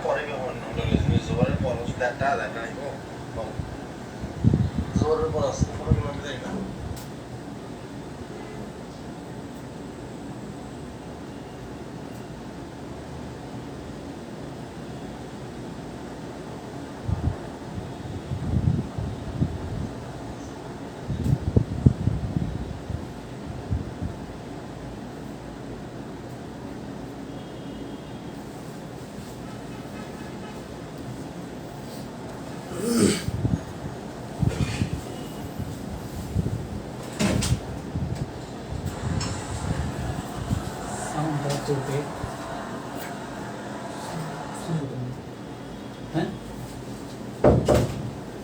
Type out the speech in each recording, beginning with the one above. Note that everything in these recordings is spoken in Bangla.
পরে কেমন জোরের পর দেখা দেখা নাই জোরের পর আসতে কোনো কিলোমিটার যাই না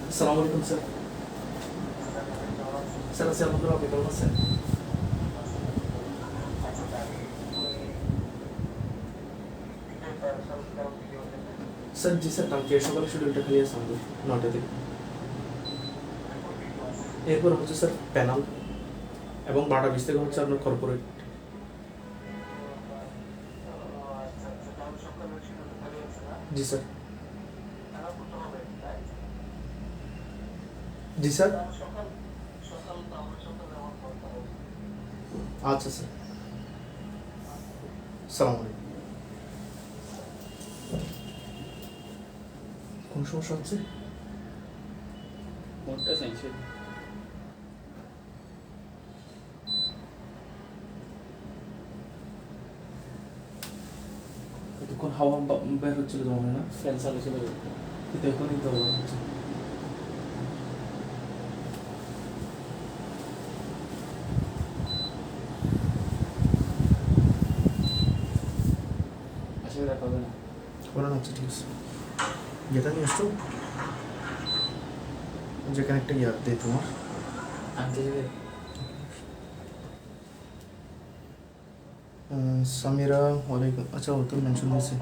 السلام عليكم سر سر سر مدرب كلمة سر স্যার জি স্যার কালকে সকালে শিডিউলটা খালি আছে আমাদের 9টা থেকে এরপর হচ্ছে স্যার প্যানেল এবং 12:20 থেকে হচ্ছে আপনার কর্পোরেট জি স্যার জি স্যার আচ্ছা স্যার সালাম আলাইকুম কোন সমস্যা হচ্ছে মোটটা সাইন্সে এতক্ষণ হাওয়া বের হচ্ছিল তোমার না ফ্যান চালু ছিল কিন্তু এখনই তো হচ্ছে আসলে রাখা হবে না বলো না আচ্ছা ঠিক আছে যেটা নিয়ে আসছো যেখানে একটা ইয়ার দেয় তোমার আনতে যাবে সামিরা ওয়ালাইকুম আচ্ছা ও তো মেনশন হয়েছে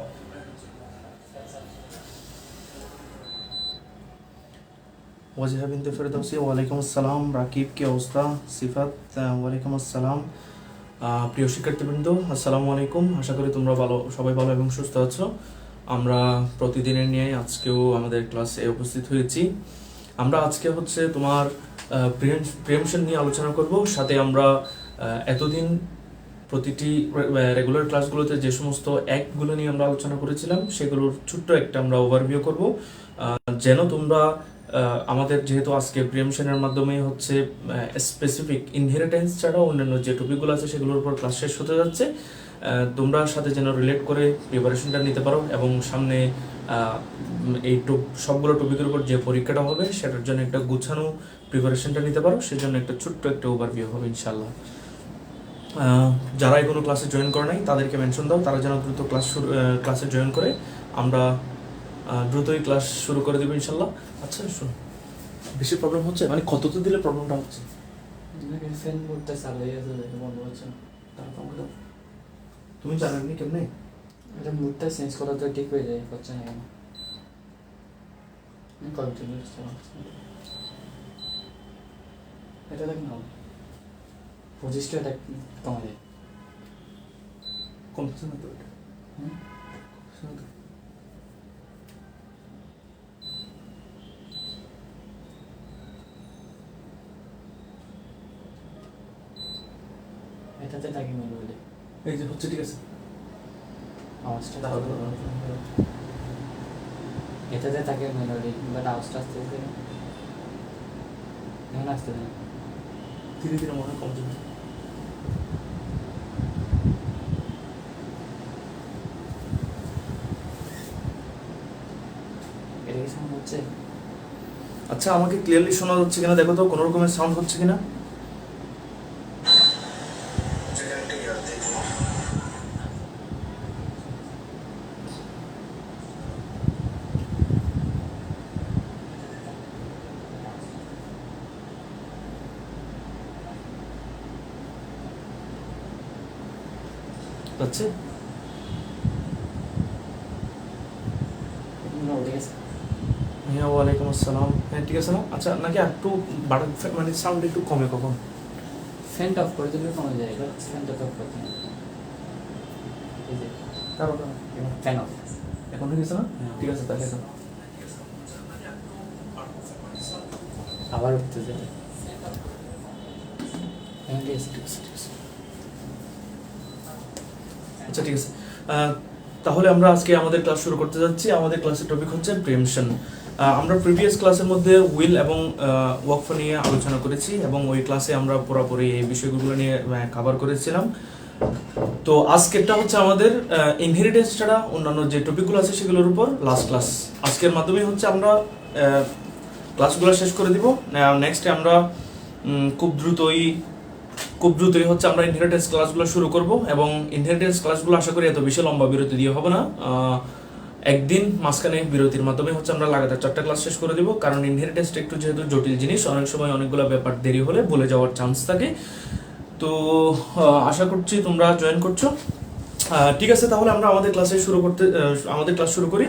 ওয়াজিহা বিনতে ফেরদৌসি ওয়ালাইকুম আসসালাম রাকিব কি অবস্থা সিফাত ওয়ালাইকুম আসসালাম প্রিয় শিক্ষার্থীবৃন্দ আসসালামু আলাইকুম আশা করি তোমরা ভালো সবাই ভালো এবং সুস্থ আছো আমরা প্রতিদিনের নিয়ে আজকেও আমাদের ক্লাসে উপস্থিত হয়েছি আমরা আজকে হচ্ছে তোমার প্রিএমশন নিয়ে আলোচনা করব সাথে আমরা এতদিন প্রতিটি রেগুলার ক্লাসগুলোতে যে সমস্ত অ্যাক্টগুলো নিয়ে আমরা আলোচনা করেছিলাম সেগুলোর ছোট্ট একটা আমরা ওভারভিউ করব যেন তোমরা আমাদের যেহেতু আজকে প্রিএমশনের মাধ্যমে হচ্ছে স্পেসিফিক ইনহেরিটেন্স ছাড়া অন্যান্য যে টপিকগুলো আছে সেগুলোর উপর ক্লাস শেষ হতে যাচ্ছে তোমরা সাথে যেন রিলেট করে প্রিপারেশনটা নিতে পারো এবং সামনে এই সবগুলো টপিকের উপর যে পরীক্ষাটা হবে সেটার জন্য একটা গুছানো প্রিপারেশনটা নিতে পারো সেজন্য একটা ছোট্ট একটা ওভারভিউ হবে ইনশাল্লাহ যারা এখনো ক্লাসে জয়েন করে নাই তাদেরকে মেনশন দাও তারা যেন দ্রুত ক্লাসে জয়েন করে আমরা দ্রুতই ক্লাস শুরু করে দেবো ইনশাল্লাহ আচ্ছা শোনো বেশি প্রবলেম হচ্ছে মানে কততে দিলে প্রবলেমটা হচ্ছে ফ্যান মোটটা চালু হয়ে আছে বন্ধ হচ্ছে না তারপর আমাকে তুমি জানেননি কেমনে এটা মুডটা চেঞ্জ করা তো ঠিক হয়ে যায় হচ্ছে না কেন কন্টিনিউ এটা দেখ না পঁচিশটা এটা কমা যায় কমছে না তো এটা এটাতে থাকি মনে বলে এই যে হচ্ছে ঠিক আছে আওয়াজটা তাহলে এটাতে থাকে মেলোডি বাট আওয়াজটা আসতে এখন আসতে না ধীরে ধীরে মনে হয় কমছে না এটা কি সাউন্ড হচ্ছে আচ্ছা আমাকে ক্লিয়ারলি শোনা যাচ্ছে কিনা দেখো তো কোনো রকমের সাউন্ড হচ্ছে কিনা যাচ্ছে হ্যাঁ ওয়ালাইকুম আসসালাম হ্যাঁ ঠিক আছে না আচ্ছা নাকি একটু বাড়া মানে সাউন্ড একটু কমে কখন ফ্যানটা অফ করে দিলে কমে যায় ফ্যানটা অফ করতে কারণ ফ্যান অফ এখন হয়ে গেছে না? ঠিক আছে, তাহলে এখন আবার উঠতে যাবে। হ্যাঁ, ঠিক আছে, ঠিক আছে, ঠিক আছে। আচ্ছা, ঠিক আছে। তাহলে আমরা আজকে আমাদের ক্লাস শুরু করতে যাচ্ছি। আমাদের ক্লাসের টপিক হচ্ছে প্রিএমশন। আমরা প্রিভিয়াস ক্লাসের মধ্যে উইল এবং ওয়াকফ নিয়ে আলোচনা করেছি এবং ওই ক্লাসে আমরা পুরোপুরি এই বিষয়গুলো নিয়ে কভার করেছিলাম। তো আজকেরটা হচ্ছে আমাদের ইনহেরিটেন্স ছাড়া অন্যান্য যে টপিকগুলো আছে সেগুলোর উপর লাস্ট ক্লাস। আজকের মাধ্যমে হচ্ছে আমরা ক্লাসগুলো শেষ করে দিব। নেক্সটে আমরা খুব দ্রুতই হচ্ছে আমরা ইনহেরিটেন্স ক্লাসগুলো শুরু করব এবং ইনহেরিটেন্স ক্লাসগুলো আশা করি এত বেশি লম্বা বিরতি দিয়ে হবে না। একদিন মাঝখানে বিরতির মাধ্যমে হচ্ছে আমরা লাগাতার 4টা ক্লাস শেষ করে দিব, কারণ ইনহেরিটেন্সটা একটু যেহেতু জটিল জিনিস, অনেক সময় অনেকগুলো ব্যাপার দেরি হলে ভুলে যাওয়ার চান্স থাকে। তো আশা করছি তোমরা জয়েন করছো। ঠিক আছে, তাহলে আমরা আমাদের ক্লাস শুরু করি।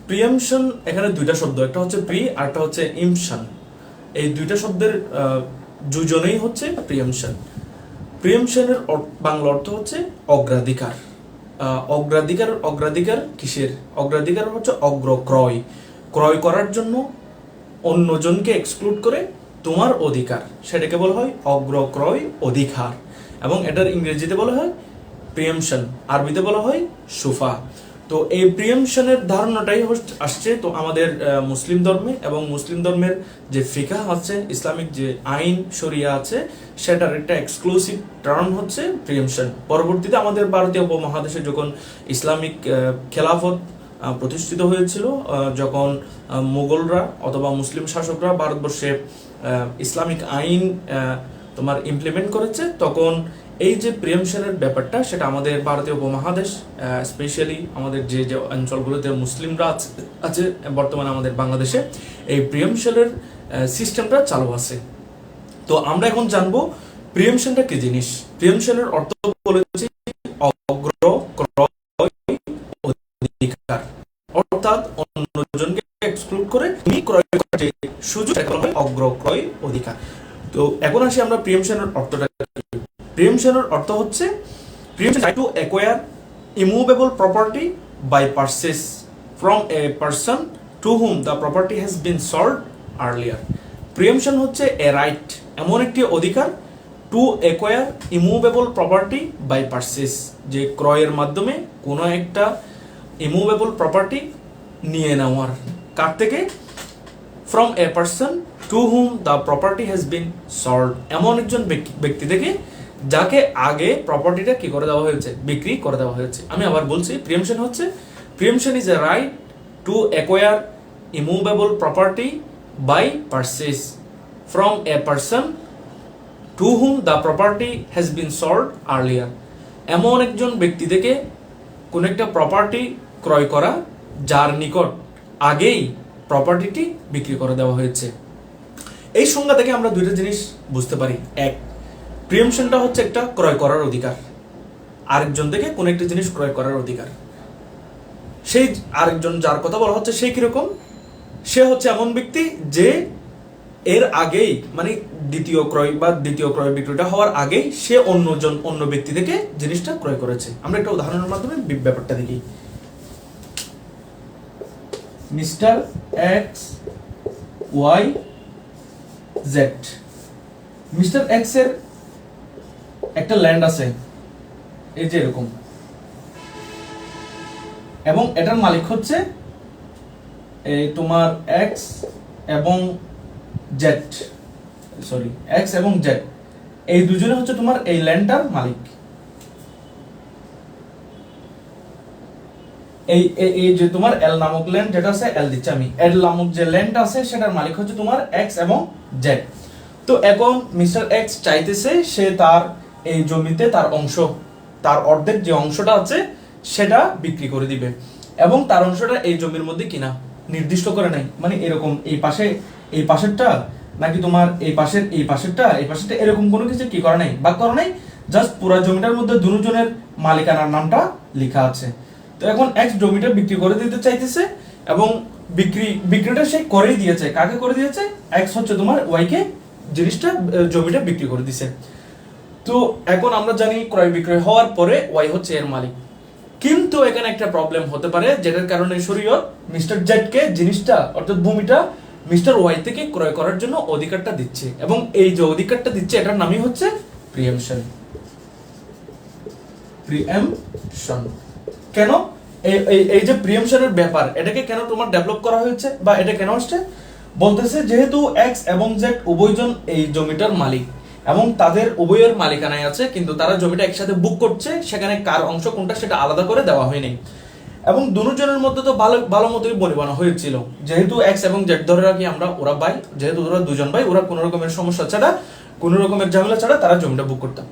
প্রিএমশন এখানে দুইটা শব্দ, একটা হচ্ছে প্রি আর একটা হচ্ছে ইমশন। এই দুইটা শব্দের দুজনেই হচ্ছে প্রিএমশন। প্রিএমশনের বাংলা অর্থ হচ্ছে অগ্রাধিকার। অগ্রাধিকার কিসের? অগ্রাধিকার হচ্ছে অগ্রক্রয়, ক্রয় করার জন্য অন্যজনকে এক্সক্লুড করে তোমার অধিকার, সেটাকে বলা হয় অগ্রক্রয় অধিকার। এবং এটার ইংরেজিতে বলা হয় প্রিএমশন, আরবিতে বলা হয় সুফা। তো এই প্রিএমশনের ধারণাটাই আসছে তো আমাদের মুসলিম ধর্মে, এবং মুসলিম ধর্মের যে ফিকাহ আছে, ইসলামিক যে আইন শরিয়া আছে, সেটার একটা এক্সক্লুসিভ টার্ম হচ্ছে প্রিএমশন। পরবর্তীতে আমাদের ভারতীয় উপমহাদেশে যখন ইসলামিক খেলাফত প্রতিষ্ঠিত হয়েছিল, যখন মুঘলরা অথবা মুসলিম শাসকরা ভারতবর্ষে ইসলামিক আইন তোমার ইমপ্লিমেন্ট করেছে, তখন এই যে প্রিএমশনের ব্যাপারটা সেটা আমাদের ভারতীয় উপমহাদেশ, স্পেশালি আমাদের যে যে অঞ্চলগুলোতে মুসলিমরা আছে বর্তমানে আমাদের বাংলাদেশে, এই প্রিএমশনের সিস্টেমটা চালু আছে। তো আমরা এখন জানবো প্রিএমশনটা কি জিনিস। প্রিএমশনের অর্থ বলেছি অগ্রক্রয় অধিকার, অর্থাৎ অন্যজনকে এক্সক্লুড করে তুমি ক্রয় করার যে সুযোগ, এটা বলা হয় অগ্রক্রয় অধিকার। তো এখন আসি আমরা প্রিএমশনের অর্থটা। প্রিএমশনের অর্থ হচ্ছে preemption to acquire immovable property by purchase from a person to whom the property has been sold earlier. Preemption হচ্ছে এ রাইট, এমন একটি অধিকার, to acquire immovable property by purchase, যে ক্রয়ের মাধ্যমে কোনো একটা ইমুভেবল প্রপার্টি নিয়ে নেওয়ার। কার থেকে? From a person to whom the property has been sold, এমন একজন ব্যক্তি থেকে যাকে আগে প্রপার্টিটা কি করে দেওয়া হয়েছে, বিক্রি করে দেওয়া হয়েছে। আমি আবার বলছি, preemption is a right to acquire immovable property by purchase from a person to whom the property has been sold earlier, এমন একজন ব্যক্তি থেকে কোন একটা প্রপার্টি ক্রয় করা যার নিকট আগেই প্রপার্টিটি বিক্রি করে দেওয়া হয়েছে। এই সংজ্ঞা থেকে আমরা দুইটা জিনিস বুঝতে পারি। এক, প্রিএমশনটা হচ্ছে একটা ক্রয় করার অধিকার, আরেকজন থেকে কোন একটা জিনিস ক্রয় করার অধিকার। সেই আরেকজন যার কথা বলা হচ্ছে, সে কিরকম? সে হচ্ছে এমন ব্যক্তি যে এর আগেই, মানে দ্বিতীয় ক্রয় বিক্রয়টা হওয়ার আগেই সে অন্য ব্যক্তি থেকে জিনিসটা ক্রয় করেছে। আমরা একটা উদাহরণের মাধ্যমে ব্যাপারটা দেখি। Mister X Y Z, mister X এর একটা ল্যান্ড আছে, এই যে এরকম, এবং এটার মালিক হচ্ছে এই তোমার এক্স এবং জেড, এই দুজনে হচ্ছে তোমার এই ল্যান্ডটার মালিক। এই যে তোমার এল নামক ল্যান্ড যেটা আছে, এল দিচ্ছি আমি, এল নামক যে ল্যান্ড আছে সেটার মালিক হচ্ছে তোমার এক্স এবং জেড। তো এখন মিস্টার এক্স চাইতেছে সে তার এই জমিতে তার অংশ, তার অর্ধেক যে অংশটা আছে সেটা বিক্রি করে দিবে, এবং তার অংশটা এই জমির মধ্যে কিনা নির্দিষ্ট করে নাই, মানে এরকম এই পাশেরটা নাকি তোমার এই পাশেরটা এরকম কোনো কিছু কি করে নাই, ভাগ করে নাই, জাস্ট পুরো জমিটার মধ্যে দুজনের মালিকানার নামটা লেখা আছে। তো এখন এক্স জমিটা বিক্রি করে দিতে চাইতেছে, এবং বিক্রিটা সে করেই দিয়েছে। কাকে করে দিয়েছে? এক্স হচ্ছে তোমার ওয়াই কে জমিটা বিক্রি করে দিছে। তো এখন আমরা জানি ক্রয় বিক্রয় হওয়ার পরে ওয়াই হচ্ছে এর মালিক, কিন্তু এখানে একটা প্রবলেম হতে পারে, যেটার কারণে শরীয়ত মিস্টার জেড কে জিনিসটা অর্থাৎ ভূমিটা মিস্টার ওয়াই থেকে ক্রয় করার জন্য অধিকারটা দিচ্ছে, এবং এই যে অধিকারটা দিচ্ছে এটার নামই হচ্ছে প্রিএমশন। প্রিএমশন কেন এই যে প্রিএমশনের ব্যাপার, এটাকে কেন তোমার ডেভেলপ করা হয়েছে বা এটা কেন আসছে, বলতেছে যেহেতু এক্স এবং জেড উভয়জন এই জমিটার মালিক এবং তাদের উভয়ের মালিকানায় আছে, কিন্তু তারা জমিটা একসাথে বুক করছে, সেখানে কার অংশ কোনটা সেটা আলাদা করে দেওয়া হয়নি, এবং দুজনের মধ্যে তো ভালো ভালো মতোই বনিবনা হয়েছিল। যেহেতু এক্স এবং জেড ধরে রাখি আমরা, ওরা ভাই, যেহেতু ওরা দুজন ভাই, ওরা কোনো রকমের সমস্যা ছাড়া, কোনো রকমের ঝামেলা ছাড়া তারা জমিটা বুক করতাম।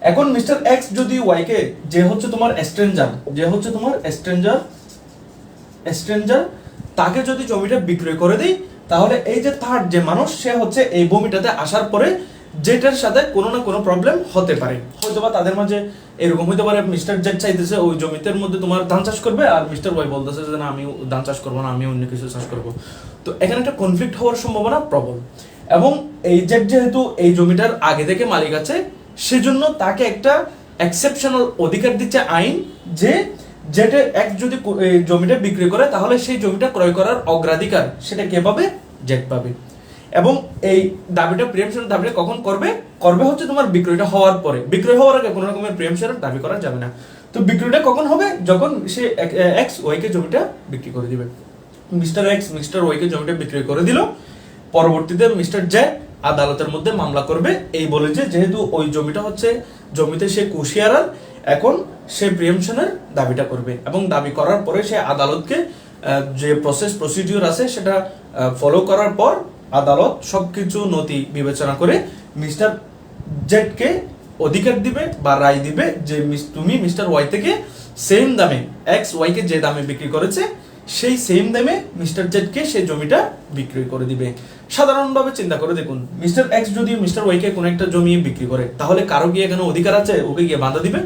এখন মিস্টার এক্স যদি ওয়াই কে, যে হচ্ছে তোমার স্ট্রেঞ্জার, তাকে যদি জমিটা বিক্রয় করে দেই, তাহলে এই যে থার্ড যে মানুষ, সে হচ্ছে এই ভূমিটাতে আসার পরে জেটের সাথে কোনো না কোনো প্রবলেম হতে পারে, হয়তোবা তাদের মাঝে এরকম হতে পারে মিস্টার জেড চাইতেছে ওই জমিতের মধ্যে তোমার ধান চাষ করবে, আর মিস্টার ওয়াই বলতেছে যে না আমি ধান চাষ করবো না, আমি অন্য কিছু চাষ করবো। তো এখানে একটা কনফ্লিক্ট হওয়ার সম্ভাবনা প্রবল, এবং এই জেড যেহেতু এই জমিটার আগে থেকে মালিক আছে, সেজন্য তাকে একটা এক্সেপশনাল অধিকার দিচ্ছে আইন, যে যেটা এক যদি জমিটা বিক্রি করে, তাহলে সেই জমিটা ক্রয় করার অগ্রাধিকার সেটা কে পাবে? জেড পাবে। এবং এই দাবিটা প্রিএমশনের দাবিটা কখন করবে হচ্ছে তোমার বিক্রয়টা হওয়ার পরে। বিক্রয় হওয়ার আগে কোনো রকমের প্রিএমশনের দাবি করা যাবে না। তো বিক্রয়টা কখন হবে? যখন সে এক্স ওয়াই কে জমিটা বিক্রি করে দিবে। মিস্টার এক্স মিস্টার ওয়াই কে জমিটা বিক্রি করে দিল, পরবর্তীতে মিস্টার জেড আদালতের মধ্যে মামলা করবে এই বলে যে যেহেতু ওই জমিটা হচ্ছে জমিতে সে কুশিয়ারার, এখন সে প্রিএমশনের দাবিটা করবে, এবং দাবি করার পরে সে আদালতকে যে প্রসিডিউর আছে সেটা ফলো করার পর আদালত সবকিছু নথি বিবেচনা করে মিস্টার জেড কে অধিকার দিবে বা রায় দিবে যে তুমি মিস্টার ওয়াই থেকে সেম দামে এক্স ওয়াই কে যে দামে বিক্রি করেছে সেই সেম দামে মিস্টার জেড কে সেই জমিটা বিক্রি করে দিবে। সাধারণভাবে চিন্তা করে দেখুন, মিস্টার এক্স যদি মিস্টার ওয়াই কে কোনো একটা জমি বিক্রি করে, তাহলে কারো কি এখানে অধিকার আছে ওকে গিয়ে বাধা দিবে?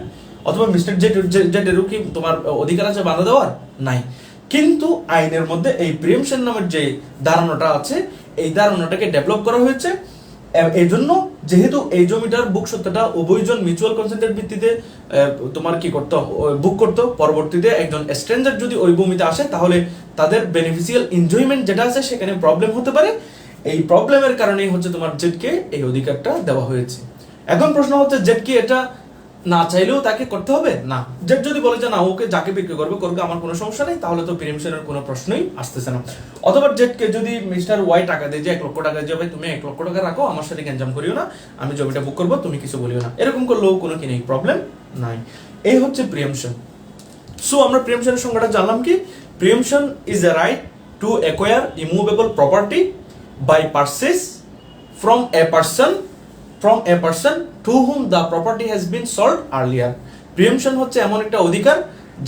অথবা মিস্টার জেডেরও কি তোমার অধিকার আছে বাধা দেওয়ার? নাই। কিন্তু আইনের মধ্যে এই প্রিএমশন নামের যে ধারণাটা আছে, এই ধারণাটাকে ডেভেলপ করা হয়েছে এই জন্য, যেহেতু এই জমিটার বুক সত্ত্বটা উভয়জন মিউচুয়াল কনসেন্টের ভিত্তিতে তোমার কি করতে বুক করতো, পরবর্তীতে একজন স্ট্রেঞ্জার যদি ওই ভূমিতে আসে, তাহলে তাদের বেনিফিশিয়াল এনজয়মেন্ট যেটা আছে সেখানে প্রবলেম হতে পারে। এই প্রবলেমের কারণেই হচ্ছে তোমার জেডকে এই অধিকারটা দেওয়া হয়েছে। এখন প্রশ্ন হচ্ছে জেড কি এটা না চাইলেও তাকে করতে হবে? না। জেড যদি বলে যে না ওকে যাকে বিক্রি করবে আমার কোনো সমস্যা নেই, তাহলে তো প্রিএমশনের কোনো প্রশ্নই আসতেছে না। অথবা জেডকে যদি মিস্টার ওয়াই টাকা দেয় যে 1 লক্ষ টাকা, যে ভাই তুমি 1 লক্ষ টাকা রাখো, আমার সাথে গ্যাঞ্জাম করিও না, আমি জমিটা বুক করবো, তুমি কিছু বলিও না, এরকম করলেও কোনো কি নেই, প্রবলেম নাই। এই হচ্ছে প্রিএমশন। সো আমরা প্রিএমশনের সংজ্ঞাটা জানলাম কি? Preemption is a right to acquire immovable property by purchase from a person to whom the property has been sold earlier. প্রিএমশন হচ্ছে এমন একটা অধিকার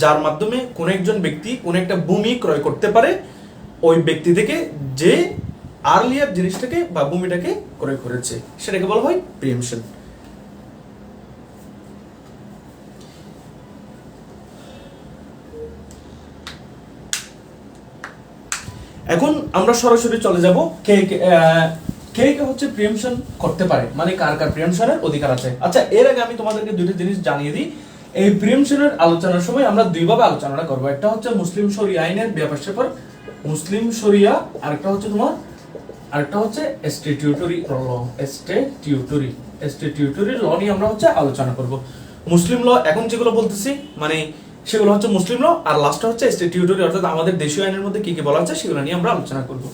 যার মাধ্যমে কোন একজন ব্যক্তি কোন একটা ভূমি ক্রয় করতে পারে ওই ব্যক্তি থেকে যে আর্লিয়ার জিনিসটাকে বা ভূমিটাকে ক্রয় করেছে, সেটাকে বলা হয় প্রিএমশন। এখন আমরা সরাসরি চলে যাব কে কে হচ্ছে প্রিএমশন করতে পারে, মানে কার কার প্রিএমশনের অধিকার আছে। আচ্ছা, এর আগে আমি তোমাদেরকে দুইটা জিনিস জানিয়ে দিই। এই প্রিএমশনের আলোচনার সময় আমরা দুইভাবে আলোচনাটা করব। একটা হচ্ছে মুসলিম শরিয়া আইনের ব্যাপার, মুসলিম শরিয়া, আরেকটা হচ্ছে স্ট্যাটিউটরি ল নিয়ে আমরা হচ্ছে আলোচনা করব। মুসলিম ল এখন যেগুলো বলতেছি মানে সেগুলো হচ্ছে মুসলিম ল, আর লাস্টটা হচ্ছে স্ট্যাটিউটরি অর্থাৎ আমাদের দেশীয় আইনের মধ্যে কি কি বলা আছে সেগুলো নিয়ে আমরা আলোচনা করব।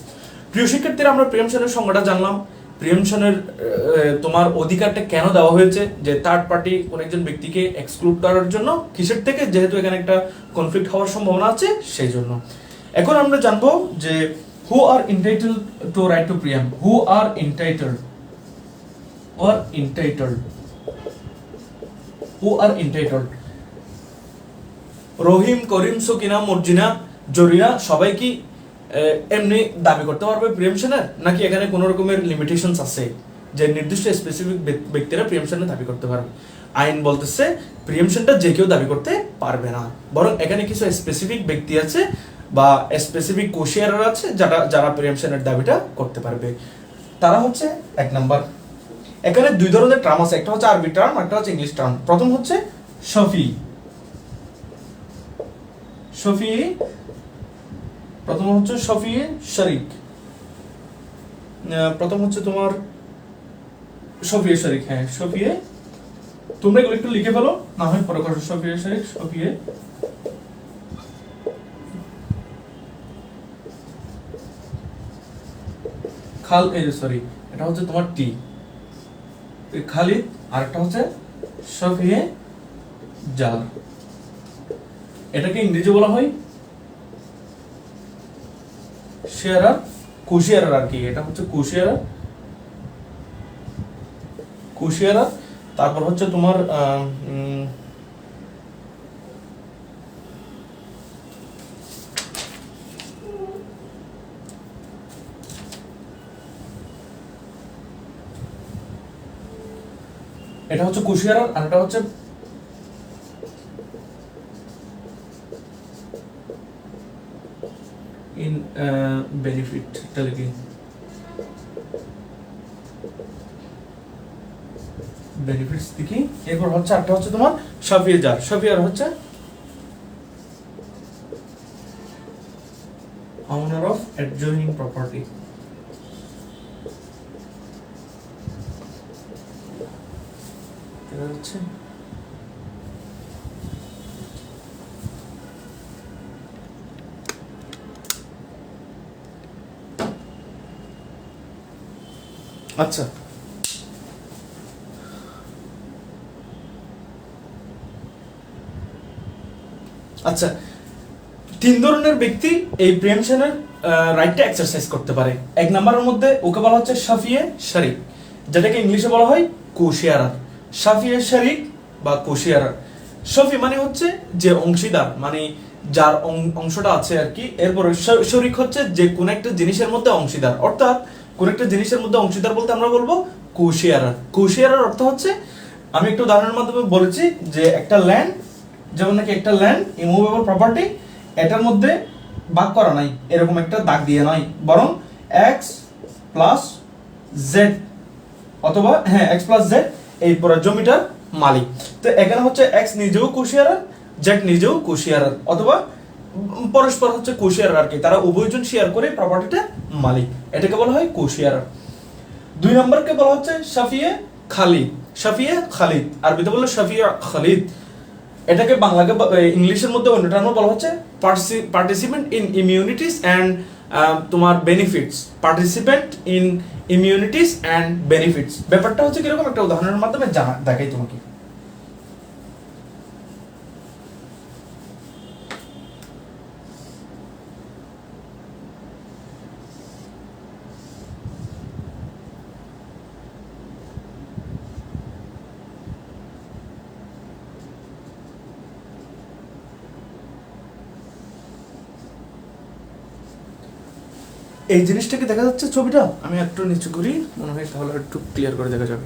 প্রিয় শিক্ষার্থীরা, আমরা প্রিএমশনের সংজ্ঞাটা জানলাম। প্রিএমশনের তোমার অধিকারটা কেন দেওয়া হয়েছে, যে থার্ড পার্টি কোন একজন ব্যক্তিকে এক্সক্লুড করার জন্য, কিসের থেকে? যেহেতু এখানে একটা কনফ্লিক্ট হওয়ার সম্ভাবনা আছে সেই জন্য। এখন আমরা জানবো যে who are entitled to right to preempt, who are entitled Rahim, Karim, Sukina, Morjina, Jorina সবাই কি এমনি দাবি করতে পারবে প্রিএমশনের, নাকি এখানে কোনো রকমের লিমিটেশনস আছে যে নির্দিষ্ট স্পেসিফিক ব্যক্তিরা প্রিএমশনের দাবি করতে পারবে? আইন বলতেছে প্রিএমশনটা যে কেউ দাবি করতে পারবে না, বরং এখানে কিছু স্পেসিফিক ব্যক্তি আছে বা স্পেসিফিক কোশিয়ারার আছে যারা প্রিএমশনের দাবিটা করতে পারবে। তারা হচ্ছে 1 নাম্বার, এখানে দুই ধরনের টার্ম আছে, একটা হচ্ছে আরবি টার্ম, একটা হচ্ছে ইংলিশ টার্ম। প্রথম হচ্ছে শফি, শফি, প্রথম হচ্ছে শফি শরিক, প্রথম হচ্ছে তোমার শফিয়ে শরিক। হ্যাঁ শফিয়ে, তোমরা এগুলো একটু লিখে ফেলো, না হয় পরে করো। শফিয়ে শরিক, শফিয়ে সরি, এটা হচ্ছে তোমার টি খালিদ, আর একটা হচ্ছে শফিয়ে জার। এটাকে ইংরেজি বলা হয় শেয়ারার, কুশিয়ারার আর কি। এটা হচ্ছে কুশিয়ারার, কুশিয়ারার। তারপর হচ্ছে তোমার এটা হচ্ছে কুশিয়ারার, আর এটা হচ্ছে ইন বেনিফিট। এটা লিখি বেনিফিটস দেখি। এরপর হচ্ছে একটা হচ্ছে তোমার শফিয়ে জার। শফিয়ার হচ্ছে owner of adjoining property। এটা হচ্ছে আচ্ছা, আচ্ছা, তিন ধরনের ব্যক্তি এই প্রিএমশনের রাইটটা এক্সারসাইজ করতে পারে। এক নম্বরের মধ্যে ওকে বলা হচ্ছে শাফিয়ে শরিক, যেটাকে ইংলিশে বলা হয় কোশিয়ারার। শাফিয়ে শরিক বা কোশিয়ারার। শফি মানে হচ্ছে যে অংশীদার, মানে যার অংশটা আছে আর কি। এরপরে শরিক হচ্ছে যে কোন একটা জিনিসের মধ্যে অংশীদার, অর্থাৎ কোন একটা জিনিসের মধ্যে অংশীদার বলতে আমরা বলবো কোশিয়ারার। কোশিয়ারার অর্থ হচ্ছে, আমি একটু উদাহরণের মাধ্যমে বলেছি যে একটা ল্যান্ড, যেমন নাকি একটা ল্যান্ড ইমুভেবল প্রপার্টি, এটার মধ্যে ভাগ করা নাই এরকম একটা দাগ দিয়ে নয়, বরং এক্স প্লাস জেড অথবা হ্যাঁ এক্স প্লাস জেড এই পুরো জমিটার মালিক। তো এখানে হচ্ছে এক্স নিজেও কোশিয়ারার, জেড নিজেও কোশিয়ারার, অথবা পরস্পর হচ্ছে কোশিয়ারার আর কি। তারা উভয়জন শেয়ার করে প্রপার্টিটা মালিক, এটাকে বলা হয় কোশিয়ারার। দুই নম্বরকে বলা হচ্ছে শাফিয়ে খালিদ। শাফিয়ে খালিদ, আরবিতে বললে শাফিয়ে খালিদ। এটাকে বাংলাকে ইংলিশের মধ্যে অন্য টার্মে বলা হচ্ছে পার্টিসিপেন্ট ইন ইমিউনিটিস অ্যান্ড তোমার benefits. Participant in immunities and benefits ব্যাপারটা হচ্ছে কিরকম, একটা উদাহরণের মাধ্যমে দেখাই তোমাকে। এই জিনিসটাকে দেখা যাচ্ছে ছবিটা, আমি একটু নিচু করি, মনে হয় তাহলে একটু ক্লিয়ার করে দেখা যাবে।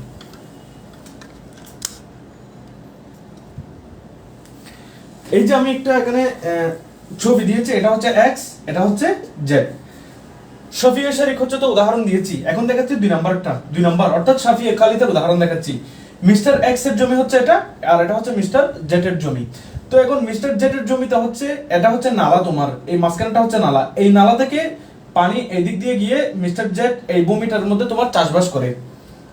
এই যে আমি একটা এখানে ছবি দিয়েছি, এটা হচ্ছে এক্স, এটা হচ্ছে জেড। শাফিয়ে শরিক হচ্ছে তো উদাহরণ দিয়েছি, এখন দেখাচ্ছি দুই নাম্বার অর্থাৎ শাফিয়ে খালিদের উদাহরণ দেখাচ্ছি। মিস্টার এক্স এর জমি হচ্ছে এটা, আর এটা হচ্ছে মিস্টার জেড এর জমি। তো এখন মিস্টার জেড এর জমিটা হচ্ছে, এটা হচ্ছে নালা, তোমার এই মাঝখানটা হচ্ছে নালা। এই নালা থেকে পানি এদিক দিয়ে গিয়ে মিস্টার জেড এই ভূমিটার মধ্যে তোমার চাষবাস করে।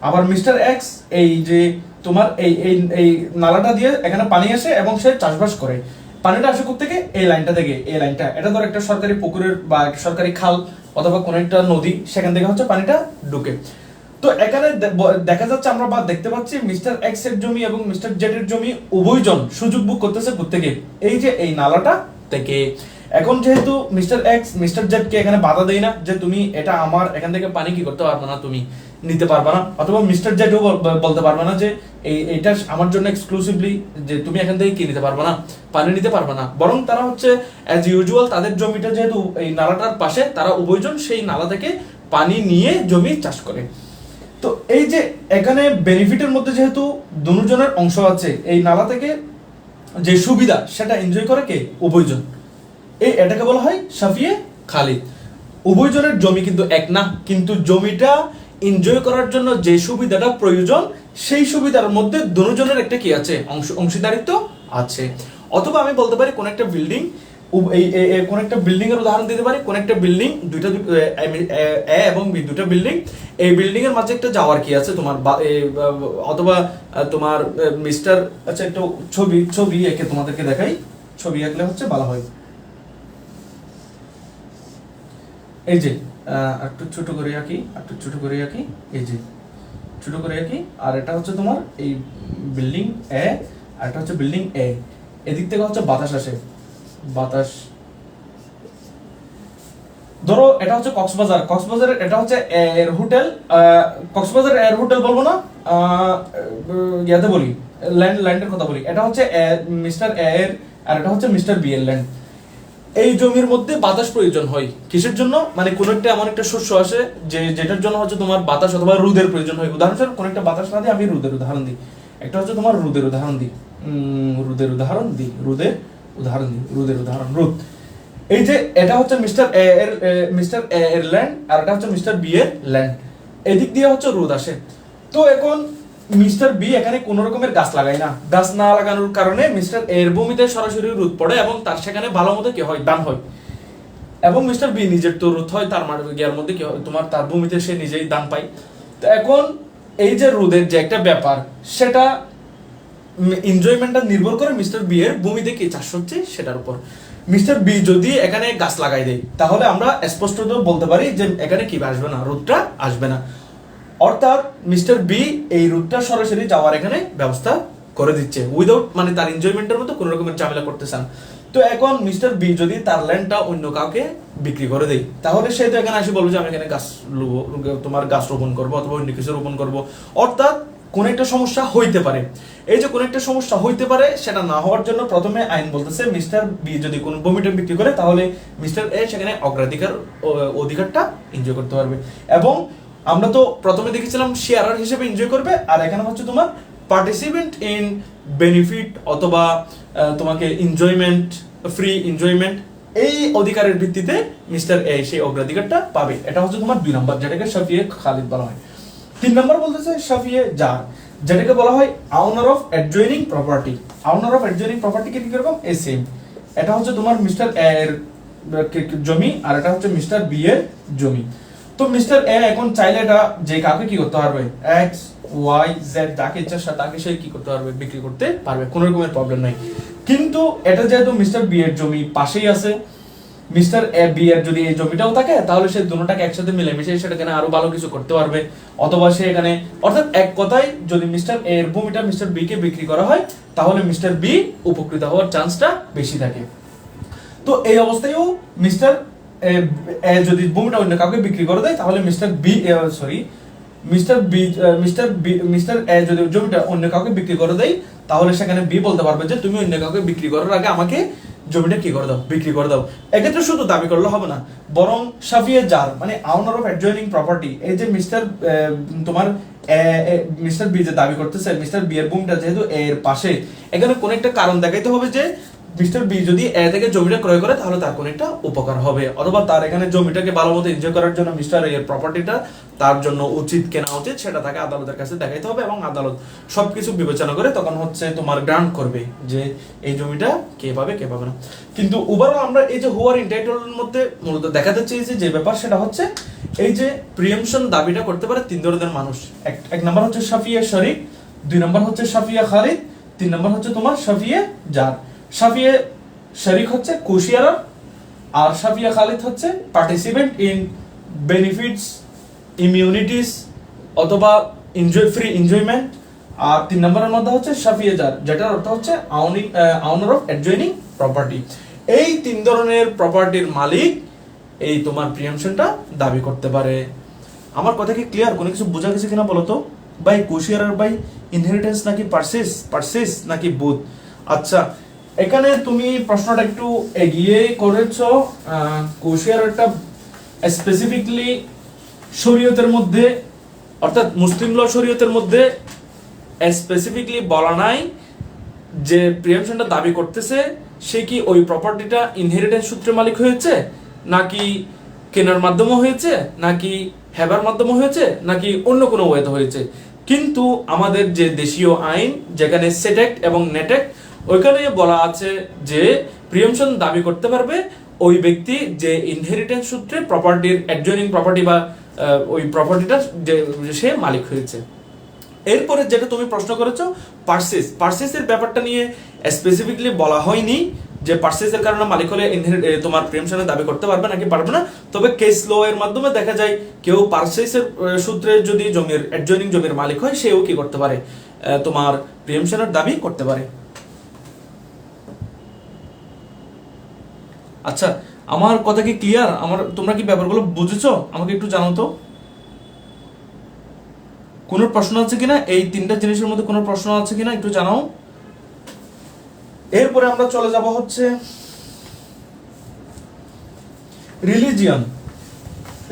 আবার মিস্টার এক্স এই যে তোমার এই এই এই নালাটা দিয়ে এখানে পানি আসে এবং সে চাষবাস করে। পানিটা আসে কোথা থেকে? এই লাইনটা থেকে। এই লাইনটা, এটা ধর একটা সরকারি পুকুরের বা একটা সরকারি খাল অথবা কোনো একটা নদী, সেখান থেকে হচ্ছে পানিটা ঢুকে। তো এখানে দেখা যাচ্ছে, আমরা বা দেখতে পাচ্ছি মিস্টার এক্স এর জমি এবং মিস্টার জেড এর জমি উভয়জন সুযোগ ভোগ করতেছে কোত্থেকে? এই যে এই নালাটা থেকে। এখন যেহেতু মিস্টার এক্স মিস্টার জেড কে এখানে বাধা দেয় না যে তুমি এটা আমার এখান থেকে পানি কি করতে পারবে না, তুমি নিতে পারবে না, অথবা মিস্টার জেডও বলতে পারবে না যে এইটা আমার জন্য এক্সক্লুসিভলি যে তুমি এখান থেকে কি নিতে পারবে না, পানি নিতে পারবে না। বরং তারা হচ্ছে অ্যাজ ইউজুয়াল তাদের জমিটা যেহেতু এই নালাটার পাশে, তারা উভয়জন সেই নালা থেকে পানি নিয়ে জমি চাষ করে। তো এই যে এখানে বেনিফিটের মধ্যে যেহেতু দুজনের অংশ আছে, এই নালা থেকে যে সুবিধা সেটা এনজয় করে কে? উভয়জন। এটাকে বলা হয় শাফিয়ে খালিদ। উভয়জনের জমি কিন্তু এক না, কিন্তু জমিটা এনজয় করার জন্য যে সুবিধাটা প্রয়োজন, সেই সুবিধার মধ্যে দুজনের একটা কি আছে? অংশীদারিত্ব আছে। অথবা আমি বলতে পারি কোন একটা বিল্ডিং কোন একটা বিল্ডিং এর উদাহরণ দিতে পারি, কোন একটা বিল্ডিং দুইটা এ এবং বি দুটো বিল্ডিং, এই বিল্ডিং এর মাঝে একটা যাওয়ার কি আছে তোমার অথবা তোমার মিস্টার, আচ্ছা একটা ছবি এঁকে তোমাদেরকে দেখাই, ছবি আঁকলে হচ্ছে ভালো হয়। এই যে একটু ছোট করে আঁকি, এই যে ছোট করে আঁকি, আর এটা হচ্ছে তোমার এই বিল্ডিং এ, আর এটা হচ্ছে বিল্ডিং এ। এদিক থেকে হচ্ছে বাতাস আসে, বাতাস, ধরো এটা হচ্ছে কক্সবাজারের এটা হচ্ছে air hotel, Cox's Bazar air hotel বলবো না, ইয়াতে বলি ল্যান্ডের কথা বলি, এটা হচ্ছে মিস্টার এর আর এটা হচ্ছে মিস্টার বি এর ল্যান্ড। এই জমির মধ্যে বাতাস প্রয়োজন হয় কিসের জন্য, মানে কোন একটা এমন একটা শস্য আসে যেটার জন্য হচ্ছে তোমার বাতাস অথবা রোদের প্রয়োজন হয়। উদাহরণস্বরূপ কোন একটা বাতাস না দিয়ে আমি রোদের উদাহরণ দিই, একটা হচ্ছে তোমার রোদের উদাহরণ দিই, রোদ। এই যে এটা হচ্ছে মিস্টার এ এর ল্যান্ড আর এটা হচ্ছে মিস্টার বি এর ল্যান্ড, এদিক দিয়ে হচ্ছে রোদ আসে। তো এখন মিস্টার বি এখানে কোন রকমের গাছ লাগায় না, গাছ না লাগানোর কারণে মিস্টার এর ভূমিতে সরাসরি রোদ পড়ে এবং তার সেখানে ভালো মতো কি হয়, দান হয়। এবং মিস্টার বি নিজের তো রোদ হয়, তার গিয়ার মধ্যে কি হয় তোমার তার ভূমিতে সে নিজেই দান পায়। তো এখন এই যে রোদের যে একটা ব্যাপার, সেটা এনজয়মেন্টটা নির্ভর করে মিস্টার বি এর ভূমিতে কি চাষ হচ্ছে সেটার উপর। মিস্টার বি যদি এখানে গাছ লাগাই দেয় তাহলে আমরা স্পষ্টত বলতে পারি যে এখানে কি আসবে না, রোদটা আসবে না। অর্থাৎ মিস্টার বি এই রুটটা সরাসরি যাওয়ার এখানে ব্যবস্থা করে দিচ্ছে উইদাউট, মানে তার এনজয়মেন্টের মতো কোনো রকমের ঝামেলা করতেছেন। তো এখন মিস্টার বি যদি তার ল্যান্ডটা অন্য কাউকে বিক্রি করে দেয় তাহলে সে তো এখানে আসে বলবে যে আমি এখানে গাছ তোমার গাছ রোপণ করবো অথবা অন্য কিছু রোপণ করবো। অর্থাৎ কোন একটা সমস্যা হইতে পারে। এই যে কোন একটা সমস্যা হইতে পারে, সেটা না হওয়ার জন্য প্রথমে আইন বলতেছে মিস্টার বি যদি কোন ভূমিটা বিক্রি করে তাহলে মিস্টার এ সেখানে অধিকারটা এনজয় করতে পারবে। এবং আমরা তো প্রথমে দেখেছিলাম শেয়ারার হিসেবে এনজয় করবে, আর এখানে হচ্ছে তোমার পার্টিসিপেন্ট ইন বেনিফিট অথবা তোমাকে এনজয়মেন্ট, ফ্রি এনজয়মেন্ট, এই অধিকারের ভিত্তিতে মিস্টার এ সেই অগ্রাধিকারটা পাবে। এটা হচ্ছে তোমার 2 নম্বর, যেটাকে শাফিয়ে খালিদ বলা হয়। 3 নম্বর বলতেছে শাফিয়ে জার, যেটাকে বলা হয় owner of adjoining property. Owner of adjoining property কি রকম, এই সেম। এটা হচ্ছে তোমার মিস্টার এ এর জমি আর এটা হচ্ছে মিস্টার বি এর জমি। তো মিস্টার এ এখন চাইলে এটা যে কাউকে কি করতে পারবে, এক্স ওয়াই জেড যাকে ইচ্ছা তাকে সে কি করতে পারবে, বিক্রি করতে পারবে, কোনো রকমের প্রবলেম নাই। কিন্তু এটা যেহেতু মিস্টার বি এর জমি পাশেই আছে, মিস্টার এ বি এর যদি এই জমিটাও থাকে তাহলে সে দুটোটাকে একসাথে মিলেমিশে সেটাকে আরো ভালো কিছু করতে পারবে। অথবা সে এখানে, অর্থাৎ এক কথায় যদি মিস্টার এ এর ভূমিটা মিস্টার বি কে বিক্রি করা হয় তাহলে মিস্টার বি উপকৃত হওয়ার চান্সটা বেশি থাকে। তো এই অবস্থায়ও মিস্টার যদি ভূমিটা অন্য কাউকে বিক্রি করে দেয় তাহলে মিস্টার এ যদি জমিটা অন্য কাউকে বিক্রি করে দেয় তাহলে সেখানে বি বলতে পারবে যে তুমি অন্য কাউকে বিক্রি করার আগে আমাকে জমিটা কি করে দাও, বিক্রি করে দাও। এক্ষেত্রে শুধু দাবি করলে হবে না, বরং শাফিয়ে জার মানে আউনার অফ অ্যাডজয়নিং প্রপার্টি, এই যে তোমার মিস্টার বি যে দাবি করতেছে মিস্টার বি এর ভূমিটা যেহেতু এর পাশে, এখানে কোন একটা কারণ দেখাইতে হবে যে মিস্টার বি যদি এ থেকে জমিটা ক্রয় করে তাহলে তার কোন একটা উপকার হবে, অথবা তার এখানে জমিটাকে ভালো মতো এনজয় করার জন্য মিস্টার এর প্রপার্টিটা তার জন্য উচিত কেনা উচিত, সেটা তাকে আদালতের কাছে দেখাইতে হবে এবং আদালত সবকিছু বিবেচনা করে তখন হচ্ছে তোমার গ্রান্ট করবে যে এই জমিটা কে পাবে কে পাবে না। কিন্তু ওভারঅল আমরা এই যে হুয়ার এন্টাইটলের মধ্যে মূলত দেখাতে চেয়েছি যে ব্যাপার, সেটা হচ্ছে এই যে প্রিএমশন দাবিটা করতে পারে 3 ধরনের মানুষ। এক নাম্বার হচ্ছে শাফিয়ে শরীক, 2 নাম্বার হচ্ছে শাফিয়ে খালিদ, 3 নাম্বার হচ্ছে তোমার শাফিয়ে জার। শাফিয়ে শরীক হচ্ছে কোশিয়ারার আর শাফিয়ে খালিদ হচ্ছে পার্টিসিপেন্ট ইন বেনিফিটস, ইমিউনিটিস অথবা ফ্রি এনজয়মেন্ট। আর 3 নম্বরের মধ্যে হচ্ছে শাফিয়ে জার, যেটার অর্থ হচ্ছে আউনার অফ অ্যাডজয়নিং প্রপার্টি। এই 3 ধরনের প্রপার্টির মালিক এই তোমার প্রিএমশনটা দাবি করতে পারে। আমার কথা কি ক্লিয়ার? কোনো কিছু বোঝা গেছে কিনা বলো তো? বাই কোশিয়ারার বাই ইনহেরিটেন্স নাকি পারসেস নাকি বোথ? আচ্ছা, এখানে তুমি প্রশ্নটা একটু এগিয়ে করেছো। কোশিয়ারারটা স্পেসিফিকলি শরীয়তের মধ্যে, অর্থাৎ মুসলিম ল শরীয়তের মধ্যে স্পেসিফিকলি বলা নাই যে প্রিএমশনটা দাবি করতেছে সে কি ওই প্রপার্টিটা ইনহেরিটেন্স সূত্রে মালিক হয়েছে, নাকি কেনার মাধ্যমে হয়েছে, নাকি হেবার মাধ্যমে হয়েছে, নাকি অন্য কোনো ওয়েতে হয়েছে। কিন্তু আমাদের যে দেশীয় আইন যেখানে সেট অ্যাক্ট এবং নেট অ্যাক্ট, ওইখানে বলা আছে যে প্রিয়মশন দাবি করতে পারবে ওই ব্যক্তি যে ইনহেরিটেন্স সূত্রে প্রপার্টির অ্যাডজয়নিং প্রপার্টি বা ওই প্রপার্টিটার যে সে মালিক হয়েছে। এরপরে যেটা তুমি প্রশ্ন করেছো পার্সেসের ব্যাপারটা নিয়ে স্পেসিফিকলি বলা হয়নি যে পার্সেসের কারণে মালিক হলে তোমার প্রিয়মশনের দাবি করতে পারবে নাকি পারবে না। তবে কেস ল এর মাধ্যমে দেখা যায় কেউ পার্সেসের সূত্রে যদি জমির অ্যাডজয়নিং জমির মালিক হয় সেও কি করতে পারে, তোমার প্রিয়মশনের দাবি করতে পারে। আচ্ছা, আমার কথা কি ক্লিয়ার? তোমরা কি ব্যাপারগুলো বুঝেছো? আমাকে একটু জানাও তো কোনো প্রশ্ন আছে কিনা, এই তিনটা জিনিসের মধ্যে কোনো প্রশ্ন আছে কিনা একটু জানাও। এরপরে আমরা চলে যাব হচ্ছে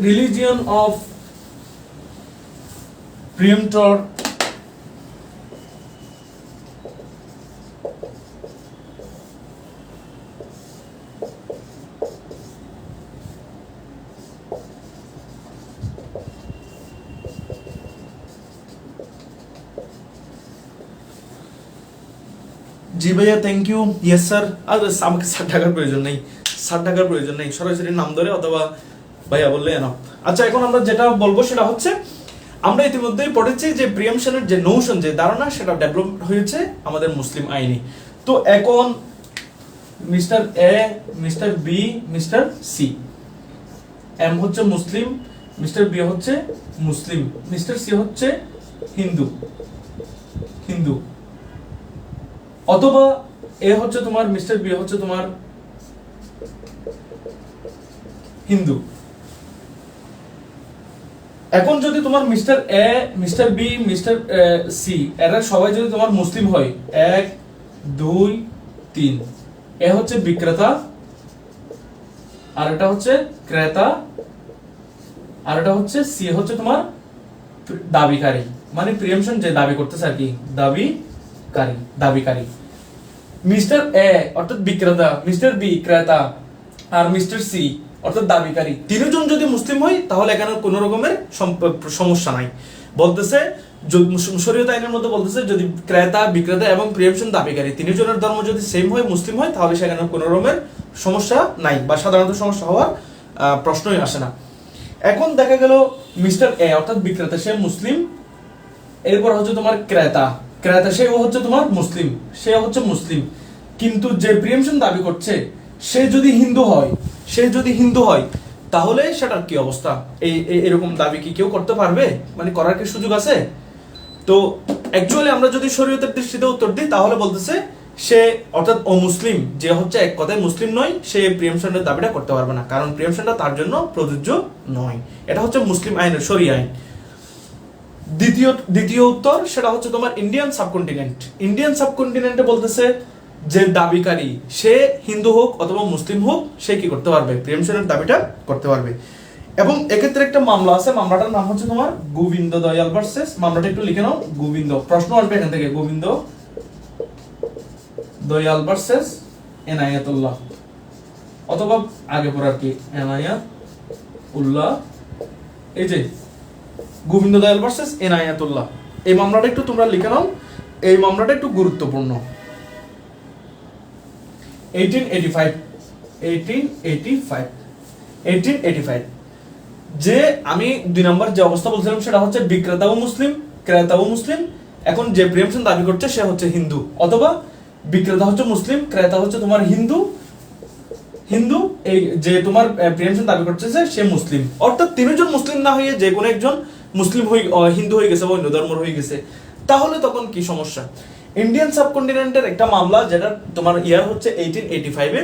রিলিজিয়ন অফ প্রিয়েম্পটর জি ভাইয়া, থ্যাংক ইউ। Yes sir. আর আমাকে 60 টাকার প্রয়োজন নেই, 60 টাকার প্রয়োজন নেই, সরাসরি নাম ধরে অথবা ভাইয়া বললে না। আচ্ছা, এখন আমরা যেটা বলবো সেটা হচ্ছে আমরা ইতিমধ্যেই পড়েছি যে প্রিয়াম্পশনের যে নোশন, যে ধারণা, সেটা ডেভেলপ হয়েছে আমাদের মুসলিম আইনে। তো এখন mister A, mister B, mister C, M হচ্ছে মুসলিম, মিস্টার বি হচ্ছে মুসলিম, মিস্টার সি হচ্ছে হিন্দু অথবা এ হচ্ছে তোমার, মিস্টার বি হচ্ছে তোমার হিন্দু। এখন যদি তোমার mister A, mister B, mister C এরা সবাই যদি তোমার মুসলিম হয়, 1 2 3, এ হচ্ছে বিক্রেতা, আর এটা হচ্ছে ক্রেতা, আর এটা হচ্ছে সি হচ্ছে তোমার দাবিকারী, মানে প্রিয়াম্পশন যে দাবি করতেছে আর কি, দাবিকারী। মিস্টার এ অর্থাৎ বিক্রেতা, মিস্টার বি ক্রেতা, আর মিস্টার সি অর্থাৎ দাবিকারী, তিনজন যদি মুসলিম হয় তাহলে এখানে কোনো রকমের সমস্যা নাই। বলতেছে শরীয়ত আইনের মধ্যে বলতেছে যদি ক্রেতা, বিক্রেতা এবং প্রিয়াম্পশন দাবিকারী তিনজনের ধর্ম যদি সেম হয়, মুসলিম হয়, তাহলে সেখানে কোনো রকমের সমস্যা নাই বা সাধারণত সমস্যা হওয়ার প্রশ্নই আসে না। এখন দেখা গেল মিস্টার এ অর্থাৎ বিক্রেতা সে মুসলিম, এরপর হচ্ছে তোমার ক্রেতা সেও হচ্ছে তোমার মুসলিম, কিন্তু যে প্রিয়াম্পশন দাবি করছে সে যদি হিন্দু হয় তাহলে সেটার কি অবস্থা? এরকম দাবি কি কেউ করতে পারবে, মানে করার কি সুযোগ আছে? তো অ্যাকচুয়ালি আমরা যদি শরীয়তের দৃষ্টিতে উত্তর দিই তাহলে বলতেছে সে অর্থাৎ অমুসলিম যে হচ্ছে এক কথায় মুসলিম নয়, সে প্রিয়াম্পশনের দাবিটা করতে পারবে না, কারণ প্রিয়াম্পশনটা তার জন্য প্রযোজ্য নয়। এটা হচ্ছে মুসলিম আইনের শরীয় আইন। দ্বিতীয় উত্তর সেটা হচ্ছে তোমার ইন্ডিয়ান সাবকন্টিনেন্টে বলতেছে যে দাবিকারী সে হিন্দু হোক অথবা মুসলিম হোক, সে কি করতে পারবে, প্রিয়াম্পশনের দাবিটা করতে পারবে। এবং এক্ষেত্রে একটা মামলা আছে, মামলাটার নাম হচ্ছে তোমার গোবিন্দ দয়াল ভার্সেস, মামলাটা একটু লিখে নাও, গোবিন্দ, প্রশ্ন আসবে এখান থেকে, গোবিন্দ দয়াল ভার্সেস এনায়েতুল্লাহ, অথবা আগে পড়ার কি এনায়েতুল্লাহ, এই যে গোবিন্দ দয়াল ভার্সেস এনায়েতুল্লাহ, এই মামলাটা একটু তোমরা লিখে নাও, এই মামলাটা একটু গুরুত্বপূর্ণ। 1885 যে আমি 2 নম্বর যে অবস্থা বলছিলাম সেটা হচ্ছে বিক্রেতাও মুসলিম, ক্রেতাও মুসলিম। এখন যে প্রিয়াম্পশন দাবি করছে সে হচ্ছে হিন্দু, অথবা বিক্রেতা হচ্ছে মুসলিম, ক্রেতা হচ্ছে তোমার হিন্দু, এই যে তোমার প্রিয়াম্পশন দাবি করছে সে মুসলিম, অর্থাৎ তিনজন মুসলিম না হয়ে যে কোনো একজন মুসলিম হিন্দু হয়ে গেছে বা অন্য ধর্মের হয়ে গেছে, তাহলে তখন কি সমস্যা? ইন্ডিয়ান সাবকন্টিনেন্টের একটা মামলা যেটা তোমার ইয়ার হচ্ছে 1885-এ,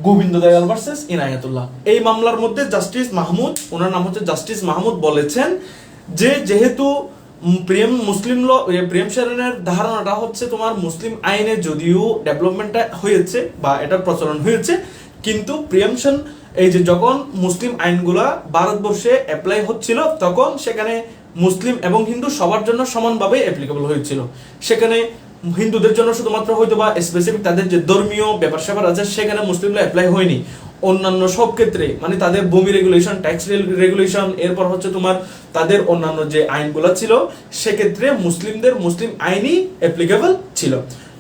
গোবিন্দ দয়াল ভার্সেস ইনায়াতুল্লাহ। এই মামলার মধ্যে জাস্টিস মাহমুদ, ওনার নাম হচ্ছে জাস্টিস মাহমুদ, বলেছেন যে যেহেতু প্রিয়াম্পশনের ধারণাটা হচ্ছে তোমার মুসলিম আইনে যদিও ডেভেলপমেন্টটা হয়েছে বা এটার প্রচলন হয়েছে, কিন্তু প্রিয়াম্পশন এই যে যখন মুসলিম আইনগুলা ভারতবর্ষে অ্যাপ্লাই হচ্ছিল তখন সেখানে মুসলিম এবং হিন্দু সবার জন্য সমানভাবে অ্যাপ্লিকেবল হয়েছিল। সেখানে হিন্দুদের জন্য শুধুমাত্র হয়তো বা স্পেসিফিক তাদের যে ধর্মীয় ব্যাপার স্যাপার আছে সেখানে মুসলিমরা অ্যাপ্লাই হয়নি, অন্যান্য সব ক্ষেত্রে মানে তাদের ভূমি রেগুলেশন, ট্যাক্স রেগুলেশন, এরপর হচ্ছে তোমার তাদের অন্যান্য যে আইনগুলো ছিল সেক্ষেত্রে মুসলিমদের মুসলিম আইনই অ্যাপ্লিকেবল ছিল।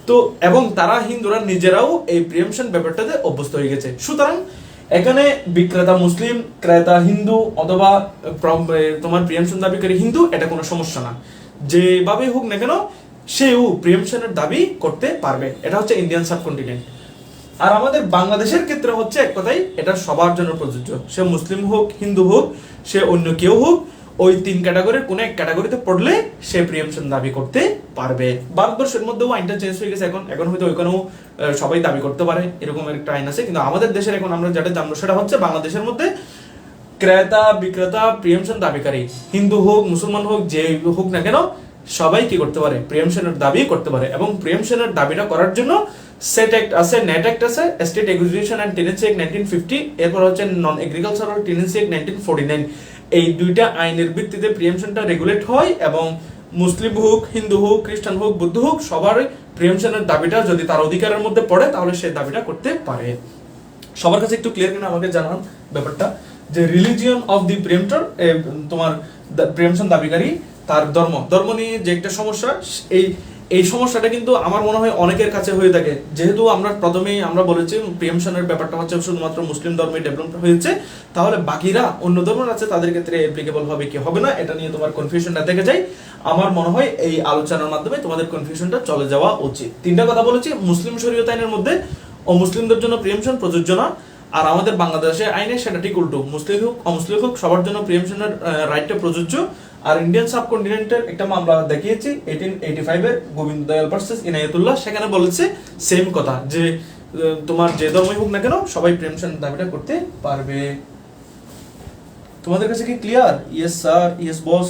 তো এবং তারা হিন্দুরা নিজেরাও এই প্রিয়ামশন ব্যাপারটাতে অভ্যস্ত হয়ে গেছে। সুতরাং এখানে বিক্রেতা মুসলিম, ক্রেতা হিন্দু অথবা তোমার প্রিয়ামশন দাবিকারী হিন্দু, এটা কোনো সমস্যা না। যেভাবে হোক না কেন সেও প্রিয়ামশনের দাবি করতে পারবে। এটা হচ্ছে ইন্ডিয়ান সাবকন্টিনেন্ট। আর আমাদের বাংলাদেশের ক্ষেত্রে হচ্ছে এক কথাই এটা সবার জন্য প্রযোজ্য, সে মুসলিম হোক, হিন্দু হোক, সে অন্য কেউ হোক, ওই 3 ক্যাটাগরির কোনো এক ক্যাটাগরিতে পড়লে সে প্রিয়ামশন দাবি করতে পারবে। ভারতবর্ষের মধ্যেও আইনটা চেঞ্জ হয়ে গেছে, এখন হয়তো ওইখানেও সবাই দাবি করতে পারে, এরকম একটা আইন আছে। কিন্তু আমাদের দেশের এখন আমরা যেটা জানবো সেটা হচ্ছে বাংলাদেশের মধ্যে ক্রেতা বিক্রেতা প্রিয়ামশন দাবিকারী হিন্দু হোক, মুসলমান হোক, যে হোক না কেন সবাই কি করতে পারে, প্রিয়ামশনের দাবি করতে পারে। এবং প্রিয়ামশনের দাবিটা করার জন্য সেট অ্যাক্ট আছে, নেট অ্যাক্ট আছে, state aggregation and tenancy act 1950, এরপর হচ্ছে নন এগ্রিকালচারাল টেনেন্সি অ্যাক্ট 1949। এই দুইটা আইনের ভিত্তিতে প্রিয়ামশনটা রেগুলেট হয় এবং মুসলিম হোক, হিন্দু হোক, খ্রিস্টান হোক, বৌদ্ধ হোক, সবার প্রিয়ামশনের দাবিটা যদি তার অধিকারের মধ্যে পড়ে তাহলে সে দাবিটা করতে পারে। সবার কাছে একটু ক্লিয়ার কিনা আমাকে জানান ব্যাপারটা, যে রিলিজিয়ন অফ দি প্রিয়েম্পটর, তোমার প্রিয়ামশন দাবিকারী তার ধর্ম নিয়ে যে একটা সমস্যা, এই সমস্যাটা কিন্তু আমার মনে হয় অনেকের কাছে হয়ে থাকে। যেহেতু আমরা প্রথমেই আমরা বলেছি প্রিয়ামশনের ব্যাপারটা হচ্ছে শুধুমাত্র মুসলিম ধর্মে ডেভেলপ হয়েছে, তাহলে বাকিরা অন্য ধর্মের আছে তাদের ক্ষেত্রে অ্যাপ্লিকেবল হবে কি হবে না, এটা নিয়ে তোমার কনফিউশনটা দেখে যায়। আমার মনে হয় এই আলোচনার মাধ্যমে তোমাদের কনফিউশনটা চলে যাওয়া উচিত। 3টা কথা বলেছি, মুসলিম শরীয়ত আইনের মধ্যে অমুসলিমদের জন্য প্রিয়ামশন প্রযোজ্য না, আর আমাদের বাংলাদেশের আইনে সেটা ঠিক উল্টো, মুসলিম হোক অমুসলিম হোক সবার জন্য প্রিয়ামশনের রাইটটা প্রযোজ্য। আর ইন্ডিয়ান সাবকন্টিনেন্টের একটা মামলা দেখিয়েছি 1885 এর গোবিন্দ দয়াল ভার্সেস ইনায়েতুল্লাহ, সেখানে বলেছে সেম কথা, যে তোমার যে ধর্মই হোক না কেন সবাই প্রিয়ামশন দাবিটা করতে পারবে। তোমাদের কাছে কি clear? Yes sir, yes boss.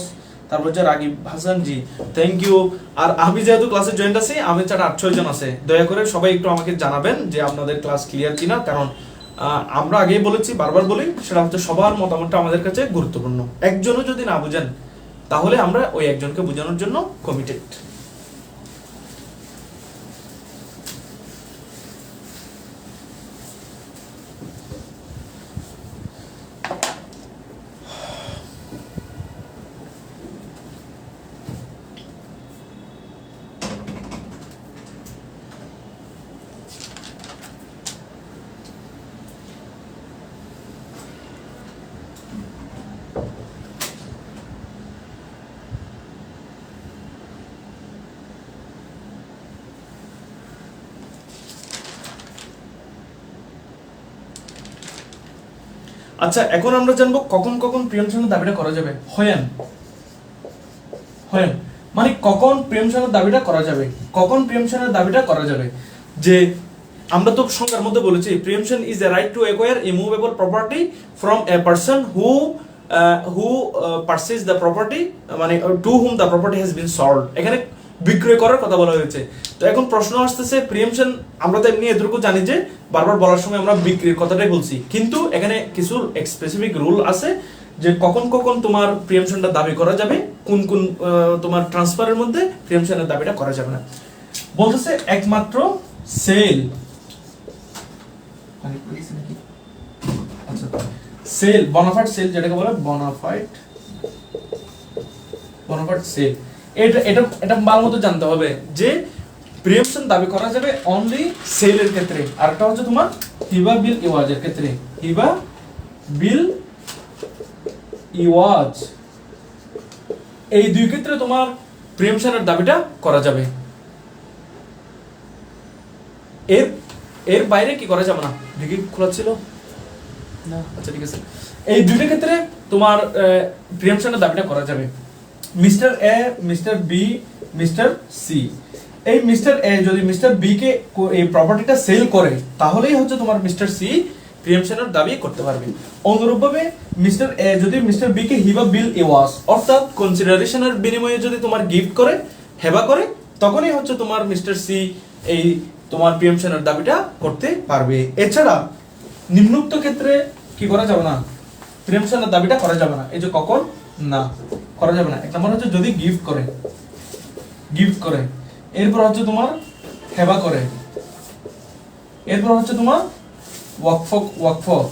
তারপর হচ্ছে রাগিব হাসান জি, থ্যাংক ইউ। আর আমি যেহেতু ক্লাসে জয়েন্ট আছি, আমি ছাড়া 8-6 জন আছে, দয়া করে সবাই একটু আমাকে জানাবেন যে আপনাদের ক্লাস ক্লিয়ার কিনা। কারণ আমরা আগেই বলেছি, বারবার বলি, সেটা হচ্ছে সবার মতামতটা আমাদের কাছে গুরুত্বপূর্ণ। একজনও যদি না বুঝেন তাহলে আমরা ওই একজনকে বোঝানোর জন্য কমিটেড। আচ্ছা, এখন আমরা জানবো কখন কখন প্রিয়ামশনের দাবিটা করা যাবে। হয়েন মানে কখন প্রিয়ামশনের দাবিটা করা যাবে, কখন প্রিয়ামশনের দাবিটা করা যাবে। যে আমরা তো সংজ্ঞার মধ্যে বলেছি preemption is a right to acquire a movable property from a person who purchase the property, মানে to whom the property has been sold. এখানে বিক্রয় করার কথা বলা হয়েছে। তো এখন প্রশ্ন আসতেছে, প্রিয়ামশন আমরা তো এমনি এতটুকু জানি যে বারবার বলার সময় আমরা বিক্রির কথাটাই বলছি, কিন্তু এখানে কিছু স্পেসিফিক রুল আছে যে কখন কখন তোমার প্রিয়ামশনটা দাবি করা যাবে, কোন কোন তোমার ট্রান্সফারের মধ্যে প্রিয়ামশনের দাবিটা করা যাবে না। বলতেছে একমাত্র সেল, আচ্ছা সেল, বোনাফাইড সেল যেটাকে বলে বোনাফাইড সেল, এটা ভালো মতো জানতে হবে যে প্রিয়ামশন দাবি করা যাবে অনলি সেলের ক্ষেত্রে। আরেকটা হচ্ছে তোমার হিবা বিল ইওয়াজের ক্ষেত্রে, হিবা বিল ইওয়াজ, এই দুই ক্ষেত্রে তোমার প্রিয়ামশনের দাবিটা করা যাবে। এর বাইরে কি করা যাবে না। দেখি খোলা ছিল না, আচ্ছা ঠিক আছে। এই দুইটা ক্ষেত্রে তোমার প্রিয়ামশনের দাবিটা করা যাবে। Mister A, mister B, mister C, এই মিস্টার এ যদি মিস্টার বি কে এই প্রপার্টিটা সেল করে তাহলেই হচ্ছে তোমার মিস্টার সি প্রিয়ামশনের দাবি করতে পারবে। অনুরূপভাবে মিস্টার এ যদি মিস্টার বি কে হিবা বিল ইওয়াজ, অর্থাৎ কনসিডারেশনের বিনিময়ে যদি তোমার গিফট করে, হেবা করে, তখনই হচ্ছে তোমার মিস্টার সি এই তোমার প্রিয়ামশনের দাবিটা করতে পারবে। এছাড়া নিম্নোক্ত ক্ষেত্রে কি করা যাবে না, প্রিয়ামশনের দাবিটা করা যাবে না। এই যে কখন না করা যাবে না, এক নম্বর হচ্ছে যদি গিফট করে, এরপর হচ্ছে তোমার হেবা করে, এরপর হচ্ছে তোমার ওয়াকফ,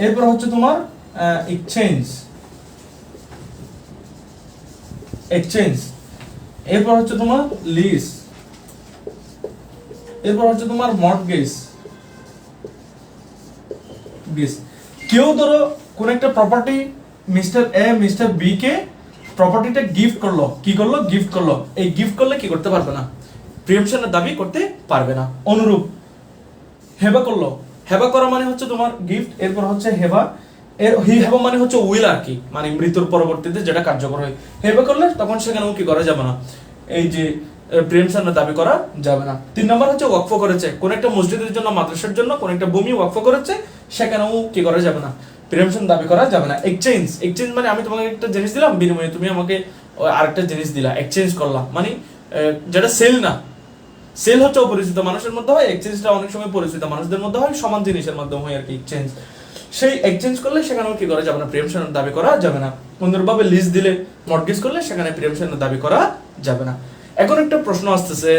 এরপর হচ্ছে তোমার এক্সচেঞ্জ, এরপর হচ্ছে তোমার লিজ, এরপর হচ্ছে তোমার মর্টগেজ। কেউ ধরো কোন একটা property mister A mister B কে প্রপার্টিটা গিফট করলো, কি করলো, গিফট করলো। এই গিফট করলে কি করতে পারবে না, প্রিএমশনের দাবি করতে পারবে না। অনুরূপ হেবা করলো, হেবা করা মানে হচ্ছে তোমার গিফট, এরপর হচ্ছে হেবা, হেবা মানে হচ্ছে উইল আর কি, মানে মৃত্যুর পরবর্তীতে যেটা কার্যকর হয়। হেবা করলে তখন সেখানেও কি করা যাবে না, এই যে প্রিএমশনের দাবি করা যাবে না। 3 নম্বর হচ্ছে ওয়াকফ করেছে, কোন একটা মসজিদের জন্য, মাদ্রাসার জন্য কোন একটা ভূমি ওয়াকফ করেছে, সেখানেও কি করা যাবে না, প্রিএমশন দাবি করা যাবে না। এক্সচেঞ্জ, এক্সচেঞ্জ মানে আমি তোমাকে একটা জিনিস দিলাম, বিনিময়ে তুমি আমাকে আরেকটা জিনিস দিলা, এক্সচেঞ্জ করলাম, মানে যেটা সেল না। সেল হচ্ছে অপরিচিত মানুষের মধ্যে হয়, এক্সচেঞ্জটা অনেক সময় পরিচিত মানুষদের মধ্যে হয়, সমান জিনিসের মাধ্যমে হয় আর কি এক্সচেঞ্জ। সেই এক্সচেঞ্জ করলে সেখানেও কি করা যাবে না, প্রিএমশনের দাবি করা যাবে না। অনুরূপভাবে লিজ দিলে, মর্টগেজ করলে সেখানে প্রিএমশনের দাবি করা যাবে না। এখন একটা প্রশ্ন আসতেছে,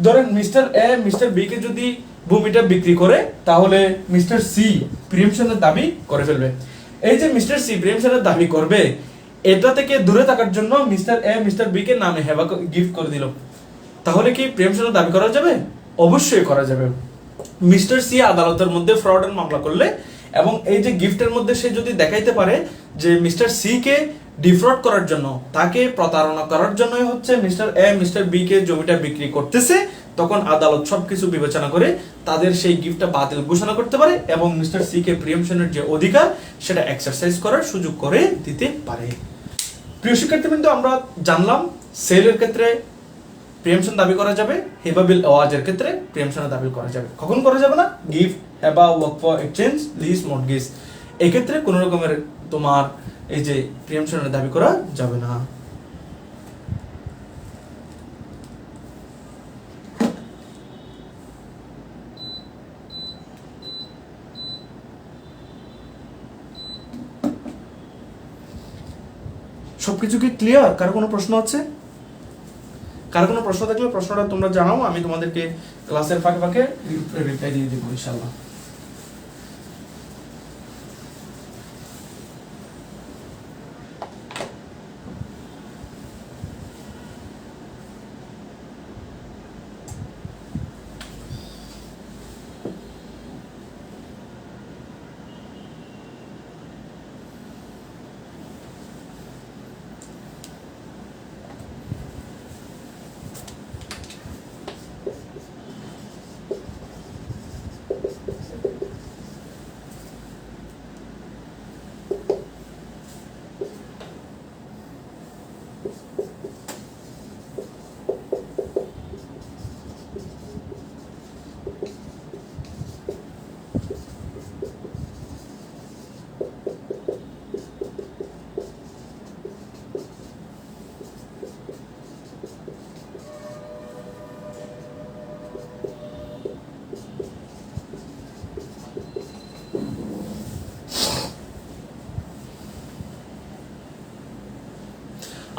ধরেন মিস্টার এ মিস্টার বি কে যদি ভূমিটা বিক্রি করে, তাহলে মিস্টার সি প্রিএমশনের দাবি করে ফেলবে। এই যে মিস্টার সি প্রিএমশনের দাবি করবে, এটা থেকে দূরে থাকার জন্য মিস্টার এ মিস্টার বি কে নামে হেবা গিফট করে দিল, তাহলে কি প্রিএমশনের দাবি করা যাবে? অবশ্যই করা যাবে। মিস্টার সি আদালতের মধ্যে ফ্রডের মামলা করলে এবং এই যে গিফটের মধ্যে সে যদি দেখাইতে পারে যে মিস্টার সি কে ডিফ্রড করার জন্য, তাকে প্রতারণা করার জন্যই হচ্ছে মিস্টার এ মিস্টার বি কে জমিটা বিক্রি করতেছে, তখন আদালত সবকিছু বিবেচনা করে তাদের সেই গিফটটা বাতিল ঘোষণা করতে পারে এবং মিস্টার সি কে প্রিএমশনের যে অধিকার সেটা এক্সারসাইজ করার সুযোগ করে দিতে পারে। প্রিয় শিক্ষার্থীবৃন্দ, আমরা জানলাম সেলের ক্ষেত্রে প্রিএমশন দাবি করা যাবে, হেবা বিল ওয়াজের ক্ষেত্রে প্রিএমশনের দাবি করা যাবে। কখন করা যাবে না? গিফট, হেবা, ওয়াকফ, এক্সচেঞ্জ, লিজ, মর্টগেজ, এই ক্ষেত্রে কোনো রকমের তোমার এই যে প্রিএমশনের দাবি করা যাবে না। সবকিছু কি ক্লিয়ার? কারো কোনো প্রশ্ন আছে? কারো কোনো প্রশ্ন থাকলে প্রশ্নটা তোমরা জানাও, আমি তোমাদেরকে ক্লাসের ফাঁকে ফাঁকে রিপ্লাই দিয়ে দেবো ইনশাআল্লাহ।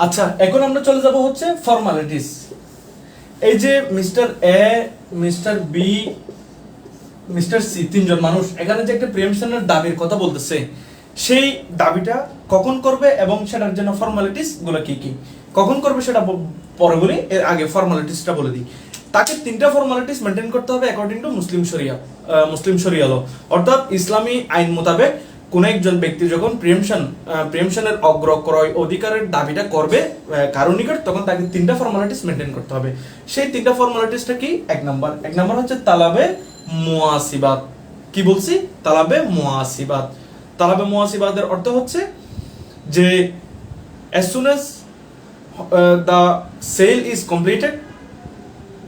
আচ্ছা, এখন আমরা চলে যাব হচ্ছে ফর্মালিটিস। এই যে mister A mister B mister C, তিনজন মানুষ এখানে যে একটা প্রিএমশনের দাবির কথা বলতেছে, সেই দাবিটা কখন করবে এবং সেটার জন্য ফর্মালিটিস গুলো কি কি, কখন করবে সেটা পরে বলি, এর আগে ফর্মালিটিসটা বলে দিই। তাকে 3টা ফর্মালিটিস মেনটেন করতে হবে অ্যাকর্ডিং টু মুসলিম শরিয়া ল, অর্থাৎ ইসলামী আইন মোতাবেক কোন একজন ব্যক্তি যখন প্রিএমশনের অগ্রক্রয় অধিকারের দাবিটা করবে কারো নিকট, তখন তাকে 3টা ফর্মালিটিস মেনটেন করতে হবে। সেই 3টা ফর্মালিটিসটা কি? এক নাম্বার হচ্ছে তালাবে মুআসিবাত। কি বলছি? তালাবে মুআসিবাত। তালাবে মুআসিবাতের অর্থ হচ্ছে যে as soon as the sale is completed,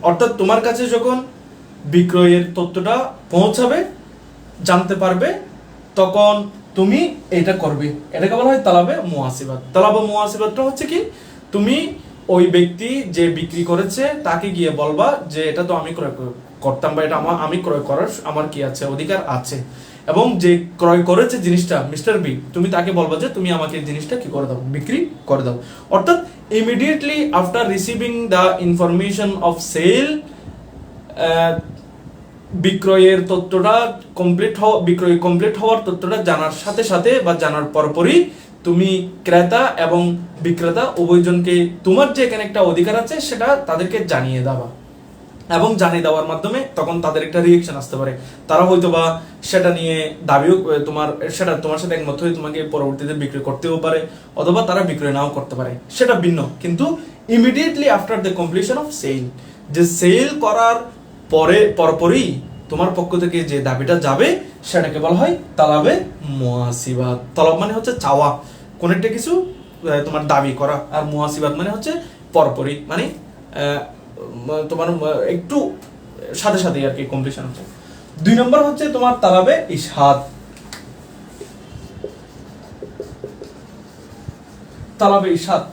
অর্থাৎ তোমার কাছে যখন বিক্রয়ের তথ্যটা পৌঁছাবে, জানতে পারবে, তখন তুমি এটা করবে। এটাকে বলা হয় তালাবে মুআসিবাত। তালাবে মুআসিবাতটা হচ্ছে কি, তুমি ওই ব্যক্তি যে বিক্রি করেছে তাকে গিয়ে বলবা যে এটা তো আমি ক্রয় করতাম বা এটা আমি ক্রয় করার আমার কি আছে, অধিকার আছে। এবং যে ক্রয় করেছে জিনিসটা মিস্টার বি, তুমি তাকে বলবা যে তুমি আমাকে জিনিসটা কি করে দাও, বিক্রি করে দাও। অর্থাৎ immediately after receiving the information of sale, বিক্রয়ের তথ্যটা বিক্রয় কমপ্লিট হওয়ার তথ্যটা জানার সাথে সাথে বা জানার পরপরই তুমি ক্রেতা এবং বিক্রেতা উভয়জনকে তোমার যে এখানে একটা অধিকার আছে সেটা তাদেরকে জানিয়ে দেবা। এবং জানিয়ে দেওয়ার মাধ্যমে তখন তাদের একটা রিয়েকশন আসতে পারে, তারা হয়তো বা সেটা নিয়ে দাবিও সেটা তোমার সাথে একমত হয়ে তোমাকে পরবর্তীতে বিক্রি করতেও পারে, অথবা তারা বিক্রয় নাও করতে পারে, সেটা ভিন্ন। কিন্তু immediately after the completion of sale, যে সেল করার পরপরই তোমার পক্ষ থেকে যে দাবিটা যাবে সেটাকে বলা হয় তালাবে মুহাসিবাত। তলব মানে হচ্ছে চাওয়া, কোন একটা কিছু তোমার দাবি করা, আর মুহাসিবাত মানে হচ্ছে পরপরই, মানে তোমার একটু সাথে সাথে আর কি কমপ্লিশন হচ্ছে। 2 নম্বর হচ্ছে তোমার তালাবে ইশহাদ।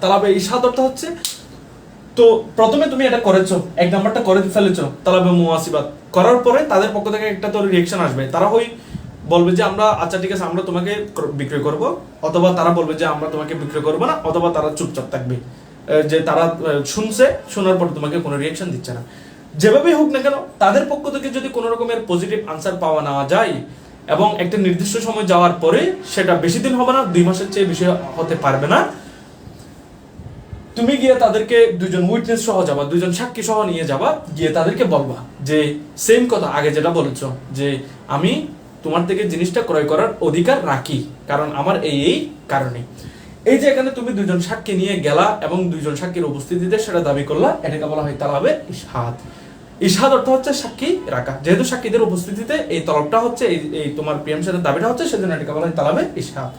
তালাবে ইশহাদ অর্থ হচ্ছে, তো প্রথমে তুমি এটা করেছো, 1 নাম্বারটা করে ফেলেছো তালাবে মুহাসিবাত, করার পরে তাদের পক্ষ থেকে একটা তোর রিঅ্যাকশন আসবে, তারা বলবে যে আমরা আচ্ছা ঠিক আছে আমরা তোমাকে বিক্রয় করব, অথবা তারা বলবে যে আমরা তোমাকে বিক্রয় করব না, অথবা তারা চুপচাপ থাকবে, যে তারা শোনার পর তোমাকে কোনো রিঅ্যাকশন দিচ্ছে না। যেভাবেই হোক না কেন, তাদের পক্ষ থেকে যদি কোনো রকমের পজিটিভ আনসার পাওয়া না যায় এবং একটা নির্দিষ্ট সময় যাওয়ার পরে, সেটা বেশি দিন হবে না, 2 মাসের চেয়ে বেশি হতে পারবে না, তুমি গিয়ে তাদেরকে 2জন উইটনেস সহ যাবা, 2জন সাক্ষী সহ নিয়ে যাবা, গিয়ে তাদেরকে বলবা যে সেম কথা আগে যেটা বলেছো, যে আমি তোমার থেকে জিনিসটা ক্রয় করার অধিকার রাখি, কারণ আমার এই কারণে। এই যে এখানে তুমি 2জন সাক্ষী নিয়ে গেলা এবং 2জন সাক্ষীর উপস্থিতিতে সেটা দাবি করলা, এটাকে বলা হয় তালাবে ইশহাদ। ইশহাদ অর্থ হচ্ছে সাক্ষী রাখা, যেহেতু সাক্ষীদের উপস্থিতিতে এই তলবটা হচ্ছে, এই তোমার প্রিয়ামশনের দাবিটা হচ্ছে, সেজন্য এটাকে বলা হয় তালাবে ইশহাদ।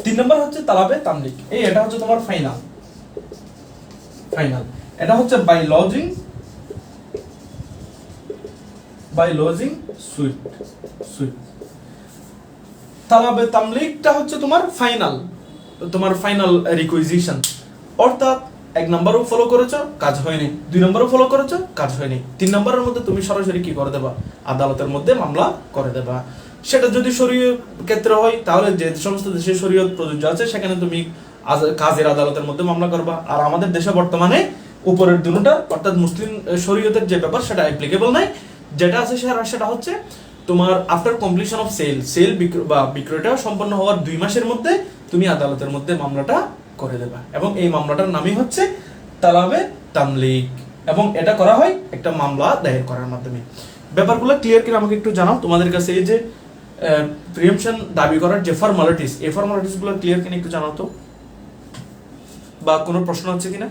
3 নম্বর হচ্ছে তালাবে তামলিক। এটা হচ্ছে তোমার ফাইনাল, এটা হচ্ছে বাই লজিং সুইট। তালাবে তামলিকটা হচ্ছে তোমার ফাইনাল রিকুইজিশন, অর্থাৎ 1 নম্বরও ফলো করেছো, কাজ হয়নি, 2 নম্বরও ফলো করেছো, কাজ হয়নি, 3 নম্বরের মধ্যে তুমি সরাসরি কি করে দেবা, আদালতের মধ্যে মামলা করে দেবা। সেটা যদি শরীয়ত ক্ষেত্রে হয়, তাহলে যে সমস্ত দেশে শরীয়ত প্রযোজ্য আছে সেখানে তুমি কাজের আদালতের মধ্যে মামলা করবা। আর আমাদের দেশে বর্তমানে উপরের দুটোটা, অর্থাৎ মুসলিম শরীয়তের যে ব্যাপার সেটা অ্যাপ্লিকেবল নাই, যেটা আছে সেটা হচ্ছে তোমার আফটার কমপ্লিশন অফ সেল বা বিক্রয়টা সম্পন্ন হওয়ার 2 মাসের মধ্যে তুমি আদালতের মধ্যে মামলাটা করে দেবা, এবং এই মামলাটার নামই হচ্ছে তালাবে তামলিক, এবং এটা করা হয় একটা মামলা দায়ের করার মাধ্যমে। ব্যাপারগুলো ক্লিয়ার করে আমাকে একটু জানাও, তোমাদের কাছে এই যে প্রিএমশন দাবি করার যে ফর্মালিটিস, এই ফর্মালিটিস গুলো ক্লিয়ার কিনা একটু জানাও তো, বা কোনো প্রশ্ন আছে কিনা?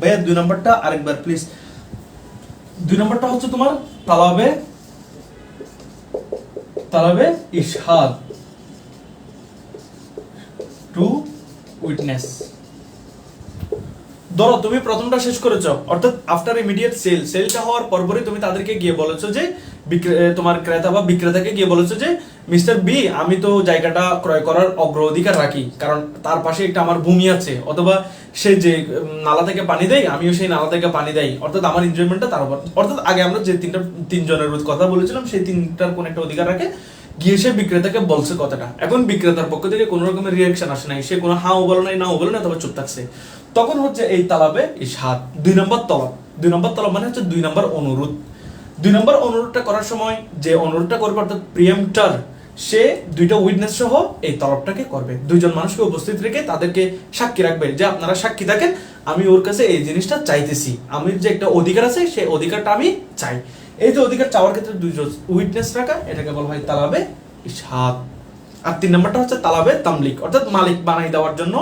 ভাইয়া 2 নম্বরটা আরেকবার প্লিজ। 2 নম্বরটা হচ্ছে তোমার তালাবে ইশহাদ টু উইটনেস। ধরো তুমি প্রথমটা শেষ করেছো, অর্থাৎ আফটার ইমিডিয়েট সেলটা হওয়ার পরপরই তুমি তাদেরকে গিয়ে বলেছো যে তোমার ক্রেতা বা বিক্রেতাকে গিয়ে বলেছো যে মিস্টার বি, আমি তো জায়গাটা ক্রয় করার অগ্রাধিকার রাখি, কারণ তার পাশে একটা আমার ভূমি আছে, অথবা সে যে নালা থেকে পানি দেয় আমিও সেই নালা থেকে পানি দেয়, অর্থাৎ আমার এনজয়মেন্টটা তার উপর, অর্থাৎ আগে আমরা যে 3 জনের কথা বলেছিলাম সেই 3টার কোন একটা অধিকার রাখে, গিয়ে সে বিক্রেতাকে বলছে কথাটা। এখন বিক্রেতার পক্ষ থেকে কোনো রকমের রিঅ্যাকশন আসে নাই, সে কোনো হাও বলে নাই, নাও বলে না, তবে চুপ থাকছে, তখন হচ্ছে এই তালাবে ইশহাদ। 2 নম্বর তলব মানে হচ্ছে 2 নম্বর অনুরোধ। 2 নম্বর অনুরোধটা করার সময় যে অনুরোধটা করবে, অর্থাৎ প্রিএম্পটার, সে 2টা উইটনেস সহ এই তলবটাকে করবে, 2জন মানুষকে উপস্থিত রেখে তাদেরকে সাক্ষী রাখবে যে আপনারা সাক্ষী থাকেন, আমি ওর কাছে এই জিনিসটা চাইতেছি, আমি যে একটা অধিকার আছে সেই অধিকারটা আমি চাই। এই যে অধিকার চাওয়ার ক্ষেত্রে 2জন উইটনেস রাখা, এটাকে বলা হয় তালাবে ইশহাদ। আর 3 নম্বরটা হচ্ছে তালাবে তামলিক, অর্থাৎ মালিক বানাই দেওয়ার জন্য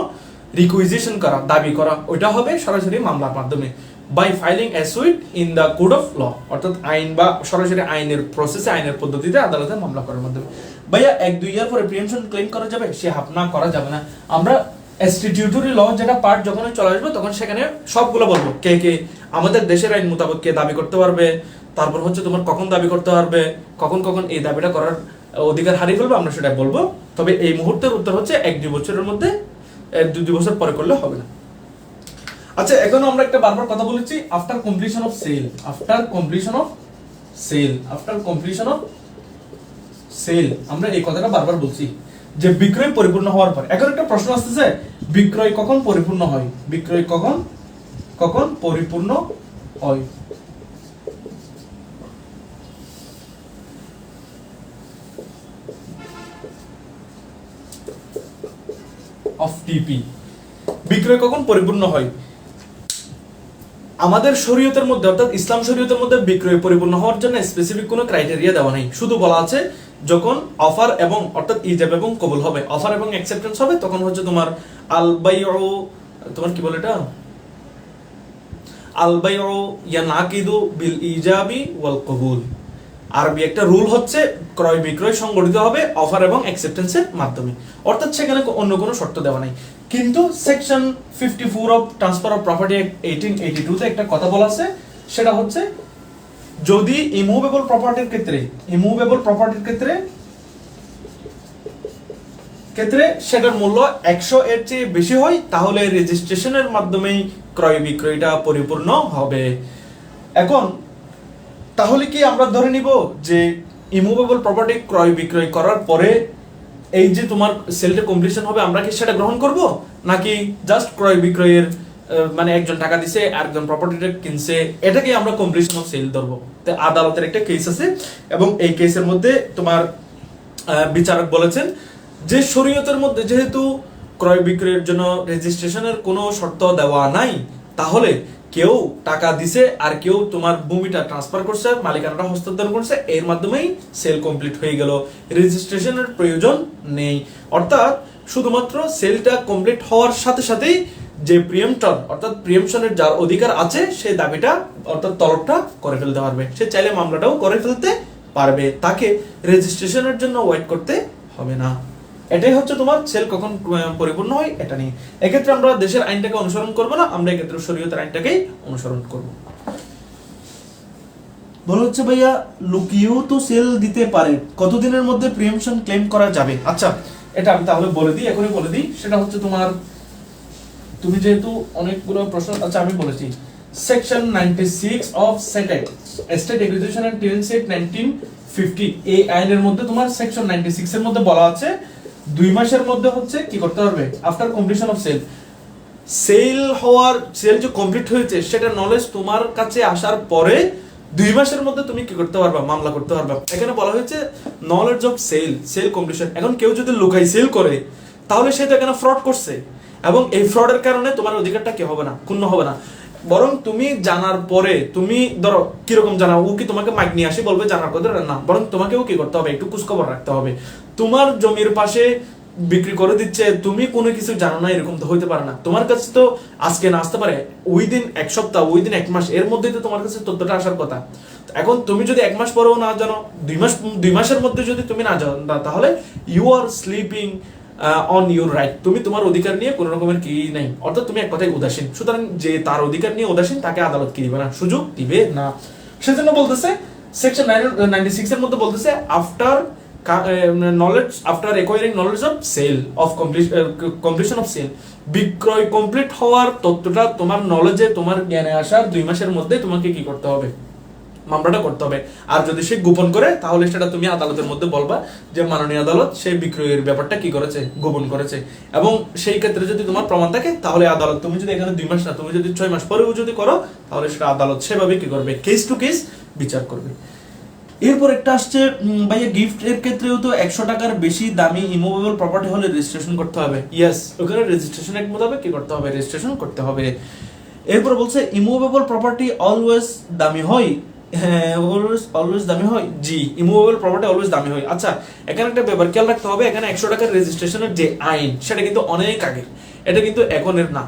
রিকুইজিশন করা, দাবি করা, ওইটা হবে সরাসরি মামলার মাধ্যমে, by filing a suit in the code of law, অর্থাৎ আইন বা সরাসরি আইনের প্রসেসে, আইনের পদ্ধতিতে আদালতে মামলা করার মাধ্যমে। ভাইয়া 1-2 ইয়ার পরে প্রিএমশন ক্লেম করা যাবে, সে হাফনা করা যাবে না। আমরা স্ট্যাটিউটরি ল যেটা পার্ট যখন চলে আসবে তখন সেখানে সবগুলো বলবো, কে আমাদের দেশের আইন মোতাবেক কে দাবি করতে পারবে, তারপর হচ্ছে তোমার কখন দাবি করতে পারবে, কখন এই দাবিটা করার অধিকার হারিয়ে ফেলবে, আমরা সেটা বলবো। তবে এই মুহূর্তের উত্তর হচ্ছে 1-2 বছরের মধ্যে, 1-2 বছর পরে করলে হবে না। আচ্ছা, এখন আমরা একটা বারবার কথা বলেছি আফটার কমপ্লিশন অফ সেল, আমরা এই কথাটা বারবার বলছি যে বিক্রয় পরিপূর্ণ হওয়ার পর। এখন একটা প্রশ্ন আসতেছে, বিক্রয় কখন পরিপূর্ণ হয়? বিক্রয় কখন কখন পরিপূর্ণ হয়? অফ টিপি, বিক্রয় কখন পরিপূর্ণ হয়? আমাদের শরীয়তের মধ্যে অর্থাৎ ইসলাম শরীয়তের মধ্যে বিক্রয় পরিপূর্ণ হওয়ার জন্য স্পেসিফিক কোনো ক্রাইটেরিয়া দেওয়া নেই। শুধু বলা আছে যখন অফার এবং অর্থাৎ ইজাব এবং কবুল হবে, অফার এবং অ্যাকসেপ্টেন্স হবে, তখন হচ্ছে তোমার আল বাইউ, তোমার কি বলে এটা, আল বাইউ ইয়ানাকিদু বিল ইজাবি ওয়াল কবুল। আরবি একটা রুল হচ্ছে ক্রয় বিক্রয় সংগঠিত হবে অফার এবং অ্যাকসেপ্টেন্সের মাধ্যমে, অর্থাৎ সেখানে অন্য কোনো শর্ত দেওয়া নাই। কিন্তু section 54 of transfer of property 1882 তে একটা কথা বলা আছে, সেটা হচ্ছে যদি ইমুভেবল প্রপার্টির ক্ষেত্রে সেটার মূল্য 100 এর চেয়ে বেশি হয়, তাহলে রেজিস্ট্রেশনের মাধ্যমেই ক্রয় বিক্রয়টা পরিপূর্ণ হবে। এখন তাহলে কি আমরা ধরে নিব যে ইমুভেবল প্রপার্টি ক্রয় বিক্রয় করার পরে এই যে তোমার সেলটা কমপ্লিশন হবে, আমরা কি সেটা গ্রহণ করব, নাকি জাস্ট ক্রয় বিক্রয়ের মানে একজন টাকা দিছে আরেকজন প্রপার্টিটা কিনছে, এটাকে আমরা কমপ্লিশন অফ সেল ধরবো? তো আদালতের একটা কেস আছে এবং এই কেসের মধ্যে তোমার বিচারক বলেছেন যে শরীয়তের মধ্যে যেহেতু ক্রয় বিক্রয়ের জন্য রেজিস্ট্রেশনের কোনো শর্ত দেওয়া নাই, তাহলে কেউ টাকা দিছে আর কেউ তোমার ভূমিটা ট্রান্সফার করছে, মালিকানাটা হস্তান্তর করছে, এর মাধ্যমেই সেল কমপ্লিট হয়ে গেল, রেজিস্ট্রেশনের প্রয়োজন নেই। অর্থাৎ শুধুমাত্র সেলটা কমপ্লিট হওয়ার সাথে সাথেই যে প্রিএম্পটর অর্থাৎ প্রিএম্পশনের যার অধিকার আছে সে দাবিটা অর্থাৎ তলবটা করে ফেলতে পারবে, সে চাইলে মামলাটাও করে ফেলতে পারবে, তাকে রেজিস্ট্রেশনের জন্য ওয়েট করতে হবে না। এটাই হচ্ছে তোমার সেল কখন পরিপূর্ণ হয় এটা নিয়ে। এক্ষেত্রে আমরা দেশের আইনটাকে অনুসরণ করব না, আমরা এক্ষেত্রে শরীয়তের আইনটাকেই অনুসরণ করব। বলা হচ্ছে ভাইয়া লুকিয়েও তো সেল দিতে পারে, কতদিনের মধ্যে প্রিএম্পশন ক্লেম করা যাবে? আচ্ছা, এটা আমি তাহলে বলে দিই, এখনই বলে দিই। সেটা হচ্ছে তোমার, তুমি যেহেতু অনেকগুলো প্রশ্ন, আচ্ছা আমি বলেছি section 96 of state aggregation and tenancy act 1950, এই আইনের মধ্যে তোমার সেকশন 96 এর মধ্যে বলা আছে 2 মাসের মধ্যে হচ্ছে কি করতে পারবে, after completion of sale, sale যে কমপ্লিট হয়েছে সেটা নলেজ তোমার কাছে আসার পরে 2 মাসের মধ্যে তুমি কি করতে পারবা, মামলা করতে পারবা। এখানে বলা হয়েছে নলেজ অফ সেল কমপ্লিশন। এখন কেউ যদি লুকাই সেল করে, তাহলে সে তো এখানে ফ্রড করছে, এবং এই ফ্রডের কারণে তোমার অধিকারটা কি হবে না, ক্ষুণ্ণ হবে না, বরং তুমি জানার পরে, তুমি ধরো কিরকম জানা, ও কি তোমাকে মাইক নিয়ে আসি বলবে জানার কথা না, বরং তোমাকেও কি করতে হবে, একটু খোঁজখবর রাখতে হবে। তোমার জমির পাশে বিক্রি করে দিচ্ছে, তুমি কোনো কিছু জানো না, এরকম তো হইতে পারে না। তোমার কাছে তো আজকে না আসতে পারে, উইদিন 1 সপ্তাহ, উইদিন 1 মাস এর মধ্যেই তো তোমার কাছে তথ্যটা আসার কথা। এখন তুমি যদি 1 মাস পরেও না জানো, 2 মাসের মধ্যে যদি তুমি না জানো, তাহলে you are sleeping on your right, তুমি তোমার অধিকার নিয়ে কোনো রকমের কি নাই, অর্থাৎ তুমি এক কথায় উদাসীন। সুতরাং যে তার অধিকার নিয়ে উদাসীন, তাকে আদালত কি দিবে না, সুযোগ দিবে না। সেজন্য বলতেছে সেকশন 96 এর মধ্যে বলতেছে after knowledge, after acquiring knowledge of sale of completion of sale, বিক্রয় কমপ্লিট হওয়ার তথ্যটা তোমার নলেজে, তোমার জ্ঞানে আসার 2 মাসের মধ্যে তোমাকে কি করতে হবে, মামলাটা করতে হবে। আর যদি সে গোপন করে, তাহলে সেটা তুমি আদালতের মধ্যে বলবা যে মাননীয় আদালত সেই বিক্রয়ের ব্যাপারটা কি করেছে, গোপন করেছে। এবং সেই ক্ষেত্রে যদি তোমার প্রমাণ থাকে, তাহলে আদালত, তুমি যদি এখানে 2 মাস না, তুমি যদি 6 মাস পরেও যদি করো, তাহলে সেটা আদালত সেভাবে কি করবে, কেস টু কেস বিচার করবে। এরপর একটা আসছে ভাইয়া গিফট এর ক্ষেত্রেও তো 100 টাকার বেশি দামি ইমুভেবল প্রপার্টি হলে রেজিস্ট্রেশন করতে হবে। ইয়েস, ওখানে রেজিস্ট্রেশন এক মোতাবেক কি করতে হবে, রেজিস্ট্রেশন করতে হবে। এরপর বলছে ইমুভেবল প্রপার্টি অলওয়েজ দামি হয়, হ্যাঁ অলওয়েজ দামি হয়, জি ইমুভেবল প্রপার্টি অলওয়েজ দামি হয়। আচ্ছা, এখানে একটা ব্যাপার খেয়াল রাখতে হবে, এখানে 100 টাকার রেজিস্ট্রেশনের যে আইন, সেটা কিন্তু অনেক আগের, এটা কিন্তু এখনের না,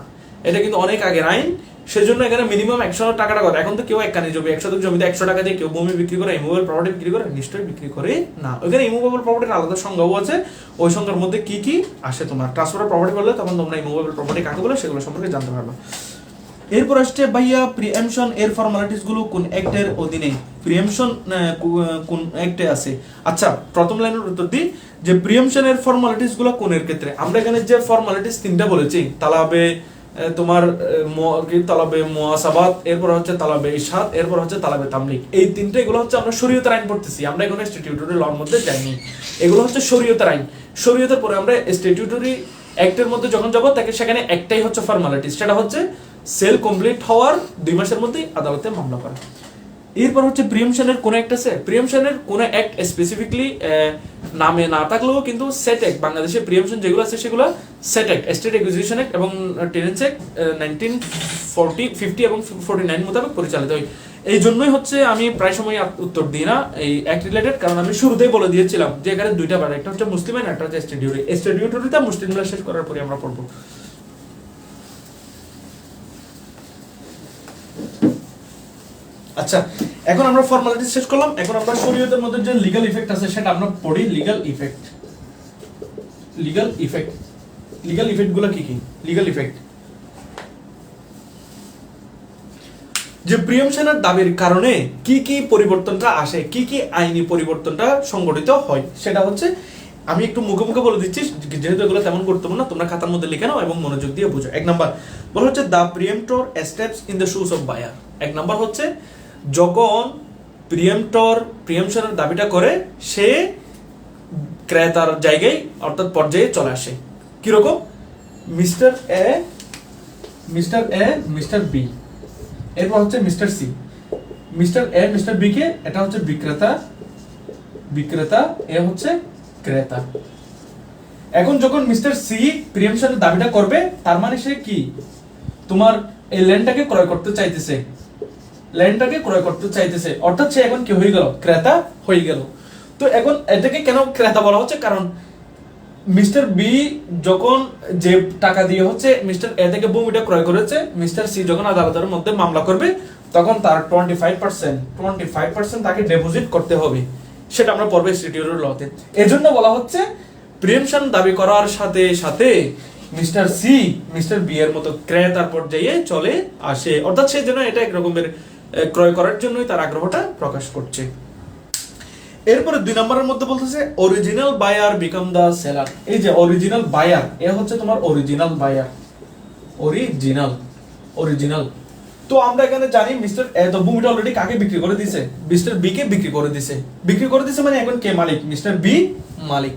এটা কিন্তু অনেক আগের আইন। সেজন্য এখানে মিনিমাম 100 টাকাটা কথা। এখন তো কেউ একখানি জমি, 100 জমিতে 100 টাকা দিয়ে কেউ ভূমি বিক্রি করে, ইমুভেবল প্রপার্টি বিক্রি করে, নিশ্চয়ই বিক্রি করে না। ওইখানে ইমুভেবল প্রপার্টির আলাদা সংজ্ঞাও আছে, ওই সংজ্ঞার মধ্যে কি কি আসে তোমার ট্রান্সফার প্রপার্টি বললে, তখন তোমরা ইমুভেবল প্রপার্টি কাকে বলে সেগুলো সম্পর্কে জানতে পারবে। এরপর আসছে ভাইয়া প্রিএমশন এর ফর্মালিটিস গুলো কোন অ্যাক্টের অধীনে, প্রিএমশন কোন অ্যাক্টে আছে? আচ্ছা, প্রথম লাইনের উত্তর দিই যে প্রিএমশন এর ফর্মালিটিস গুলো কোনের ক্ষেত্রে। আমরা এখানে যে ফর্মালিটিস 3টা বলেছি, তালাবে, তোমার তালাবে মুআসাবাত, এরপর হচ্ছে তালাবে ইশহাদ, এরপর হচ্ছে তালাবে তামলিক। এই তিনটে এগুলো হচ্ছে আমরা শরীয়তের আইন পড়তেছি, আমরা এখন স্ট্যাটিউটরি লর মধ্যে যাইনি। এগুলো হচ্ছে শরীয়তের আইন। শরীয়তের পরে আমরা স্ট্যাটিউটরি অ্যাক্টের মধ্যে যখন যাব তাকে সেখানে একটাই হচ্ছে ফর্মালিটি, সেটা হচ্ছে সেল কমপ্লিট হওয়ার 2 মাসের মধ্যেই আদালতে মামলা করা। এরপর হচ্ছে প্রিএমশনের কোন একটা প্রিএমশনের কোন অ্যাক্ট স্পেসিফিকলি নামে না থাকলেও কিন্তু সেট অ্যাক্ট, বাংলাদেশে প্রিএমশন যেগুলো আছে সেগুলো set act, state acquisition act এবং টেনেন্স অ্যাক্ট 1950 এবং 49 মোতাবেক পরিচালিত হয়। এই জন্যই হচ্ছে আমি প্রায় সময় উত্তর দিই না এই অ্যাক্ট রিলেটেড, কারণ আমি শুরুতেই বলে দিয়েছিলাম যে এখানে দুইটা বার, একটা হচ্ছে মুসলিম আইন, একটা হচ্ছে স্ট্যাটিউটরি। স্ট্যাটিউটরিটা মুসলিমরা শেষ করার পরে আমরা পড়বো। আচ্ছা, এখন আমরা ফর্মালিটি শেষ করলাম, এখন আমরা শরীয়তের মধ্যে যে লিগ্যাল ইফেক্ট আছে সেটা আমরা পড়ি। লিগ্যাল ইফেক্ট গুলো কি কি? লিগ্যাল ইফেক্ট যে প্রিএমশনের দাবির কারণে কি কি পরিবর্তনটা আসে, কি কি আইনি পরিবর্তনটা সংঘটিত হয়, সেটা হচ্ছে আমি একটু মুখে মুখে বলে দিচ্ছি, যেহেতু এগুলো তেমন গুরুত্বপূর্ণ, তোমরা খাতার মধ্যে লিখে নাও এবং মনোযোগ দিয়ে বুঝো। 1 নাম্বার বলা হচ্ছে the preemptor steps in the shoes of buyer. 1 number হচ্ছে যখন প্রিএমশনের দাবিটা করে সে ক্রেতার জায়গায় অর্থাৎ পর্যায়ে চলে আসে। কিরকম? মিস্টার এ, মিস্টার বি, এরপর হচ্ছে mister C. Mister A mister B কে, এটা হচ্ছে বিক্রেতা, এ হচ্ছে ক্রেতা। এখন যখন মিস্টার সি প্রিএমশনের দাবিটা করবে, তার মানে সে কি তোমার এই ল্যান্ডটাকে ক্রয় করতে চাইতেছে, অর্থাৎ সে এখন কি হয়ে গেল? ক্রেতা হয়ে গেল। তো এখন এটাকে কেন ক্রেতা বলা হচ্ছে? কারণ মিস্টার বি যখন যে টাকা দিয়ে হচ্ছে মিস্টার এ থেকে ভূমিটা ক্রয় করেছে, মিস্টার সি যখন আদালতের মধ্যে মামলা করবে তখন তার 25% তাকে ডিপোজিট করতে হবে। সেটা আমরা পড়বে স্ট্যাটিউটরি লতে। এজন্য বলা হচ্ছে প্রিএমশন দাবি করার সাথে সাথে মিস্টার সি মিস্টার বি এর মতো ক্রেতার পর্যায়ে চলে আসে, অর্থাৎ সে যেন এটা এক রকমের ক্রয় করার জন্যই তার আগ্রহটা প্রকাশ করছে। এরপরে 2 নম্বরের মধ্যে বলতেছে অরিজিনাল বায়ার বিকাম দা সেলার। এই যে অরিজিনাল বায়ার, এ হচ্ছে তোমার অরিজিনাল বায়ার, অরিজিনাল। তো আমরা এখানে জানি মিস্টার এ তো ভূমিটা অলরেডি কাকে বিক্রি করে দিয়েছে? মিস্টার বি কে বিক্রি করে দিয়েছে মানে এখন কে মালিক? মিস্টার বি মালিক।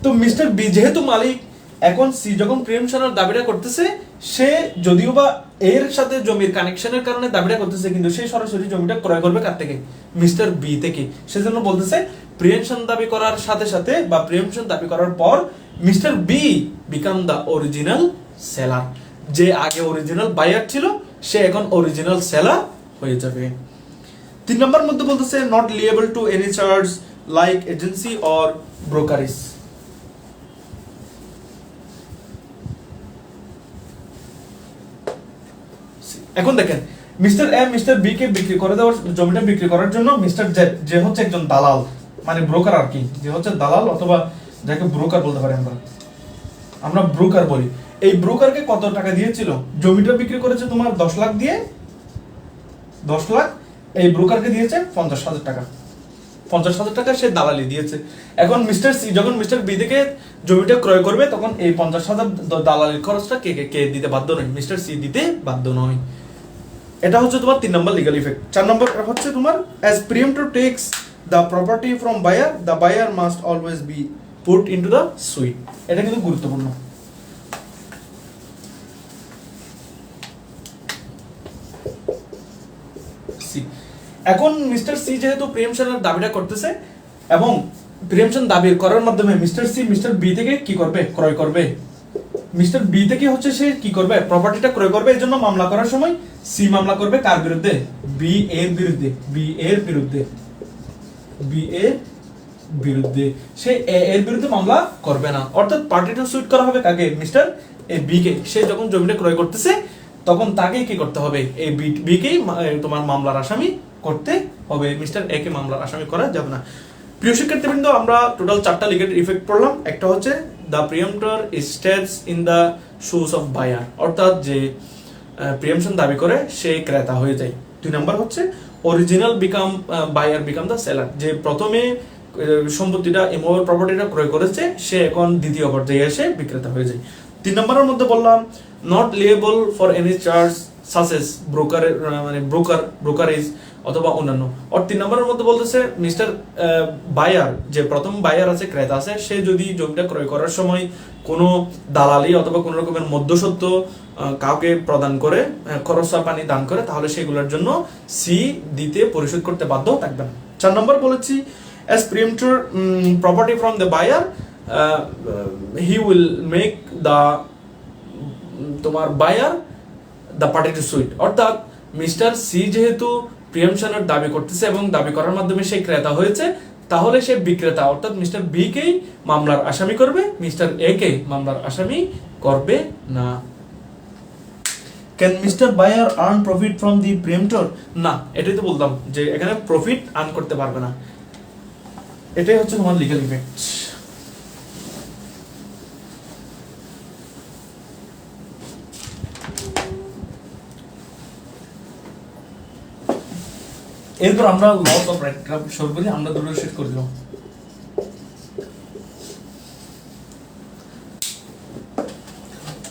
তো মিস্টার বি যেহেতু মালিক, এখন সি যখন প্রিএমশনের দাবিটা করতেছে, সে যদিও বা এর সাথে জমির কানেকশনের কারণে দাবিটা করতেছে, কিন্তু সে সরাসরি জমিটা ক্রয় করবে কার থেকে? মিস্টার বি থেকে। সেজন্য বলতেছে প্রিএমশন দাবি করার সাথে সাথে বা প্রিএমশন দাবি করার পর মিস্টার বি বিকাম দা অরিজিনাল সেলার। যে আগে অরিজিনাল বায়ার ছিল সে এখন অরিজিনাল সেলার হয়ে যাবে। 3 নম্বর মধ্যে বলতেছে not liable to any charge like agency or brokerage. এখন দেখেন মিস্টার এ মিস্টার বি কে বিক্রি করে দেওয়ার, জমিটা বিক্রি করার জন্য মিস্টার জেড যে হচ্ছে একজন দালাল, মানে ব্রোকার আর কি, যে হচ্ছে দালাল অথবা যাকে ব্রোকার বলতে পারি আমরা ব্রোকার বলি। এই ব্রোকারকে কত টাকা দিয়েছিল? জমিটা বিক্রি করেছে তোমার 10 লাখ দিয়ে, 10 লাখ। এই ব্রোকারকে দিয়েছে 50,000 টাকা, 50,000 টাকা সে দালালি দিয়েছে। এখন মিস্টার সি যখন মিস্টার বি থেকে জমিটা ক্রয় করবে, তখন এই 50,000 দালালির খরচটা কে দিতে বাধ্য নয়? মিস্টার সি দিতে বাধ্য নয়। এটা হচ্ছে তোমার 3 নম্বর লিগ্যাল ইফেক্ট। 4 নম্বর হচ্ছে তোমার as preemptor takes the property from buyer, the buyer must always be put into the suit. এটা কিন্তু গুরুত্বপূর্ণ। এখন মিস্টার সি যেহেতু প্রিএমশনের দাবিটা করতেছে এবং প্রিএমশন দাবি করার মাধ্যমে মিস্টার সি মিস্টার বি থেকে কি করবে? ক্রয় করবে। মিস্টার বি থেকে হচ্ছে সে কি করবে? প্রপার্টিটা ক্রয় করবে। এর জন্য মামলা করার সময় সি মামলা করবে কার বিরুদ্ধে? বি এর বিরুদ্ধে। সে এ এর বিরুদ্ধে মামলা করবে না, অর্থাৎ পার্টিটা সুইট করা হবে কাকে? মিস্টার এ বি কে। সে যখন জমিটা ক্রয় করতেছে তখন তাকে কি করতে হবে? এই বি কেই তোমার মামলার আসামি করতে হবে, মিস্টার এ কে মামলার আসামি করা যাবে না। প্রিয় শিক্ষার্থীবৃন্দ, আমরা টোটাল 4টা লিগ্যাল ইফেক্ট পড়লাম। একটা হচ্ছে the preemptor steps in the shoes of buyer, অর্থাৎ যে প্রিএমশন দাবি করে সে ক্রেতা হয়ে যায়। 2 নাম্বার হচ্ছে original become buyer become the seller, যে প্রথমে সম্পত্তিটা ইমুভেবল প্রপার্টিটা ক্রয় করেছে সে এখন দ্বিতীয় পর্যায়ে এসে বিক্রেতা হয়ে যায়। 3 নম্বরের মধ্যে বললাম not liable for any charge such as brokerage অথবা অন্যান্য। আর 3 নম্বরের মধ্যে বলতেছে মিস্টার বায়ার, যে প্রথম বায়ার আছে, ক্রেতা আছে, সে যদি জমিটা ক্রয় করার সময় কোনো দালালি অথবা কোনো রকমের মধ্যস্বত্ব কাউকে প্রদান করে, খরচা পানি দান করে, তাহলে সেগুলোর জন্য সি দিতে পরিশোধ করতে বাধ্য থাকবেন। 4 নম্বর বলেছি as preemptor property from the buyer, he will make the তোমার buyer the party to suit. অর্থাৎ মিস্টার সি যেহেতু প্রিএমশনের দাবি করতেছে এবং দাবি করার মাধ্যমে সে ক্রেতা হয়েছে, তাহলে সে বিক্রেতা অর্থাৎ মিস্টার বি কেই মামলার আসামি করবে, মিস্টার এ কে মামলার আসামি করবে না। Can mister buyer earn profit from the preemptor? না, এটাই তো বলতাম যে এখানে প্রফিট আর্ন করতে পারবে না। এটাই হচ্ছে তোমার লিগ্যাল ইফেক্ট। এরপর আমরা লস অফ রাইট শুরু করি, আমরা দুটো শেষ করে দিলাম।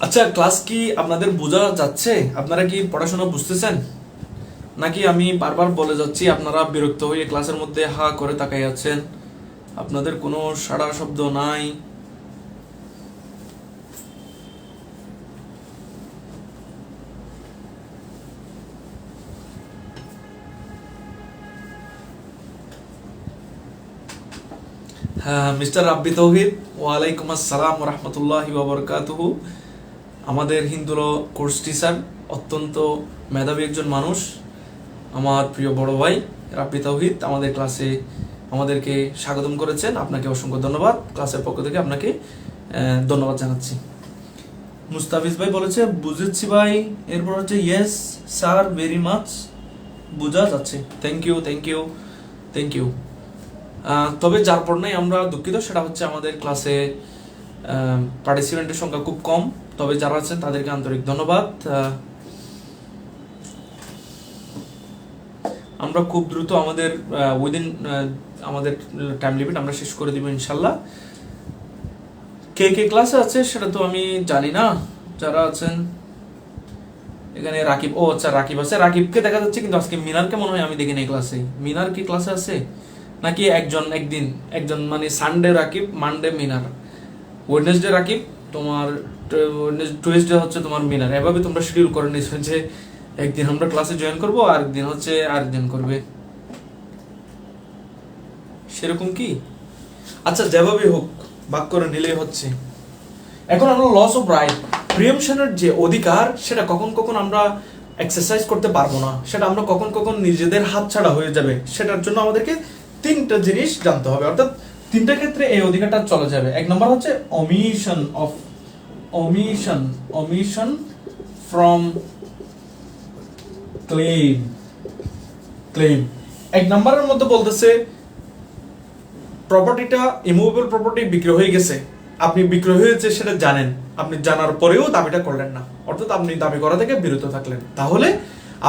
আচ্ছা, ক্লাস কি আপনাদের বোঝা যাচ্ছে? আপনারা কি পড়াশোনা বুঝতেছেন, নাকি আমি বারবার বলে যাচ্ছি আপনারা বিরক্ত হয়ে ক্লাসের মধ্যে হা করে তাকাই আছেন, আপনাদের কোনো সাড়া শব্দ নাই? হ্যাঁ, মিস্টার রাব্বি তৌহিদ, ওয়ালাইকুম আসসালাম ওয়া রাহমাতুল্লাহি ওয়া বারাকাতুহু। আমাদের হিন্দু ল কোর্স টিচার, অত্যন্ত মেধাবী একজন মানুষ, আমার প্রিয় বড় ভাই রাব্বি তৌহিদ আমাদের ক্লাসে আমাদেরকে স্বাগতম করেছেন। আপনাকে অসংখ্য ধন্যবাদ, ক্লাসের পক্ষ থেকে আপনাকে ধন্যবাদ জানাচ্ছি। মুস্তাফিজ ভাই বলেছে বুঝেছি ভাই। এরপর হচ্ছে ইয়েস স্যার, ভেরি মাচ, বোঝা যাচ্ছে। Thank you thank you thank you. তবে যার পর নাই আমরা দুঃখিত, সেটা হচ্ছে আমাদের ক্লাসে পার্টিসিপেন্টের সংখ্যা খুব কম, তবে যারা আছেন তাদেরকে আন্তরিক ধন্যবাদ। আমরা খুব দ্রুত আমাদের উইদিন আমাদের টাইম লিমিট আমরা শেষ করে দিব ইনশাল্লাহ। কে কে ক্লাসে আছে সেটা তো আমি জানি না, যারা আছেন এখানে রাকিব, ও আচ্ছা রাকিব আছে, রাকিবকে দেখা যাচ্ছে, কিন্তু আজকে মিনারকে মনে হয় আমি দেখিনি ক্লাসে। মিনার কি ক্লাসে আছে নাকি একজন মানে সানডে রাকিব, মানডে মিনার, ওয়েডনেসডে রাকিব, তোমার টুয়েসডে হচ্ছে তোমার মিনার। এভাবে তোমরা শিডিউল করে নিয়েছো যে একদিন আমরা ক্লাসে জয়েন করবো আর একদিন হচ্ছে আরেকদিন করবে, সেরকম কি? আচ্ছা, যেভাবে হোক ভাগ করে নিলেই হচ্ছে। এখন আমরা লস অফ রাইট, প্রিএমশনের যে অধিকার সেটা কখন কখন আমরা এক্সারসাইজ করতে পারবো না, সেটা আমরা কখন কখন নিজেদের হাত ছাড়া হয়ে যাবে, সেটার জন্য আমাদেরকে 3টা জিনিস জানতে হবে, অর্থাৎ 3টা ক্ষেত্রে এই অধিকারটা চলে যাবে। 1 নম্বর হচ্ছে omission from claim। 1 নম্বরের মধ্যে বলতেছে প্রপার্টিটা ইমুভেবল প্রপার্টি বিক্রি হয়ে গেছে, আপনি বিক্রয় হয়েছে সেটা জানেন, আপনি জানার পরেও দাবিটা করলেন না, অর্থাৎ আপনি দাবি করা থেকে বিরত থাকলেন, তাহলে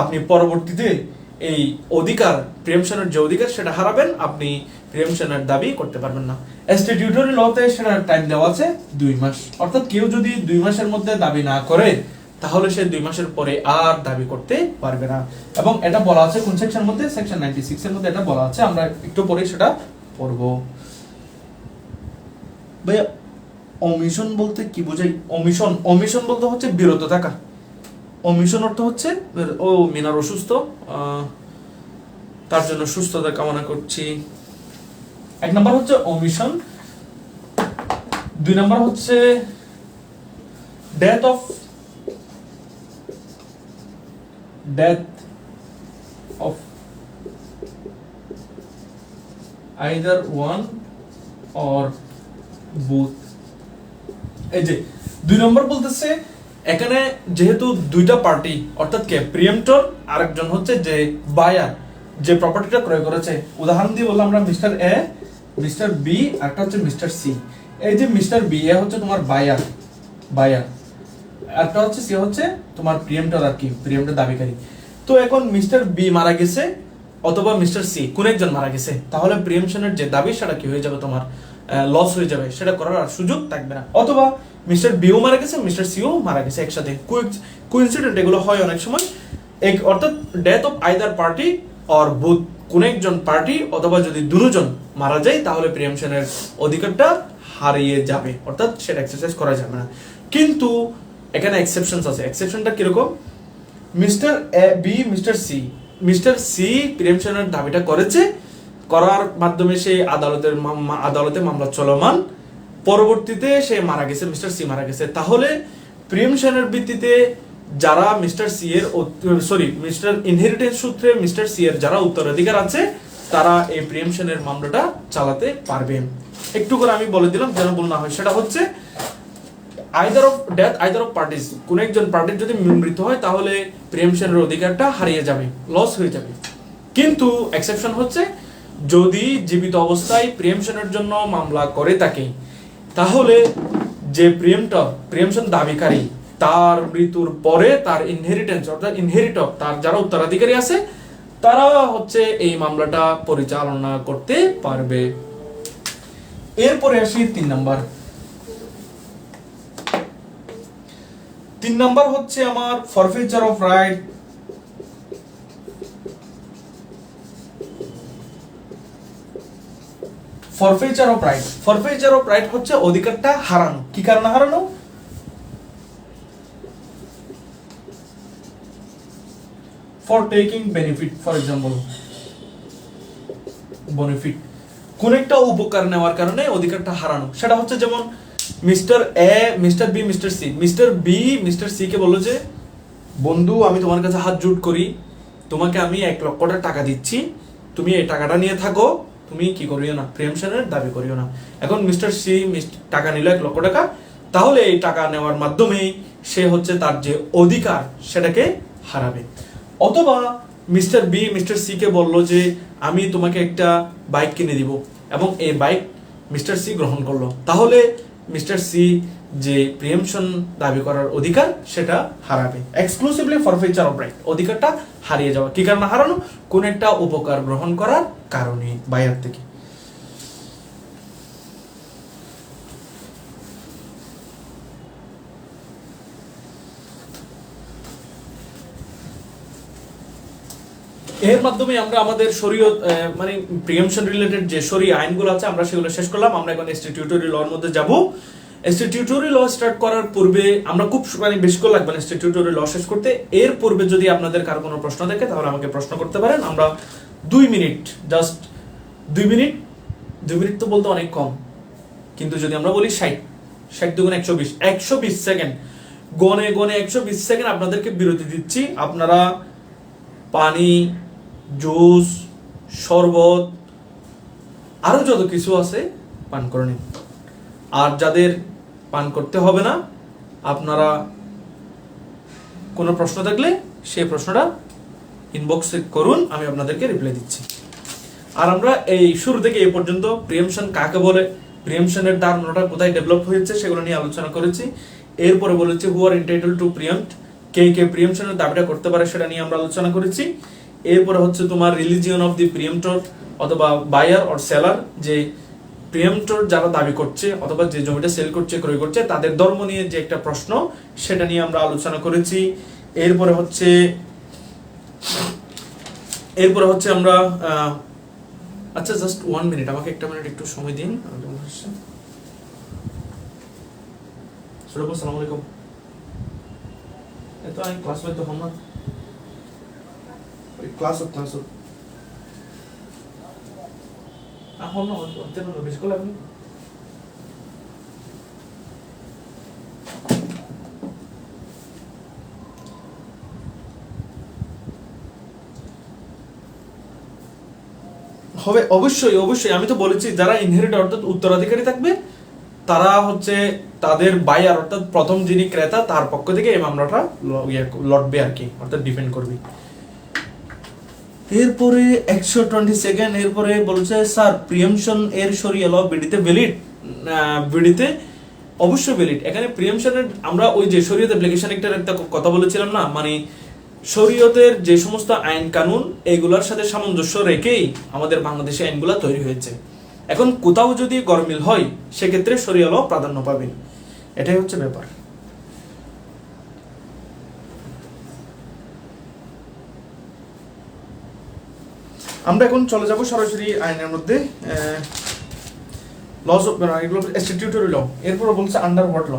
আপনি পরবর্তীতে এই অধিকার, প্রিএমশনের যে অধিকার সেটা হারাবেন, আপনি প্রিএমশনের দাবি করতে পারবেন না। স্ট্যাটিউটরি লতে সেটা টাইম দেওয়া আছে 2 মাস, অর্থাৎ কেউ যদি 2 মাসের মধ্যে দাবি না করে তাহলে সে 2 মাসের পরে আর দাবি করতে পারবে না। এবং এটা বলা আছে কোন সেকশনের মধ্যে? সেকশন 96 এর মধ্যে এটা বলা আছে, আমরা একটু পরে সেটা পড়ব। ভাইয়া অমিশন বলতে কি বোঝাই? অমিশন বলতে হচ্ছে বিরত থাকা। অমিশন অর্থ হচ্ছে, ও মিনার অসুস্থ, তার জন্য সুস্থতা কামনা করছি। 1 নম্বর হচ্ছে অমিশন, 2 নম্বর হচ্ছে death of either one or both। এই যে 2 নম্বর বলতেছে এখানে যেহেতু 2টা পার্টি, অর্থাৎ কে? প্রিএমটর, আরেকজন হচ্ছে যে বায়ার, যে প্রপার্টিটা ক্রয় করেছে। উদাহরণ দিয়ে বললাম আমরা মিস্টার এ, মিস্টার বি, একটা হচ্ছে মিস্টার সি। এই যে মিস্টার বি, এ হচ্ছে তোমার বায়ার, একটা হচ্ছে সি হচ্ছে তোমার প্রিএমটর, আর কি প্রিএমটর দাবিকারী। তো এখন মিস্টার বি মারা গেছে অথবা মিস্টার সি, কোন একজন মারা গেছে, তাহলে প্রিএমশনের যে দাবি সেটা কি হয়ে যাবে? তোমার লস হয়ে যাবে, সেটা করার আর সুযোগ থাকবে না। অথবা মিস্টার বিও মারা গেছে, মিস্টার সিও মারা গেছে একসাথে, কোইন্সিডেন্ট এগুলো হয় অনেক সময়। অর্থাৎ death of either party or booth, কোন একজন পার্টি অথবা যদি দুজন মারা যায় তাহলে প্রিএমশনের অধিকারটা হারিয়ে যাবে, অর্থাৎ সেটা এক্সারসাইজ করা যাবে না। কিন্তু এখানে এক্সেপশনস আছে। এক্সেপশনটা কিরকম? Mister A B mister C প্রিএমশনের দাবিটা করেছে, করার মাধ্যমে সে আদালতে মামলা চলমান, পরবর্তীতে সে মারা গেছে, মিস্টার সি মারা গেছে, তাহলে প্রিএমশনের ভিত্তিতে যারা মিস্টার ইনহেরিটেন্স সূত্রে মিস্টার সি এর যারা উত্তরাধিকার আছে তারা এই প্রিএমশনের মামলাটা চালাতে পারবে। একটু করে আমি বলে দিলাম যেন ভুল না হয়। সেটা হচ্ছে আইদার অফ পার্টিস, কোন একজন পার্টির যদি মৃত্যু হয় তাহলে প্রিএমশনের অধিকারটা হারিয়ে যাবে, লস হয়ে যাবে। কিন্তু এক্সেপশন হচ্ছে যদি জীবিত অবস্থায় প্রিএমশনের জন্য মামলা করে থাকে, তাহলে যে প্রিএমশন দাবিকারী তার মৃত্যুর পরে তার ইনহেরিটেন্স অর্থাৎ ইনহেরিটর, তার যারা উত্তরাধিকারী আছে তারা হচ্ছে এই মামলাটা পরিচালনা করতে পারবে। এরপরে আসি 3 নাম্বার হচ্ছে আমার ফরফিচার অফ রাইট। ফরফিচার অফ রাইট হচ্ছে অধিকারটা হারানো। কি কারণে হারানো? For taking benefit, for example benefit, কোন একটা উপকার নেওয়ার কারণে অধিকারটা হারানো। সেটা হচ্ছে যেমন mister B mister C K বললো যে বন্ধু আমি তোমার কাছে হাত জোড় করি, তোমাকে আমি 1 লক্ষ টাকা দিচ্ছি, তুমি এই টাকাটা নিয়ে থাকো, তুমি কি করিও না, প্রিএমশনের দাবি করিও না। এখন মিস্টার সি টাকা নিল 1 লক্ষ টাকা, তাহলে এই টাকা নেওয়ার মাধ্যমে সে হচ্ছে তার যে অধিকার সেটাকে হারাবে। অথবা mister B mister C K বললো যে আমি তোমাকে একটা বাইক কিনে দিব, এবং এই বাইক মিস্টার সি গ্রহণ করলো, তাহলে মিস্টার সি যে প্রিএমশন দাবি করার অধিকার সেটা হারাবে। এক্সক্লুসিভলি ফরফিচার অফ রাইট, অধিকারটা হারিয়ে যাওয়া। কি কারণে হারানো? কোন একটা উপকার গ্রহণ করার কারণে বায়ার থেকে। এর মাধ্যমে আমরা আমাদের শরীয়ত মানে প্রিএমশন রিলেটেড যে শরীয় আইনগুলো আছে আমরা সেগুলো শেষ করলাম। আমরা এখন স্ট্যাটিউটরি লর মধ্যে যাব। স্ট্যাটিউটরি ল স্টার্ট করার পূর্বে আমরা খুব মানে বেশি করে লাগবে না স্ট্যাটিউটরি ল শেষ করতে। এর পূর্বে যদি আপনাদের কারো কোনো প্রশ্ন থাকে তাহলে আমাকে প্রশ্ন করতে পারেন। আমরা 2 মিনিট, জাস্ট 2 মিনিট তো বলতে অনেক কম, কিন্তু যদি আমরা বলি 60 দুগুণ 120 সেকেন্ড, গনে 120 সেকেন্ড আপনাদেরকে বিরতি দিচ্ছি। আপনারা পানি, জুস, শরবত আরো যত কিছু আছে পান করে নিন। আর যাদের পান করতে হবে না, আপনারা কোনো প্রশ্ন থাকলে সেই প্রশ্নটা ইনবক্সে করুন, আমি আপনাদেরকে রিপ্লাই দিচ্ছি। আর আমরা এই শুরু থেকে এই পর্যন্ত প্রিএমশন কাকে বলে, প্রিএমশনের ধারণাটা কোথায় ডেভেলপ হয়েছে সেগুলো নিয়ে আলোচনা করেছি। এরপরে বলেছি হু আর এন্টাইটেল টু প্রিএম্প্ট, কে প্রিএমশনের দাবিটা করতে পারে সেটা নিয়ে আমরা আলোচনা করেছি। এরপরে হচ্ছে তোমার রিলিজিয়ন অফ দি প্রিএম্পটর অথবা বায়ার অর সেলার, যে প্রিএম্পটর যারা দাবি করছে অথবা যে জমিটা সেল করছে ক্রয় করছে তাদের ধর্ম নিয়ে যে একটা প্রশ্ন সেটা নিয়ে আমরা আলোচনা করেছি। এরপরে হচ্ছে আমরা আচ্ছা জাস্ট 1 মিনিট, আমাকে 1 মিনিট একটু সময় দিন। আসসালামু আলাইকুম। এতো আমি ক্লাস করতে হম না, ক্লাস এখন না হতে না বেশি করে আপনি হবে। অবশ্যই আমি তো বলেছি যারা ইনহেরিট অর্থাৎ উত্তরাধিকারী থাকবে তারা হচ্ছে তাদের বায়ার অর্থাৎ প্রথম যিনি ক্রেতা তার পক্ষ থেকে এই মামলাটা লড়বে আর কি, অর্থাৎ ডিফেন্ড করবে। এরপরে 122 এরপরে বলছে স্যার প্রিএমশন এর শরিয়া ল বিডিতে ভ্যালিড, বিডিতে অবশ্যই ভ্যালিড। এখানে প্রিএমশনের আমরা ওই যে শরীয়ত অ্যাপ্লিকেশন একটার একটা কথা বলেছিলাম না, মানে শরীয়তের যে সমস্ত আইন কানুন এগুলোর সাথে সামঞ্জস্য রেখেই আমাদের বাংলাদেশে আইনগুলো তৈরি হয়েছে। এখন কোথাও যদি গরমিল হয় সেক্ষেত্রে শরিয়া ল প্রাধান্য পাবে, এটাই হচ্ছে ব্যাপার। আমরা এখন চলে যাব সরাসরি আইনের মধ্যে, লস অফ এগুলো স্ট্যাটিউটরি ল, এরপর বলছে আন্ডার হোয়াট ল।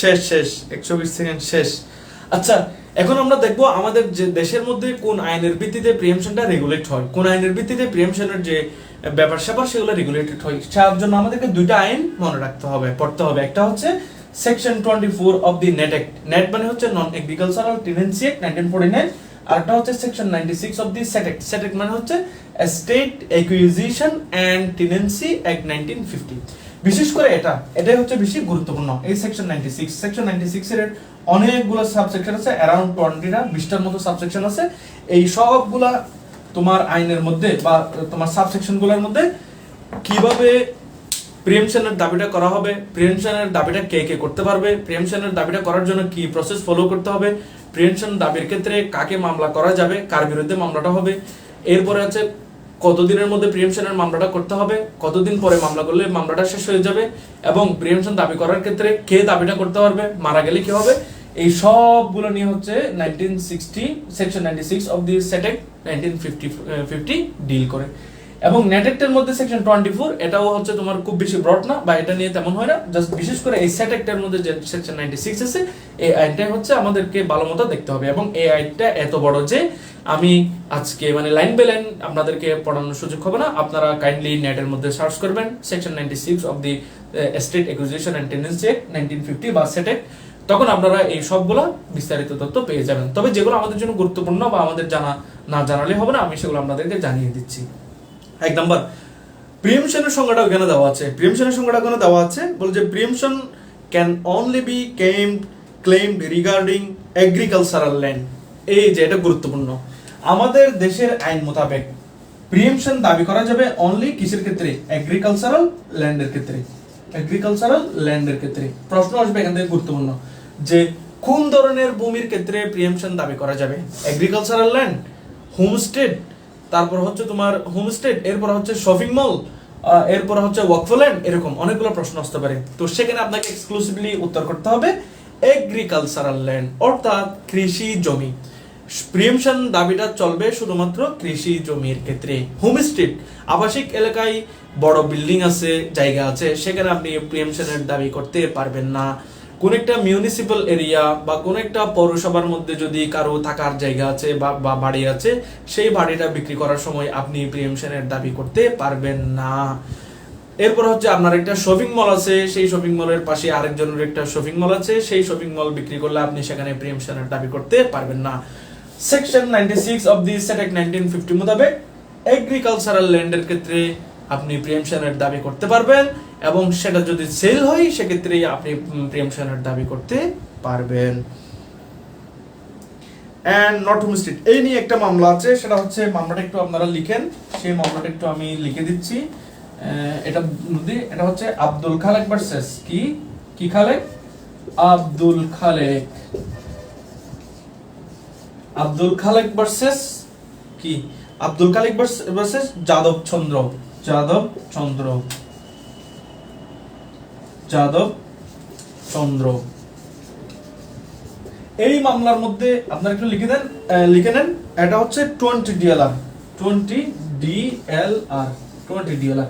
শেষ শেষ 120 সেকেন্ড শেষ। আচ্ছা, এখন আমরা দেখব আমাদের যে দেশের মধ্যে কোন আইনের ভিত্তিতে প্রিএমশনটা রেগুলেট হয়, কোন আইনের ভিত্তিতে প্রিএমশনের যে ব্যাপার স্যাপার সেগুলো রেগুলেটেড হয়। তার জন্য আমাদেরকে দুইটা আইন মনে রাখতে হবে, পড়তে হবে। একটা হচ্ছে section 24 of the NAT act, NAT মানে হচ্ছে নন এগ্রিকালচারাল টেনেন্সি অ্যাক্ট 1949, আর একটা হচ্ছে section 96 of the SAT act, SAT act মানে হচ্ছে state acquisition and tenancy act 1950। বিশেষ করে এটাই হচ্ছে বেশি গুরুত্বপূর্ণ। এই সেকশন 96 এর অনেকগুলো সাবসেকশন আছে, অ্যারাউন্ড 20টার মতো সাবসেকশন আছে। এই সবগুলা তোমার আইনের মধ্যে বা তোমার সাবসেকশনগুলোর মধ্যে কিভাবে প্রিএমশনের দাবিটা করা হবে, প্রিএমশনের দাবিটা কে কে করতে পারবে, প্রিএমশনের দাবিটা করার জন্য কি প্রসেস ফলো করতে হবে, প্রিএমশন দাবির ক্ষেত্রে কাকে মামলা করা যাবে, কার বিরুদ্ধে মামলাটা হবে, এরপরে আছে কতদিনের মধ্যে প্রিএমশনের মামলাটা করতে হবে, কতদিন পরে মামলা করলে মামলাটা শেষ হয়ে যাবে, এবং প্রিএমশন দাবি করার ক্ষেত্রে কে দাবিটা করতে পারবে, মারা গেলে কি হবে, এই সবগুলো নিয়ে হচ্ছে 1960 section 96 of the SAT act 1950 deal করে। এবং নেট অ্যাক্টের মধ্যে সেকশন 24 এটাও হচ্ছে তোমার খুব বেশি ব্রড না, বা এটা নিয়ে তেমন হয় না, জাস্ট বিশেষ করে এই সেট অ্যাক্টের মধ্যে যে সেকশন 96 আছে এই আইনটাই হচ্ছে আমাদেরকে ভালো মতো দেখতে হবে। এবং এই আইনটা এত বড় যে আমি আজকে মানে লাইন বাই লাইন আপনাদেরকে পড়ানোর সুযোগ হবে না, আপনারা কাইন্ডলি নেটের মধ্যে সার্চ করবেন section 96 of the state acquisition and tenancy act 1950 বা সেট অ্যাক্ট, তখন আপনারা এই সবগুলো বিস্তারিত তথ্য পেয়ে যাবেন। তবে যেগুলো আমাদের জন্য গুরুত্বপূর্ণ বা আমাদের না জানালে হবে না, আমি সেগুলো আপনাদেরকে জানিয়ে দিচ্ছি। এক নাম্বার, প্রিএমশনের সংজ্ঞাটা ওখানে দেওয়া আছে। প্রিএমশনের সংজ্ঞাটা ওখানে দেওয়া আছে, বলছে প্রিএমশন can only be claimed regarding agricultural land. এই যে এটা গুরুত্বপূর্ণ, আমাদের দেশের আইন মোতাবেক প্রিএমশন দাবি করা যাবে অনলি কিসের ক্ষেত্রে, এগ্রিকালচারাল ল্যান্ডের ক্ষেত্রে। এগ্রিকালচারাল ল্যান্ডের ক্ষেত্রে প্রশ্ন আসবে এখান থেকে গুরুত্বপূর্ণ, যে কোন ধরনের ভূমির ক্ষেত্রে প্রিএমশন দাবি করা যাবে, এগ্রিকালচারাল ল্যান্ড, হোমস্টেড, তারপর হচ্ছে তোমার হোমস্টেড, এরপর হচ্ছে শপিং মল, এরপর হচ্ছে ওয়াকফল্যান্ড, এরকম অনেকগুলো প্রশ্ন আসতে পারে। তো সেখানে আপনাকে এক্সক্লুসিভলি উত্তর করতে হবে এগ্রিকালচারাল ল্যান্ড, অর্থাৎ কৃষি জমি। প্রিএমশন দাবিটা চলবে শুধুমাত্র কৃষি জমির ক্ষেত্রে। হোমস্টেড, আবাসিক এলাকায় বড় বিল্ডিং আছে, জায়গা আছে, সেখানে আপনি প্রিএমশনের দাবি করতে পারবেন না। কোন একটা মিউনিসিপাল এরিয়া বা কোন একটা পৌরসভার মধ্যে যদি কারো থাকার জায়গা আছে বা বাড়ি আছে, সেই বাড়িটা বিক্রি করার সময় আপনি প্রিএমশনের দাবি করতে পারবেন না। এরপর হচ্ছে আপনার একটা শপিং মল আছে, সেই শপিং মলের পাশে আরেকজনের একটা শপিং মল আছে, সেই শপিং মল বিক্রি করলে আপনি সেখানে প্রিএমশনের দাবি করতে পারবেন না। Section 96 of the SAT act 1950 মোতাবেক এগ্রিকালচারাল ল্যান্ডের ক্ষেত্রে আপনি প্রিএমশনের দাবি করতে পারবেন, এবং সেটা যদি সেল হয় সেক্ষেত্রে আপনি প্রিএমশনের দাবি করতে পারবেন। এন্ড নট হোমস্টেড, এই নিয়ে একটা মামলা আছে, সেটা হচ্ছে মামলাটা একটু আপনারা লিখেন, সেই মামলাটা একটু আমি লিখে দিচ্ছি। এটা হচ্ছে আব্দুল খালেক ভার্সেস কি খালেক, আব্দুল খালেক ভার্সেস কি, আব্দুল খালেক ভার্সেস যাদব চন্দ্র। এই মামলার মধ্যে আপনারা একটু লিখে নেন, এটা হচ্ছে 20 DLR।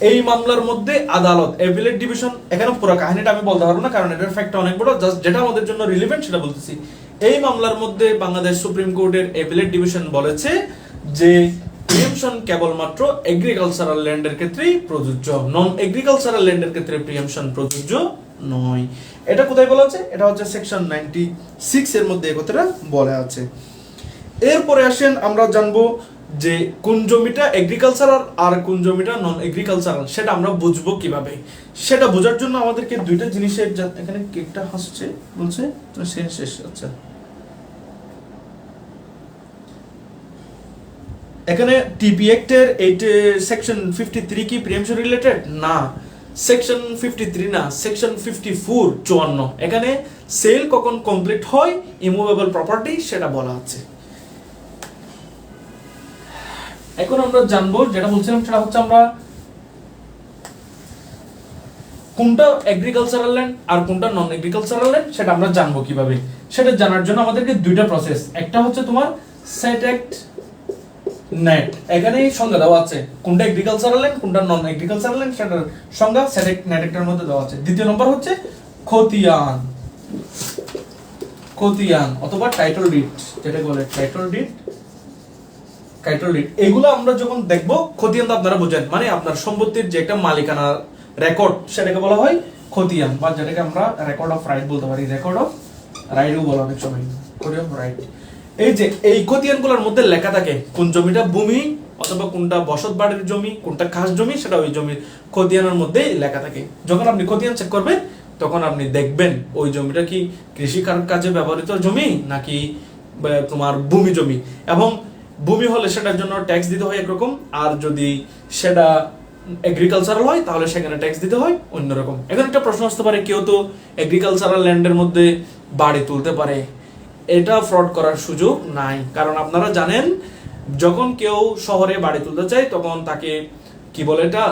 এই মামলার মধ্যে আদালত অ্যাপিলেট ডিভিশন, এখানে পুরো কাহিনীটা আমি বলতে পারবো না কারণ এটার ফ্যাক্ট অনেক বড়, জাস্ট যেটা আমাদের জন্য রিলেভেন্ট সেটা বলতেছি। এই মামলার মধ্যে বাংলাদেশ সুপ্রিম কোর্টের অ্যাপিলেট ডিভিশন বলেছে যে প্রিএমশন কেবলমাত্র এগ্রিকালচারাল ল্যান্ডের ক্ষেত্রেই প্রযোজ্য, নন এগ্রিকালচারাল ল্যান্ডের ক্ষেত্রে প্রিএমশন প্রযোজ্য নয়। এটা কোথায় বলা আছে, এটা হচ্ছে সেকশন 96 এর মধ্যে এই কথাটা বলা আছে। এরপরে আসেন আমরা জানবো যে কোন জমিটা এগ্রিকালচারাল আর কোন জমিটা নন এগ্রিকালচারাল, সেটা আমরা বুঝবো কিভাবে। সেটা বোঝার জন্য আমাদেরকে দুইটা জিনিসের এখানে কেকটা হাসছে বলছে তো শেষ। আচ্ছা, এখানে টিপি অ্যাক্টের এইট সেকশন 53 কি প্রিএমশন রিলেটেড? না, সেকশন 53 না, সেকশন 54 54। এখানে সেল কখন কমপ্লিট হয়, ইমুভেবল প্রপার্টি, সেটা বলা আছে। এখন আমরা জানবো, যেটা বলছিলাম সেটা হচ্ছে আমরা কোনটা এগ্রিকালচারাল ল্যান্ড আর কোনটা নন এগ্রিকালচারাল ল্যান্ড সেটা আমরা জানবো কিভাবে। সেটা জানার জন্য আমাদেরকে দুইটা প্রসেস, একটা হচ্ছে তোমার সেট অ্যাক্ট নেট, এখানেই সংজ্ঞা দেওয়া আছে কোনটা এগ্রিকালচারাল ল্যান্ড কোনটা নন এগ্রিকালচারাল ল্যান্ড, সেটার সংজ্ঞা সেট অ্যাক্ট নেট এর মধ্যে দেওয়া আছে। দ্বিতীয় নম্বর হচ্ছে খতিয়ান অথবা টাইটল ডিড, যেটা বলে টাইটল ডিড। এগুলো আমরা যখন দেখবো, খতিয়ান তো আপনারা বুঝেন, মানে আপনার সম্পত্তির যে একটা মালিকানা রেকর্ড, সেটাকে বলা হয় খতিয়ান, বা যেটাকে আমরা রেকর্ড অফ রাইট বলতে পারি, রেকর্ড অফ রাইটও বলা অনেক সময়, রেকর্ড অফ রাইট। এই যে এই খতিয়ানগুলোর মধ্যে লেখা থাকে কোন জমিটা ভূমি অথবা কোনটা বসত বাড়ির জমি, কোনটা খাস জমি, সেটা ওই জমির খতিয়ানের মধ্যে লেখা থাকে। যখন আপনি খতিয়ান চেক করবেন তখন আপনি দেখবেন ওই জমিটা কি কৃষি কাজে ব্যবহৃত জমি নাকি তোমার ভূমি জমি। এবং ভূমি হলে সেটার জন্য ট্যাক্স দিতে হয় একরকম, আর যদি সেটা এগ্রিকালচারাল হয় তাহলে সেখানে ট্যাক্স দিতে হয় অন্যরকম। এখন একটা প্রশ্ন আসতে পারে, কেউ তো এগ্রিকালচারাল ল্যান্ডের মধ্যে বাড়ি তুলতে পারে, এটা ফ্রড করার সুযোগ নাই। কারণ আপনারা জানেন, যখন কেউ শহরে বাড়ি তুলতে চায় তখন তাকে কি বলে, এটা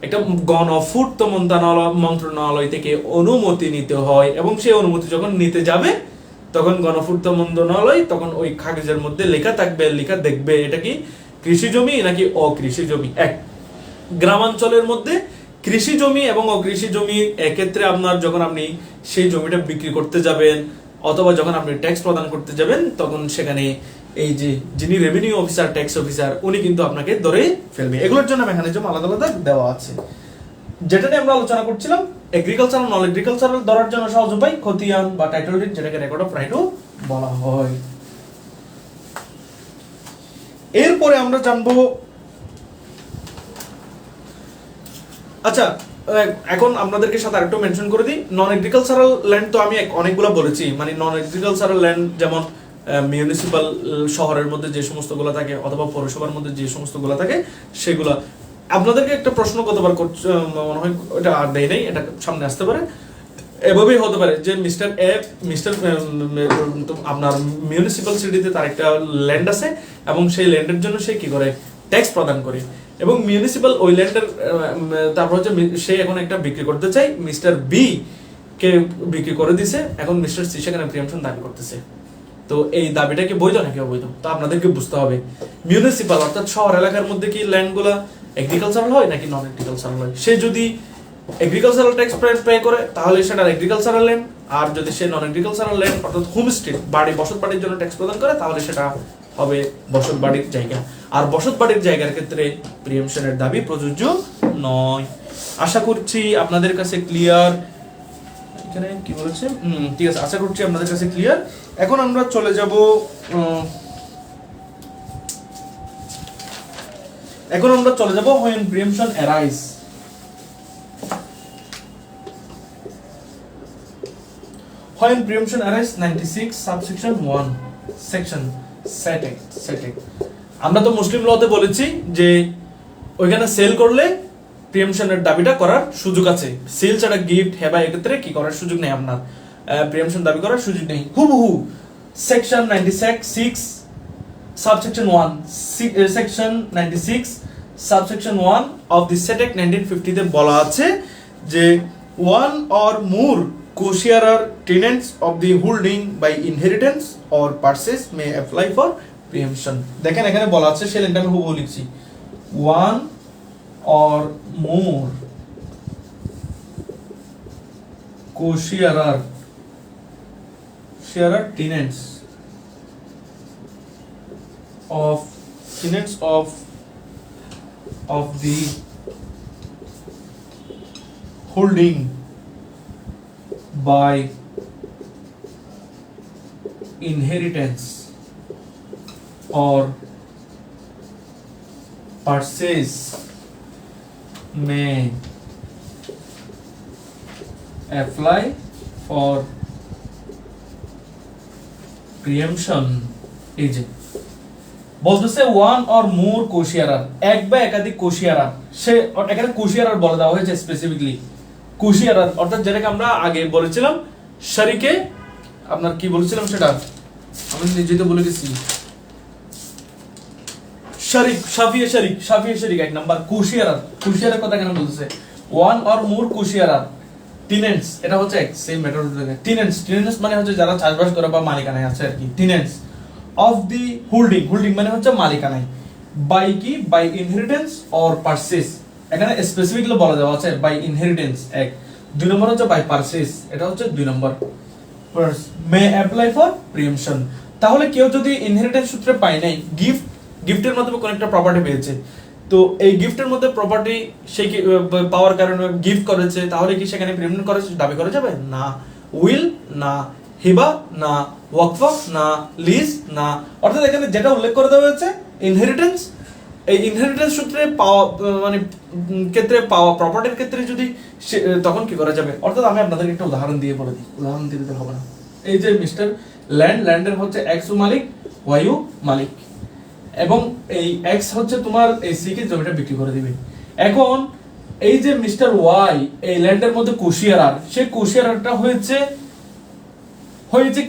একটা গণপূর্ত মন্ত্রণালয় থেকে অনুমতি নিতে হয়, এবং সেই অনুমতি যখন নিতে যাবে তখন গণপূর্ত মন্ত্রণালয় তখন ওই কাগজের মধ্যে লেখা থাকবে, লেখা দেখবে এটা কি কৃষি জমি নাকি অকৃষি জমি। এক গ্রামাঞ্চলের মধ্যে কৃষি জমি এবং অকৃষি জমি এক্ষেত্রে আপনার যখন আপনি সেই জমিটা বিক্রি করতে যাবেন অথবা যখন আপনি ট্যাক্স প্রদান করতে যাবেন, তখন সেখানে এই যে যিনি রেভিনিউ অফিসার, ট্যাক্স অফিসার, উনি কিন্তু আপনাকে ধরে ফেলবে। এগুলোর জন্য মেকানিজম আলাদা আলাদা দেওয়া আছে। যেটা নিয়ে আমরা আলোচনা করছিলাম, এগ্রিকালচারাল নন এগ্রিকালচারাল ধরার জন্য সহজ উপায় খতিয়ান বা টাইটল ডিড, যেটাকে রেকর্ড অফ রাইটও বলা হয়। এরপরে আমরা জানবো, আচ্ছা এখন আপনাদেরকে সাথে আরেকটু মেনশন করে দিই, নন এগ্রিকালচারাল ল্যান্ড তো আমি অনেকগুলো বলেছি, মানে নন এগ্রিকালচারাল ল্যান্ড যেমন মিউনিসিপাল শহরের মধ্যে যে সমস্তগুলো থাকে অথবা পৌরসভার মধ্যে যে সমস্তগুলো থাকে সেগুলো। আপনাদেরকে একটা প্রশ্ন কতবার মনে হয় এটা আর দেয় নাই, এটা সামনে আসতে পারে, এভাবেই হতে পারে যে মিস্টার আপনার মিউনিসিপাল সিটিতে তার একটা ল্যান্ড আছে এবং সেই ল্যান্ডের জন্য সে কি করে ট্যাক্স প্রদান করে, এবং মিউনিসিপাল ওই ল্যান্ডের তারপর হচ্ছে সে এখন একটা বিক্রি করতে চাই, মিস্টার বি কে বিক্রি করে দিছে, এখন মিস্টার সি সেখানে প্রিয়ামশন দাবি করতেছে। তো এই দাবিটা কি বৈধ নাকি অবৈধ, তো আপনাদেরকে বুঝতে হবে। মিউনিসিপাল অর্থাৎ শহর এলাকার মধ্যে কি ল্যান্ডগুলো এগ্রিকালচারাল হয় নাকি নন এগ্রিকালচারাল হয়। সে যদি এগ্রিকালচারাল ট্যাক্স পে করে তাহলে সেটা এগ্রিকালচারাল ল্যান্ড, আর যদি সে নন এগ্রিকালচারাল ল্যান্ড অর্থাৎ হোমস্টে বাড়ি বসত বাড়ির জন্য ট্যাক্স প্রদান করে তাহলে সেটা হবে বসত বাড়ির জায়গা। আর বসত বাড়ির জায়গার ক্ষেত্রে প্রিএমশনের দাবি প্রযোজ্য নয়। আশা করছি আপনাদের কাছে ক্লিয়ার। এখানে কি বলেছে, ঠিক আছে, আশা করছি আপনাদের কাছে ক্লিয়ার। এখন আমরা চলে যাব, when preemption arise। When preemption arise 96 subsection 1 section set act। আমরা তো মুসলিম লতে বলেছি যে ওইখানে সেল করলে প্রিএমশনের দাবিটা করার সুযোগ আছে। সেল ছাড়া গিফট হেবা এক্ষেত্রে কি করার সুযোগ নেই, আপনার প্রিএমশন দাবি করার সুযোগ নেই। হুবহু section 96 subsection 1 section 96 subsection 1 of the Set Act 1950 তে বলা আছে যে one or more co-sharer tenants of the holding by inheritance or purchase may apply for preemption। দেখেন এখানে বলা আছে, সেই লাইনটা আমি হুবহু লিখছি, one or more co-sharer tenants of the holding by inheritance or purchase may apply for preemption এই যে বলতেছে ওয়ান অর মোর কোশিয়ারার, এক বা একাধিক কোশিয়ারার, সে এখানে কোশিয়ারার বলে দেওয়া হয়েছে স্পেসিফিকলি কোশিয়ারার, অর্থাৎ যেটাকে আমরা আগে বলেছিলাম শরিকে, আপনার কি বলেছিলাম সেটা আমি নিজেই তো বলে গেছি, শরিক, সাফিয়ে শরিক এক নাম্বার। কোশিয়ারার কথা কেন বলতেছে? ওয়ান অর মোর কোশিয়ারার টেনেন্টস, এটা হচ্ছে এক সেম মেথড থেকে টেনেন্টস মানে হচ্ছে যারা চাষবাস করে বা মালিকানায় আছে আর কি, টেনেন্টস অফ দি হোল্ডিং মানে হচ্ছে মালিকানায়, বাই কি বাই ইনহেরিটেন্স অর পারচেজ, এখানে স্পেসিফিকলি বলা দেওয়া আছে বাই ইনহেরিটেন্স এক, দুই নম্বর হচ্ছে বাই পারচেজ, এটা হচ্ছে দুই নম্বর। মে অ্যাপ্লাই ফর প্রিএমশন, তাহলে কেউ যদি ইনহেরিটেন্স সূত্রে পায় নাই, গিফটের মাধ্যমে কোন একটা প্রপার্টি পেয়েছে, তো এই গিফটের মধ্যে প্রপার্টি সে কি পাওয়ার কারণে গিফট করেছে, তাহলে কি সেখানে প্রিমিয়াম করেছে দাবি করা যাবে না? উইল না, হিবা না, ওয়াকফ না, লিজ না, অর্থাৎ এখানে যেটা উল্লেখ করে দেওয়া হয়েছে ইনহেরিটেন্স, এই ইনহেরিটেন্স সূত্রে পাওয়া মানে ক্ষেত্রে পাওয়া প্রপার্টির ক্ষেত্রে যদি তখন কি করা যাবে, অর্থাৎ আমি আপনাদেরকে একটা উদাহরণ দিয়ে বলে দিই, উদাহরণ দিতে হবে না। এই যে মিস্টার ল্যান্ডের হচ্ছে এক্স মালিক, ওয়াই মালিক, এবং এই এক্স হচ্ছে তোমার এই সি কে জমিটা বিক্রি করে দিবে। এখন এই যে মিস্টার ওয়াই এই ল্যান্ডের মধ্যে কোশিয়ারার, সেই কোশিয়ারারটা হয়েছে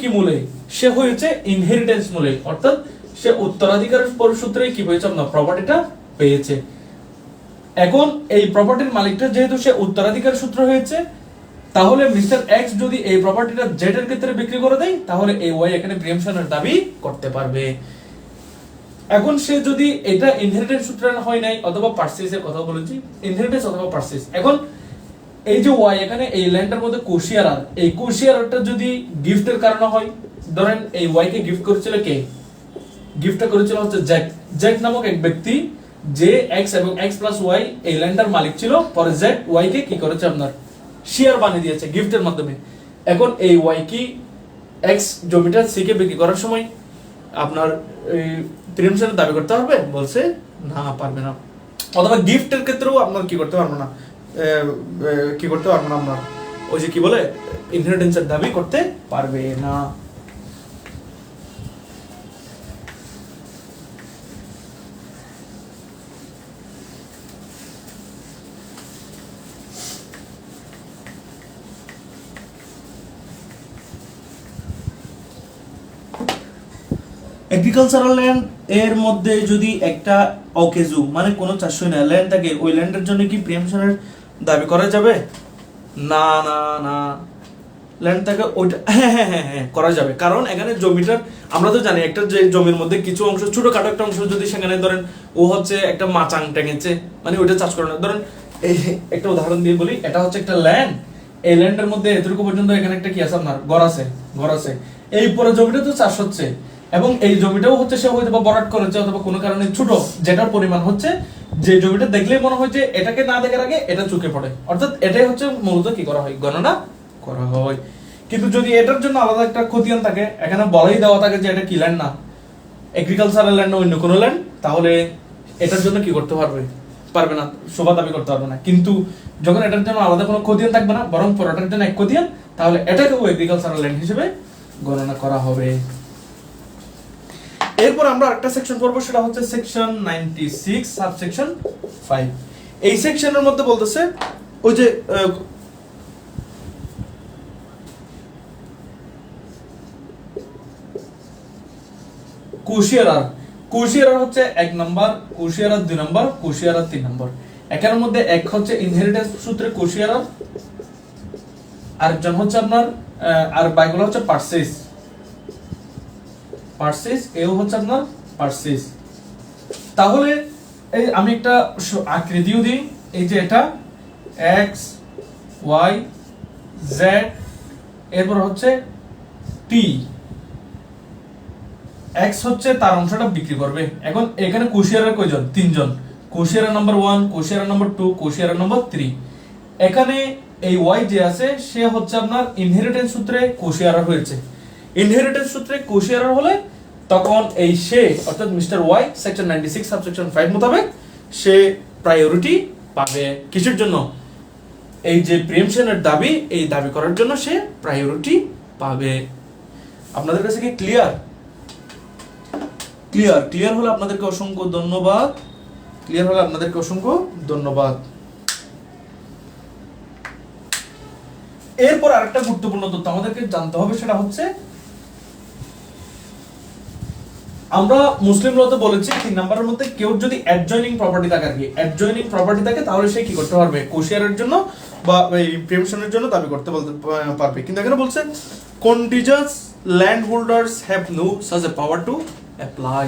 কি মূলে? সে হয়েছে ইনহেরিটেন্স মূলে, অর্থাৎ সে উত্তরাধিকার সূত্রে কি হয়েছে আপনার প্রপার্টিটা পেয়েছে। এখন এই প্রপার্টির মালিকটা যেহেতু সে উত্তরাধিকার সূত্র হয়েছে, তাহলে মিস্টার এক্স যদি এই প্রপার্টিটা জেড এর ক্ষেত্রে বিক্রি করে দেয়, তাহলে এই ওয়াই এখানে প্রিএমশনের দাবি করতে পারবে। এখন সে যদি এটা ইনহেরিটেন্স সূত্রে হয় নাই অথবা পারচেজের কথা বলেছি, ইনহেরিটেন্স অথবা পারচেজ, এখন এই যে ওয়াই এখানে এই ল্যান্ডের মধ্যে কোশিয়ারার, এই কোশিয়ারারটা যদি গিফটের কারণে হয়, ধরেন এই ওয়াই কে গিফট করেছিল কে? গিফটটা করেছিল হচ্ছে জেড নামক এক ব্যক্তি, যে এক্স এবং এক্স প্লাস ওয়াই এই ল্যান্ডের মালিক ছিল, পরে জেড ওয়াই কে কি করেছে আপনার শেয়ার বানিয়ে দিয়েছে গিফটের মাধ্যমে। এখন এই ওয়াই কি এক্স জমিটা সি কে বিক্রি করার সময় আপনার প্রিএমশনের দাবি করতে পারবে? বলছে না, পারবে না। অথবা গিফটের ক্ষেত্রেও আপনার কি করতে পারবে না, আপনার ওই যে কি বলে ইনহেরিটেন্সের দাবি করতে পারবে না। এগ্রিকালচারাল ল্যান্ড এর মধ্যে যদি একটা অকেজু মানে কোনো চাষই না ল্যান্ড থাকে, ওই ল্যান্ডের জন্য কি প্রিএমশনের দাবি করা যাবে? না না না, ল্যান্ড থাকে ওইটা হ্যাঁ করা যাবে, কারণ এখানে জমিটার আমরা তো জানি একটা যে জমির মধ্যে কিছু অংশ ছোটখাটো একটা অংশ যদি সেখানে ধরেন ও হচ্ছে একটা মাচাং টেঙেছে, মানে ওইটা চাষ করে না, ধরেন এই একটা উদাহরণ দিয়ে বলি, এটা হচ্ছে একটা ল্যান্ড, এই ল্যান্ডের মধ্যে এতটুকু পর্যন্ত এখানে একটা কি আছে আপনার ঘর আছে, এই পুরো জমিটা তো চাষ হচ্ছে, এবং এই জমিটাও হচ্ছে সে হয়তো বা বরাট করেছে অথবা কোনো কারণে ছোট, যেটার পরিমাণ হচ্ছে যে জমিটা দেখলেই মনে হয় যে এটাকে না দেখার আগে এটা চোখে পড়ে, অর্থাৎ এটাই হচ্ছে মূলত কি করা হয়, গণনা করা হয়। কিন্তু যদি এটার জন্য আলাদা একটা খতিয়ান থাকে, এখানে বলাই দেওয়া থাকে যে এটা কি ল্যান্ড না, এগ্রিকালচারাল ল্যান্ড না অন্য কোনো ল্যান্ড, তাহলে এটার জন্য কি করতে পারবে না, শোভা দাবি করতে পারবে না। কিন্তু যখন এটার জন্য আলাদা কোনো খতিয়ান থাকবে না, বরং পুরোটার জন্য এক খতিয়ান, তাহলে এটাকেও এগ্রিকালচারাল ল্যান্ড হিসেবে গণনা করা হবে। এরপর আমরা আরেকটা সেকশন পড়বো, সেটা হচ্ছে সেকশন 96 সাবসেকশন 5। এই সেকশনের মধ্যে বলতেছে ওই যে কোশিয়ারার হচ্ছে 1 নাম্বার, কোশিয়ারার 2 নাম্বার, কোশিয়ারার 3 নাম্বার। একের মধ্যে এক হচ্ছে ইনহেরিটেন্স সূত্রে কোশিয়ারার, আরেকজন হচ্ছে আপনার আর বাইগুলো হচ্ছে পারচেজ, এও হচ্ছে আপনার পারচেজ। তাহলে এই আমি একটা আকৃতিও দিই, এই যে এটা এক্স ওয়াই জেড, এরপর হচ্ছে টি, এক্স হচ্ছে তার অংশটা বিক্রি করবে। এখন এখানে কোশিয়ারার কয়জন? 3 জন, কোশিয়ারার নাম্বার 1, কোশিয়ারার নাম্বার 2, কোশিয়ারার নাম্বার 3। এখানে এই ওয়াই যে আছে সে হচ্ছে আপনার ইনহেরিটেন্স সূত্রে কোশিয়ারার হয়েছে, ইনহেরিটেন্স সূত্রে কোশিয়ারার হলে তখন এই সে অর্থাৎ মিস্টার ওয়াই সেকশন 96 সাবসেকশন 5 মোতাবেক সে প্রায়োরিটি পাবে কিসের জন্য? এই যে প্রিএমশনের দাবি, এই দাবি করার জন্য সে প্রায়োরিটি পাবে। আপনাদের কাছে কি ক্লিয়ার? ক্লিয়ার হলে আপনাদেরকে অসংখ্য ধন্যবাদ। এরপর আরেকটা গুরুত্বপূর্ণ তথ্য আমাদেরকে জানতে হবে, সেটা হচ্ছে আমরা মুসলিম লতে বলেছি 3 নম্বরের মধ্যে কেউ যদি অ্যাডজয়নিং প্রপার্টি থাকে, আর কি অ্যাডজয়নিং প্রপার্টি থাকে, তাহলে সে কি করতে পারবে? কোশিয়ারের জন্য বা এই প্রিএমশনের জন্য দাবি করতে পারবে। কিন্তু এখানে বলছে contiguous land holders have no such a power to apply.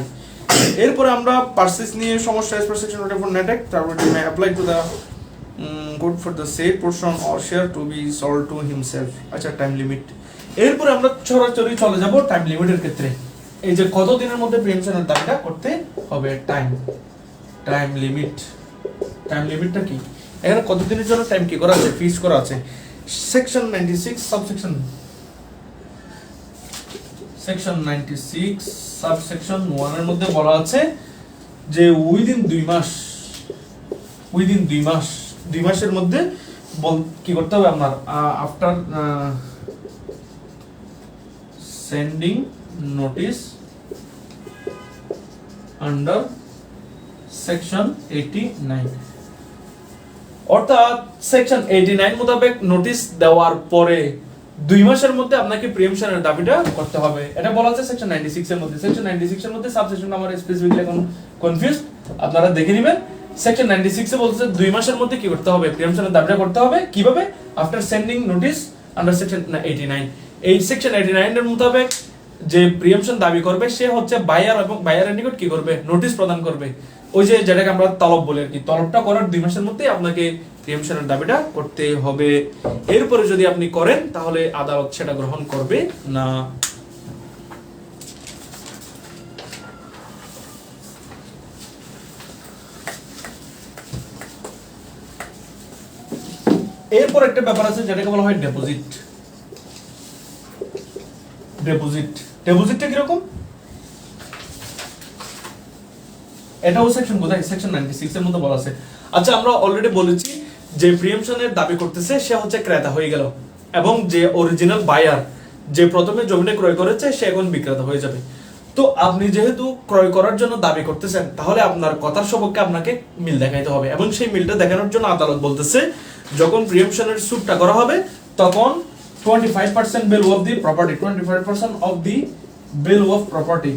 এরপরে আমরা পারচেজ নিয়ে সমস্যা as per section 44 net act priority may apply to the good for the said portion or share to be sold to himself। আচ্ছা, টাইম লিমিট। এরপরে আমরা সরাসরি চলে যাব টাইম লিমিটের ক্ষেত্রে। এই যে কত দিনের মধ্যে প্রিএমশনের দাবিটা করতে হবে, টাইম লিমিটটা কি? এখানে কত দিনের জন্য টাইম কি করা আছে? ফিক্স করা আছে। সেকশন 96 সাবসেকশন 1 এর মধ্যে বলা আছে যে উইদিন 2 মাসের মধ্যে কি করতে হবে আপনার? After sending notice under section 89, অর্থাৎ সেকশন 89 মোতাবেক নোটিশ দেওয়ার পরে 2 মাসের মধ্যে আপনাকে প্রিএমশনের দাবিটা করতে হবে। এটা বলা আছে সেকশন 96 এর মধ্যে। সেকশন 96 এর মধ্যে সাবসেকশন নাম্বার স্পেসিফিকলি এখন কনফিউজ, আপনারা দেখে নেবেন। সেকশন 96 এ বলছে 2 মাসের মধ্যে কি করতে হবে? প্রিএমশনের দাবিটা করতে হবে। কিভাবে? After sending notice under section 89। এই সেকশন 89 এর মোতাবেক যে প্রিএমশন দাবি করবে সে হচ্ছে বায়ার, এবং বায়ারের নিকট কি করবে? নোটিশ প্রদান করবে। ওই যে যেটাকে আমরা তলব বলি আর কি, তলবটা করার 2 মাসের মধ্যে আপনাকে প্রিএমশনের দাবিটা করতে হবে। এরপরে যদি আপনি করেন তাহলে আদালত সেটা গ্রহণ করবে না। এরপর একটা ব্যাপার আছে যেটাকে বলা হয় ডেপোজিটটা কিরকম? এটাও সেকশন কোথায়? সেকশন 96 এর মধ্যে বলা আছে। আচ্ছা, আমরা অলরেডি বলেছি যে প্রিএমশনের দাবি করতেছে সে হচ্ছে ক্রেতা হয়ে গেল, এবং যে অরিজিনাল বায়ার, যে প্রথমে জমিটা ক্রয় করেছে, সে এখন বিক্রেতা হয়ে যাবে। তো আপনি যেহেতু ক্রয় করার জন্য দাবি করতেছেন, তাহলে আপনার কথার সপক্ষে আপনাকে মিল দেখাইতে হবে, এবং সেই মিলটা দেখানোর জন্য আদালত বলতেছে যখন প্রিএমশনের সুটটা করা হবে তখন 25% value of the property, 25% of the value of property,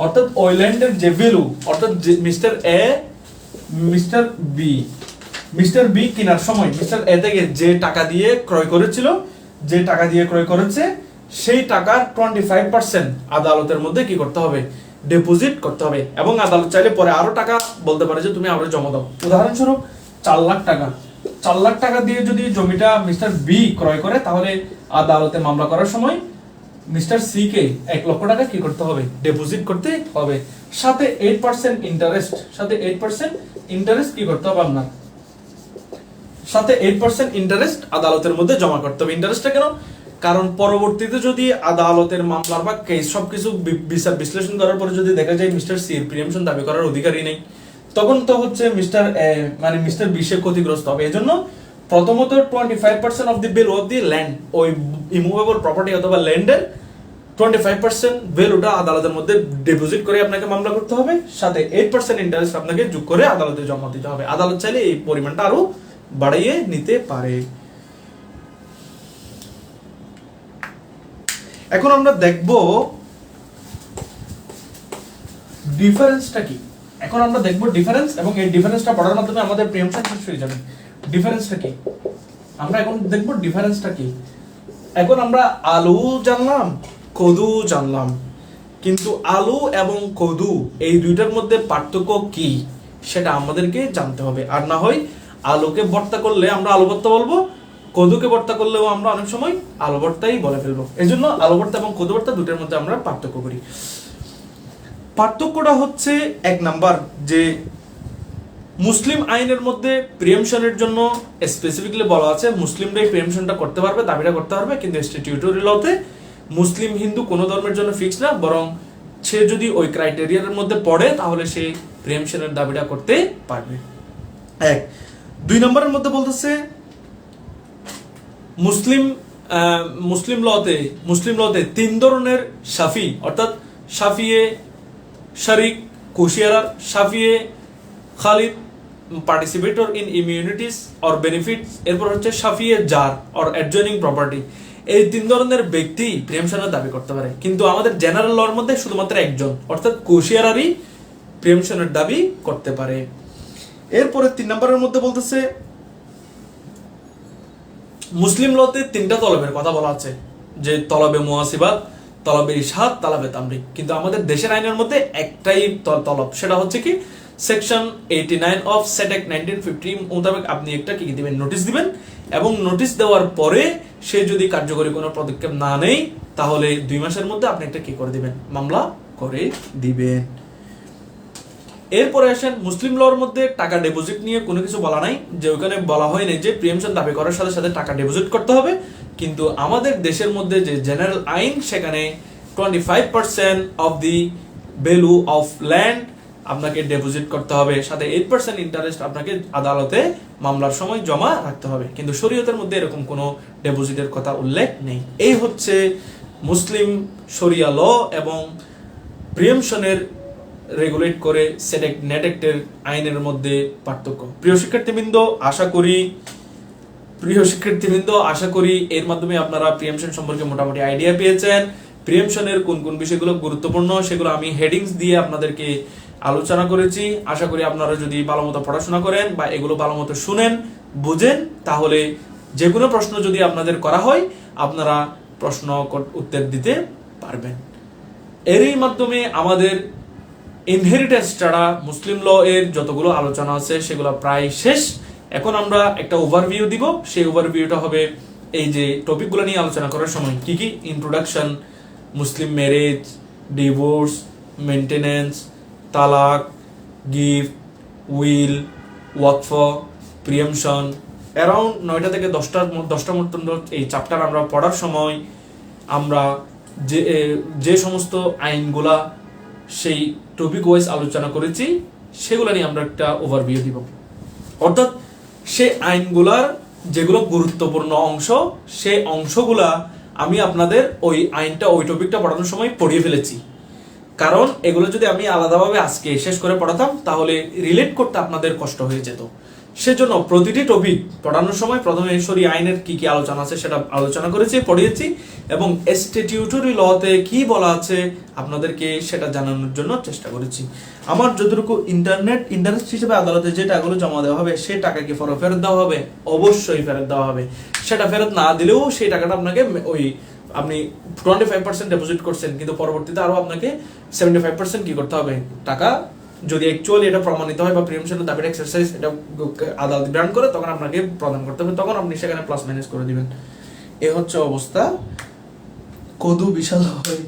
অর্থাৎ ওই ল্যান্ডের যে ভ্যালু, অর্থাৎ মিস্টার বি কেনার সময় মিস্টার এ থেকে যে টাকা দিয়ে ক্রয় করেছিল, যে টাকা দিয়ে ক্রয় করেছে, সেই টাকার 25% আদালতের মধ্যে কি করতে হবে? ডিপোজিট করতে হবে। এবং আদালত চাইলে পরে আরো টাকা বলতে পারে যে তুমি আরো জমা দাও। উদাহরণস্বরূপ 4 লাখ টাকা দিয়ে যদি জমিটা মিস্টার বি ক্রয় করে, তাহলে আদালতে মামলা করার সময় মিস্টার সি কে 1 লক্ষ টাকা কি করতে হবে? ডিপোজিট করতে হবে। সাথে 8% ইন্টারেস্ট কি করতে হবে আপনার? সাথে 8% ইন্টারেস্ট আদালতের মধ্যে জমা করতে হবে। ইন্টারেস্টটা কেন? কারণ পরবর্তীতে যদি আদালতের মামলার বা কেস সবকিছু বিচার বিশ্লেষণ করার পরে যদি দেখা যায় মিস্টার সি এর প্রিএমশন দাবি করার অধিকারই নেই, তখন তো হচ্ছে মিস্টার বি সে ক্ষতিগ্রস্ত হবে। এজন্য প্রথমত 25% of the value of the land, ওই ইমুভেবল প্রপার্টি অথবা ল্যান্ডের 25% ভ্যালুটা আদালতের মধ্যে ডিপোজিট করে আপনাকে মামলা করতে হবে। সাথে 8% ইন্টারেস্ট আপনাকে যোগ করে আদালতে জমা দিতে হবে। আদালত চাইলে এই পরিমাণটা আরো বাড়িয়ে নিতে পারে। এখন আমরা দেখব ডিফারেন্সটা কি। এবং এই ডিফারেন্সটা পড়ার মাধ্যমে আমাদের প্রিএমশন শেষ হয়ে যাবে। ডিফারেন্সটা কি আমরা এখন দেখব। ডিফারেন্সটা কি? এখন আমরা আলু জানলাম, কদু জানলাম, কিন্তু আলু এবং কদু এই দুইটার মধ্যে পার্থক্য কি সেটা আমাদেরকে জানতে হবে। আর না হয় আলুকে ভর্তা করলে আমরা আলু ভর্তা বলবো, কদুকে ভর্তা করলেও আমরা অনেক সময় আলু ভর্তাই বলে ফেলবো। এজন্য আলু ভর্তা এবং কদু ভর্তা দুটোর মধ্যে আমরা পার্থক্য করি। পার্থক্যটা হচ্ছে 1 নাম্বার, যে মুসলিম আইনের মধ্যে প্রিএমশনের জন্য স্পেসিফিকলি বলা আছে মুসলিমরাই প্রিএমশনটা করতে পারবে, দাবিটা করতে পারবে, কিন্তু স্ট্যাটিউটরি লতে মুসলিম হিন্দু কোনো ধর্মের জন্য ফিক্স না, বরং সে যদি ওই ক্রাইটেরিয়ার মধ্যে পড়ে তাহলে সে প্রিএমশনের দাবিটা করতে পারবে। 1 2 নম্বরের মধ্যে বলতেছে মুসলিম লতে 3 ধরনের শাফি, অর্থাৎ শাফিয়ে শারিক কুশিয়ারার, শাফিয়ে খালিদ participator in immunities or benefits, এরপর হচ্ছে শাফিয়ে জার অর অ্যাডজয়নিং প্রপার্টি। এই 3 ধরনের ব্যক্তি প্রিএমশনের দাবি করতে পারে, কিন্তু আমাদের জেনারেল লর মধ্যে শুধুমাত্র একজন অর্থাৎ কুশিয়ারারই প্রিএমশনের দাবি করতে পারে। এরপরে 3 নম্বরের মধ্যে বলতেছে মুসলিম লতে 3টা তলবের কথা বলা আছে, যে তলবে মুয়াসিবাত, তলবে ইশহাদ, তলবে তামরিক। কিন্তু আমাদের দেশের আইনের মধ্যে একটাই তলব, সেটা হচ্ছে কি সেকশন 89 অফ সেট অ্যাক্ট 1950 মোতাবেক আপনি একটা কি দিবেন, নোটিশ দিবেন, এবং নোটিশ দেওয়ার পরে সে যদি কার্যকরী কোনো পদক্ষেপ না নেয় তাহলে 2 মাসের মধ্যে আপনি একটা কি করে দিবেন, মামলা করে দিবেন। এরপরে আসেন মুসলিম লর মধ্যে টাকা ডিপোজিট নিয়ে কোনো কিছু বলা নাই, যে ওখানে বলা হয় না যে প্রিএমশন দাবি করার সাথে সাথে টাকা ডিপোজিট করতে হবে। কিন্তু আমাদের দেশের মধ্যে যে জেনারেল আইন, সেখানে 25% of the value of land আপনাকে ডিপোজিট করতে হবে, সাথে 8% ইন্টারেস্ট আপনাকে আদালতে মামলার সময় জমা রাখতে হবে। কিন্তু শরীয়তের মধ্যে এরকম কোনো ডিপোজিটের কথা উল্লেখ নেই। এই হচ্ছে মুসলিম শরিয়া ল এবং প্রিএমশনের রেগুলেট করে সেটেক নেটেক্টের আইনের মধ্যে পার্থক্য। প্রিয় শিক্ষার্থীবৃন্দ, আশা করি এর মাধ্যমে আপনারা প্রিএমশন সম্পর্কে মোটামুটি আইডিয়া পেয়েছেন। প্রিএমশনের কোন কোন বিষয়গুলো গুরুত্বপূর্ণ সেগুলো আমি হেডিংস দিয়ে আপনাদেরকে আলোচনা করেছি। আশা করি আপনারা যদি ভালোমতো পড়াশোনা করেন বা এগুলো ভালোমতো শুনেন, বুঝেন, তাহলে যে কোনো প্রশ্ন যদি আপনাদের করা হয় আপনারা প্রশ্ন উত্তর দিতে পারবেন। এরই মাধ্যমে আমাদের ইনহেরিটেন্স ছাড়া মুসলিম ল এর যতগুলো আলোচনা আছে সেগুলো প্রায় শেষ। এখন আমরা একটা ওভারভিউ দিব, সেই ওভারভিউটা হবে এই যে টপিকগুলো নিয়ে আলোচনা করার সময় কি কি: introduction, Muslim marriage, divorce, maintenance, তালাক, গিফট, উইল, ওয়াকফ, প্রিএমশন। অ্যারাউন্ড 9টা থেকে 10টা মতো এই চ্যাপ্টার আমরা পড়ার সময় আমরা যে সমস্ত আইনগুলা সেই টপিক ওয়াইজ আলোচনা করেছি সেগুলো নিয়ে আমরা একটা ওভারভিউ দিব। অর্থাৎ সেই আইনগুলার যেগুলো গুরুত্বপূর্ণ অংশ, সেই অংশগুলা আমি আপনাদের ওই আইনটা ওই টপিকটা পড়ানোর সময় পড়িয়ে ফেলেছি। কারণ এগুলো যদি আমি আলাদাভাবে আজকে শেষ করে পড়াতাম তাহলে রিলেট করতে আপনাদের কষ্ট হয়ে যেত। সেজন্য প্রতিটি টপিক পড়ানোর সময় প্রথমে শরীয়ত আইনের কি কি আলোচনা আছে সেটা আলোচনা করেছি, পড়িয়েছি, এবং স্ট্যাটিউটরি লতে কি বলা আছে আপনাদেরকে সেটা জানানোর জন্য চেষ্টা করেছি। আমার যতটুকু ইন্টারেস্ট হিসেবে আদালতে যে টাকাগুলো জমা দেওয়া হবে সেই টাকা কি ফেরত দেওয়া হবে? অবশ্যই ফেরত দেওয়া হবে। সেটা ফেরত না দিলেও সেই টাকাটা আপনাকে আপনি 25% ডিপোজিট করছেন, কিন্তু পরবর্তীতে আরো আপনাকে 75% কি করতে হবে, টাকা যদি অ্যাকচুয়ালি এটা প্রমাণিত হয় বা প্রিএমশনের দাবির এক্সারসাইজ এটা আদালত গ্রান্ট করে তখন আপনাকে প্রদান করতে হবে, তখন আপনি সেখানে প্লাস মাইনাস করে দিবেন। এ হচ্ছে অবস্থা। কদু বিশাল হয়,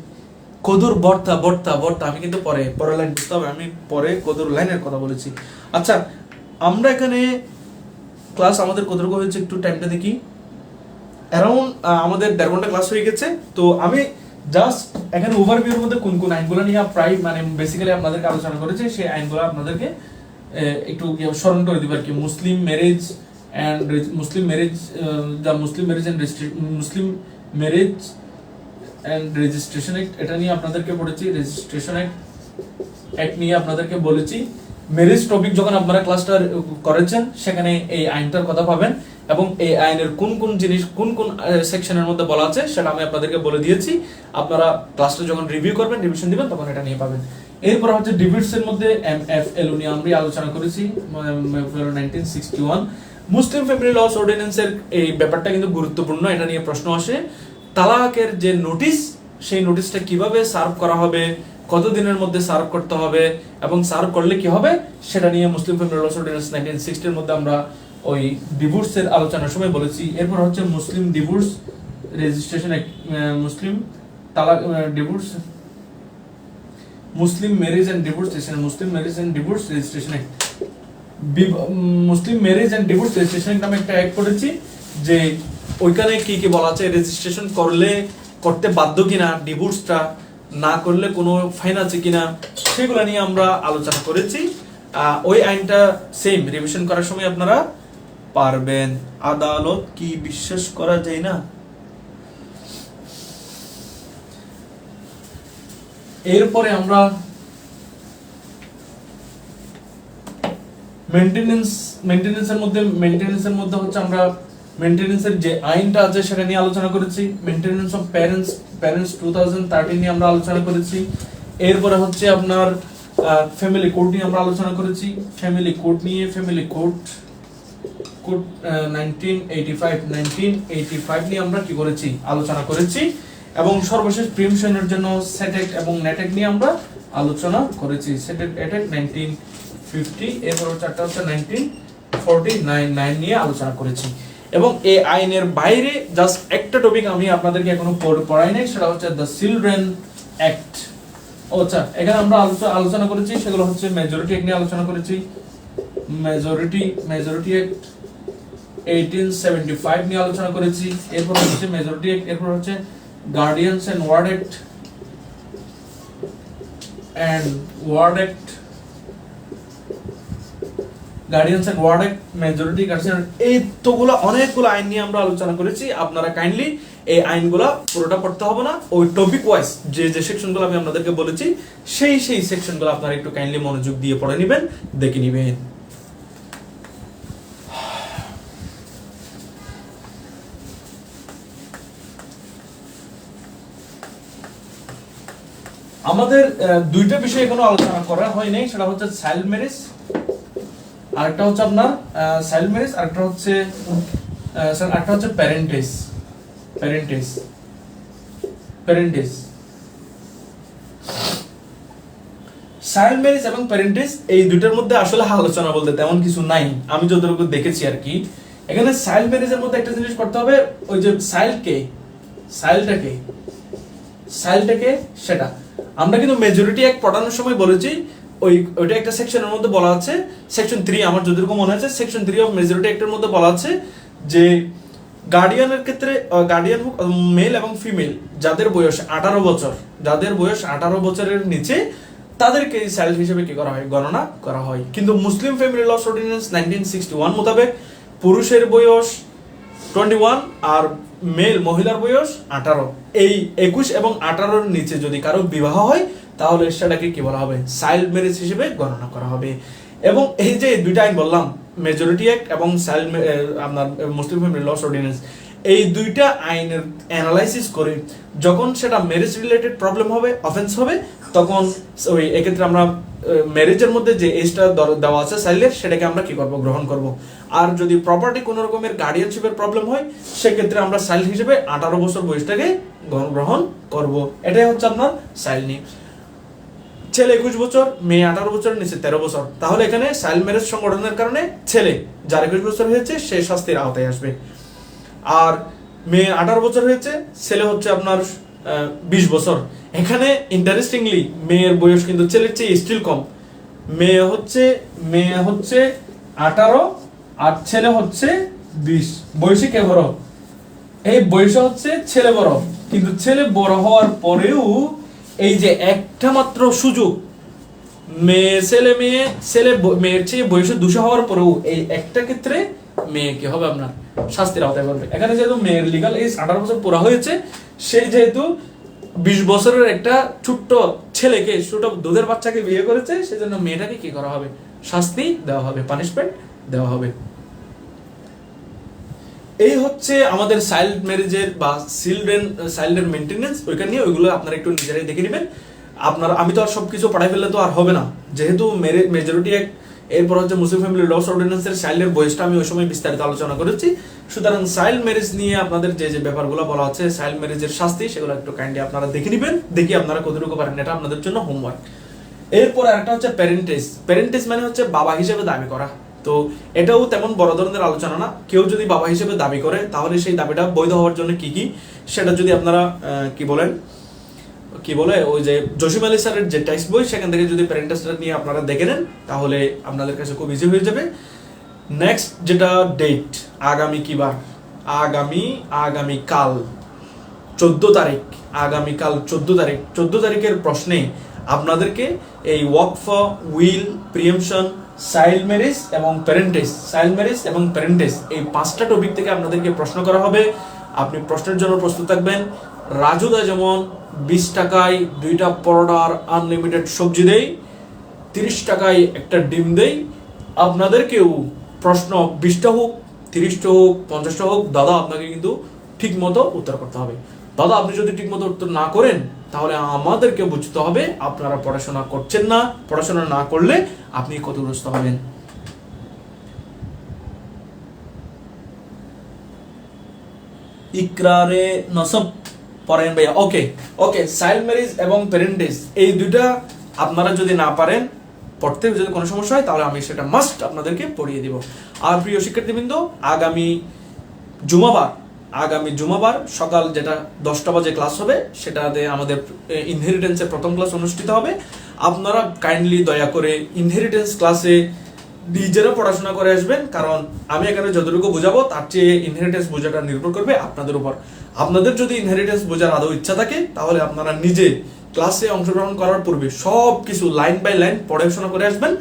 কদুর বর্তা আমি কিন্তু পরে লাইন বুঝতে হবে, আমি পরে কদুর লাইনের কথা বলেছি। আচ্ছা, আমরা এখানে ক্লাস আমাদের কতটুকু হয়েছে একটু টাইমটা দেখি। অ্যারাউন্ড আমাদের 1.5 ঘন্টা ক্লাস হয়ে গেছে। তো আমি জাস্ট এখানে ওভারভিউর মধ্যে কোন কোন আইনগুলো নিয়ে প্রায় বেসিক্যালি আপনাদেরকে আলোচনা করেছি সেই আইনগুলো আপনাদেরকে একটু স্মরণ করে দিব আর কি। Muslim marriage and registration act, এটা নিয়ে আপনাদেরকে পড়েছি। রেজিস্ট্রেশন অ্যাক্ট নিয়ে আপনাদেরকে বলেছি। ম্যারেজ টপিক যখন আপনারা ক্লাসটা করেছেন সেখানে এই আইনটার কথা পাবেন, এবং এই আইনের কোন কোন জিনিস কোন কোন সেকশনের মধ্যে বলা আছে সেটা আমি আপনাদেরকে বলে দিয়েছি। আপনারা ক্লাসটা যখন রিভিউ করবেন, রিভিশন দিবেন, তখন এটা নিয়ে পাবেন। এরপর হচ্ছে ডিভিডসের মধ্যে MFL নিয়ে আমরা আলোচনা করেছি 1961। মুসলিম ফ্যামিলি লস অর্ডিন্যান্সের এই ব্যাপারটা কিন্তু গুরুত্বপূর্ণ, এটা নিয়ে প্রশ্ন আসে। তালাকের যে নোটিশ, সেই নোটিশটা কিভাবে সার্ভ করা হবে, কতদিনের মধ্যে সার্ভ করতে হবে, এবং সার্ভ করলে কি হবে সেটা নিয়ে মুসলিম ফ্যামিলি লস অর্ডিন্যান্স 1960 এর মধ্যে আমরা ওই ডিভোর্সের আলোচনার সময় বলেছি। এরপর হচ্ছে মুসলিম ডিভোর্স রেজিস্ট্রেশন, মুসলিম তালাক divorce, Muslim marriage and divorce registration act, Muslim marriage and divorce registration নামে একটা অ্যাক্ট করেছি, যে ওইখানে কি কি বলা আছে, রেজিস্ট্রেশন করতে বাধ্য কিনা ডিভোর্সটা, না করলে কোনো ফাইন আছে কিনা সেগুলো নিয়ে আমরা আলোচনা করেছি। ওই আইনটা সেম রিভিশন করার সময় আপনারা পারবেন। আদালত কি বিশ্বাস করা যায় না? এরপরে আমরা মেইনটেনেন্সের মধ্যে হচ্ছে আমরা মেইনটেনেন্সের যে আইনটা আছে সেটা নিয়ে আলোচনা করেছি। মেইনটেনেন্স অফ প্যারেন্টস 2013 নিয়ে আমরা আলোচনা করেছি। এরপরে হচ্ছে আপনার ফ্যামিলি কোড নিয়ে আমরা আলোচনা করেছি। ফ্যামিলি কোড নিয়ে 1985 নিয়ে আমরা কি করেছি, আলোচনা করেছি। এবং সর্বশেষ প্রিমশনের জন্য সেটেক এবং নেটেক নিয়ে আমরা আলোচনা করেছি। সেটেক এটেক 1950, এরপর চারটা হচ্ছে 1949 নিয়ে আলোচনা করেছি। এবং এই আইনের বাইরে জাস্ট একটা টপিক আমি আপনাদেরকে এখনো পড়াই নাই, সেটা হচ্ছে দ্য চিলড্রেন অ্যাক্ট। আচ্ছা, এখানে আমরা আলোচনা করেছি সেগুলো হচ্ছে মেজরিটি অ্যাক্ট নিয়ে আলোচনা করেছি। মেজরিটি অ্যাক্ট 1875 নিয়ে আলোচনা করেছি। এরপর হচ্ছে মেজরিটি অ্যাক্ট, এরপর হচ্ছে guardians and ward act majority guardian, এই তোগুলো অনেকগুলো আইন নিয়ে আমরা আলোচনা করেছি। আপনারা কাইন্ডলি এই আইনগুলো পুরোটা পড়তে হবে না, ওই টপিক ওয়াইজ যে যে সেকশনগুলো আমি আপনাদেরকে বলেছি সেই সেকশনগুলো আপনারা একটু কাইন্ডলি মনোযোগ দিয়ে পড়ে নেবেন, দেখে নেবেন। আমাদের দুইটা বিষয় এখনো আলোচনা করা হয় নাই, সেটা হচ্ছে চাইল্ড ম্যারেজ, আরেকটা হচ্ছে আপনার চাইল্ড ম্যারেজ, আরেকটা হচ্ছে প্যারেন্টেজ। চাইল্ড ম্যারেজ এবং প্যারেন্টেজ এই দুইটার মধ্যে আসলে আলোচনা বলতে তেমন কিছু নাই, আমি যতটুকু দেখেছি আর কি। এখানে চাইল্ড ম্যারেজের মধ্যে একটা জিনিস করতে হবে, ওই যে চাইল্ডটাকে সেটা আমরা কিন্তু মেজরিটি অ্যাক্ট পড়ানোর সময় বলেছি, ওইটা একটা সেকশনের মধ্যে বলা আছে, সেকশন 3 আমার যতটুকু মনে আছে, সেকশন 3 অফ মেজরিটি অ্যাক্টের মধ্যে বলা আছে যে গার্ডিয়ানের ক্ষেত্রে গার্ডিয়ান মেল এবং ফিমেল যাদের বয়স 18 বছরের নিচে তাদেরকে চাইল্ড হিসেবে কি করা হয়, গণনা করা হয়। কিন্তু মুসলিম ফ্যামিলি ল অর্ডিন্যান্স 1961 মোতাবেক পুরুষের বয়স 21 আর মহিলার বয়স 18, এই 21 এবং 18-র নিচে যদি কারো বিবাহ হয় তাহলে সেটাকে কি বলা হবে, চাইল্ড ম্যারেজ হিসেবে গণনা করা হবে। এবং এই যে দুইটা আইন বললাম, মেজরিটি অ্যাক্ট এবং আপনার মুসলিম ফ্যামিলি ল অর্ডিন্যান্স, এই দুইটা আইনের অ্যানালাইসিস করে যখন সেটা ম্যারেজ রিলেটেড প্রবলেম হবে, অফেন্স হবে, তখন ওই এক্ষেত্রে আমরা ম্যারেজের মধ্যে যে এজটা দেওয়া আছে চাইল্ডের, সেটাকে আমরা কি করব, গ্রহণ করব। আর যদি প্রপার্টি কোনো রকমের গার্ডিয়ানশিপের প্রবলেম হয়, সেক্ষেত্রে আমরা চাইল্ড হিসেবে 18 বছর বয়সটাকে গ্রহণ করব। এটাই হচ্ছে আপনার চাইল্ড নিয়ে। ছেলে 21 বছর, মেয়ে 18 বছরের নিচে 13 বছর, তাহলে এখানে চাইল্ড ম্যারেজ সংগঠনের কারণে ছেলে যার 21 বছর হয়েছে সে শাস্তির আওতায় আসবে। আর মেয়ে 18 বছর হয়েছে, ছেলে হচ্ছে আপনার 20 বছর। এখানে ইন্টারেস্টিংলি মেয়ের বয়স কিন্তু ছেলের চেয়ে স্টিল কম, মেয়ে হচ্ছে 18 আর ছেলে হচ্ছে 20। বয়সে কে বড়? এই বয়সে হচ্ছে ছেলে বড়, কিন্তু ছেলে বড় হওয়ার পরেও এই যে একটা মাত্র সুযোগ, মেয়ের চেয়ে বয়সে 200 হওয়ার পরেও এই একটা ক্ষেত্রে মেয়ে কি হবে, আপনার শাস্তির আওতায় পড়বে। এখানে যেহেতু মেয়ের লিগাল এজ 18 বছর পুরা হয়েছে, সেই যেহেতু 20 বছরের একটা ছোট্ট ছেলেকে, ছোট দুধের বাচ্চাকে বিয়ে করেছে, সেজন্য মেয়েটাকে কি করা হবে, শাস্তি দেওয়া হবে, পানিশমেন্ট দেওয়া হবে। এই হচ্ছে আমাদের চাইল্ড ম্যারেজের বা চাইল্ডের মেইনটেনেন্স, ওইখানে নিয়ে ওইগুলো আপনারা একটু নিজেরাই দেখে নেবেন। আমি তো আর সবকিছু পড়াই ফেললে তো আর হবে না, যেহেতু মেজরিটি অ্যাক্ট, এরপর হচ্ছে মুসলিম ফ্যামিলি ল অর্ডিন্যান্সের চাইল্ডের বয়সটা আমি ওই সময় বিস্তারিত আলোচনা করেছি। সুতরাং চাইল্ড ম্যারেজ নিয়ে আপনাদের যে যে ব্যাপারগুলো বলা আছে, চাইল্ড ম্যারেজের শাস্তি, সেগুলো একটু কাইন্ডলি আপনারা দেখে নেবেন, দেখি আপনারা কতটুকু পারেন, এটা আপনাদের জন্য হোমওয়ার্ক। এরপর একটা হচ্ছে প্যারেন্টেজ মানে হচ্ছে বাবা হিসেবে দাবি করা। তো এটাও তেমন বড় ধরনের আলোচনা না, কেউ যদি বাবা হিসেবে দাবি করে তাহলে সেই দাবিটা বৈধ হওয়ার জন্য কি সেটা যদি আপনারা কি বলে ওই যে জসিম আলী স্যারের যে টেক্সট বই, সেখান থেকে যদি প্যারেন্টেজটা নিয়ে আপনারা দেখে নেন তাহলে আপনাদের কাছে খুব ইজি হয়ে যাবে। নেক্সট যেটা ডেট, আগামী কি বার, আগামীকাল তারিখ, আগামীকাল 14 তারিখের প্রশ্নে আপনাদেরকে এই ওয়াকফ, উইল, প্রিএমশন, চাইল্ড ম্যারেজ এবং প্যারেন্টেজ এই 5টা টপিক থেকে আপনাদেরকে প্রশ্ন করা হবে। আপনি প্রশ্নের জন্য প্রস্তুত থাকবেন। রাজুদা যেমন 20 টাকায় 2টা পরোটার আনলিমিটেড সবজি দেই, 30 টাকায় একটা ডিম দেই, আপনাদেরকেও প্রশ্ন 20টা হোক, 30টা হোক, 50টা হোক, দাদা আপনাকে কিন্তু ঠিক মতো উত্তর করতে হবে। দাদা আপনি যদি ঠিক মতো উত্তর না করেন তাহলে আমাদেরকে বুঝতে হবে আপনারা পড়াশোনা করছেন না, পড়াশোনা না করলে আপনি ক্ষতিগ্রস্ত হবেন। ইকরারে নসব পড়েন ভাইয়া। ওকে চাইল্ড ম্যারেজ এবং প্যারেন্টেজ এই দুইটা আপনারা যদি না পারেন, পড়তে যদি কোনো সমস্যা হয় তাহলে আমি সেটা মাস্ট আপনাদেরকে পড়িয়ে দিব। আর প্রিয় শিক্ষার্থীবৃন্দ, আগামী জুমাবার সকাল যেটা 10টা বাজে ক্লাস হবে, সেটাতে আমাদের ইনহেরিটেন্সের প্রথম ক্লাস অনুষ্ঠিত হবে। আপনারা কাইন্ডলি দয়া করে ইনহেরিটেন্স ক্লাসে নিজেরা পড়াশোনা করে আসবেন, কারণ আমি এখানে যতটুকু বোঝাবো তার চেয়ে ইনহেরিটেন্স বোঝাটা নির্ভর করবে আপনাদের উপর। আপনাদের যদি ইনহেরিটেন্স বোঝার আদৌ ইচ্ছা থাকে তাহলে আপনারা নিজে ক্লাসে অংশগ্রহণ করার পূর্বে সব কিছু লাইন বাই লাইন পড়াশোনা করে আসবেন।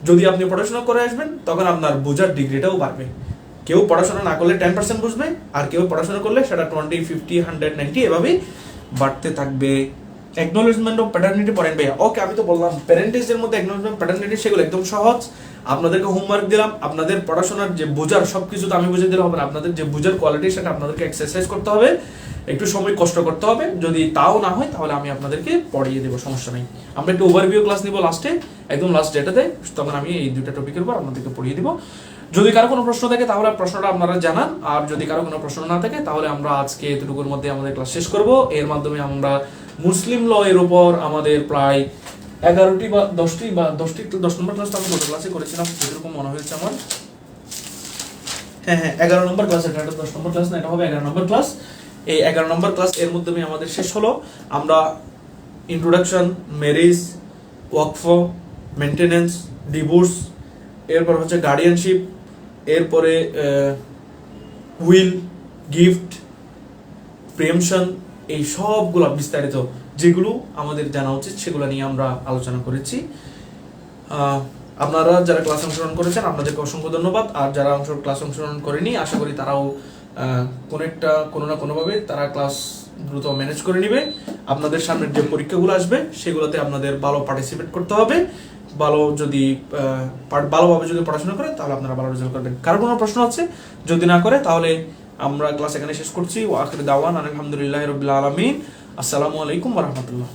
যদি আপনি পড়াশোনা করে আসবেন তখন আপনার বোঝার ডিগ্রিটাও বাড়বে। কেউ পড়াশোনা না করলে 10% বুঝবে, আর কেউ পড়াশোনা করলে সেটা 20, 50, 100, 90 এভাবেই বাড়তে থাকবে। অ্যাকনোলেজমেন্ট অফ প্যাটার্নিটি পড়েন ভাইয়া। ওকে, আমি তো বললাম প্যারেন্টেজের মধ্যে অ্যাকনোলেজমেন্ট প্যাটার্নিটি সেগুলো একদম সহজ। আপনাদেরকে হোমওয়ার্ক দিলাম, আপনাদের পড়াশোনার যে বোঝার সবকিছু তো আমি বুঝে দিলে হবে না, আপনাদের যে বোঝার কোয়ালিটি সেটা আপনাদেরকে এক্সারসাইজ করতে হবে, একটু সময় কষ্ট করতে হবে। যদি তাও না হয় তাহলে আমি আপনাদেরকে পড়িয়ে দেবো, সমস্যা নেই। আমরা একটু ওভারভিউ ক্লাস নিব লাস্টে, একদম লাস্ট ডেটাতে, তখন আমি এই দুইটা টপিকের উপর আপনাদেরকে পড়িয়ে দিব। যদি কারো কোনো প্রশ্ন থাকে তাহলে প্রশ্নটা আপনারা জানান, আর যদি কারো কোনো প্রশ্ন না থাকে তাহলে আমরা আজকে এতটুকুর মধ্যে আমাদের ক্লাস শেষ করব। এর মাধ্যমে আমরা মুসলিম ল এর উপর আমাদের প্রায় 11টি বা 10 নম্বর ক্লাস আমি গত ক্লাসে করেছিলাম, এরকম মনে হয়েছে আমার। হ্যাঁ 11 নম্বর ক্লাস, এটা 10 নম্বর ক্লাস না, এটা হবে 11 নম্বর ক্লাস। এই 11 নম্বর ক্লাস এর মাধ্যমে আমাদের শেষ হলো। আমরা ইন্ট্রোডাকশন, ম্যারেজ, ওয়াকফ, মেনটেনেন্স, ডিভোর্স, এরপর হচ্ছে গার্ডিয়ানশিপ, এরপরে উইল, গিফট, প্রিএমশন, এই সবগুলো বিস্তারিত যেগুলো আমাদের জানা উচিত সেগুলো নিয়ে আমরা আলোচনা করেছি। আপনারা যারা ক্লাস অংশগ্রহণ করেছেন আপনাদেরকে অসংখ্য ধন্যবাদ। আর যারা ক্লাস অংশগ্রহণ করেনি আশা করি তারাও কোনো না কোনোভাবে তারা ক্লাস দ্রুত ম্যানেজ করে নিবে। আপনাদের সামনের যে পরীক্ষাগুলো আসবে সেগুলোতে আপনাদের ভালো পার্টিসিপেট করতে হবে। ভালোভাবে যদি পড়াশোনা করেন তাহলে আপনারা ভালো রেজাল্ট করবেন। কারো কোনো প্রশ্ন আছে? যদি না করে তাহলে আমরা ক্লাস এখানে শেষ করছি। ওয়া আখিরু দাওয়ানা আলহামদুলিল্লাহি রাব্বিল আলামিন। আসসালামু আলাইকুম ওয়া রাহমাতুল্লাহ।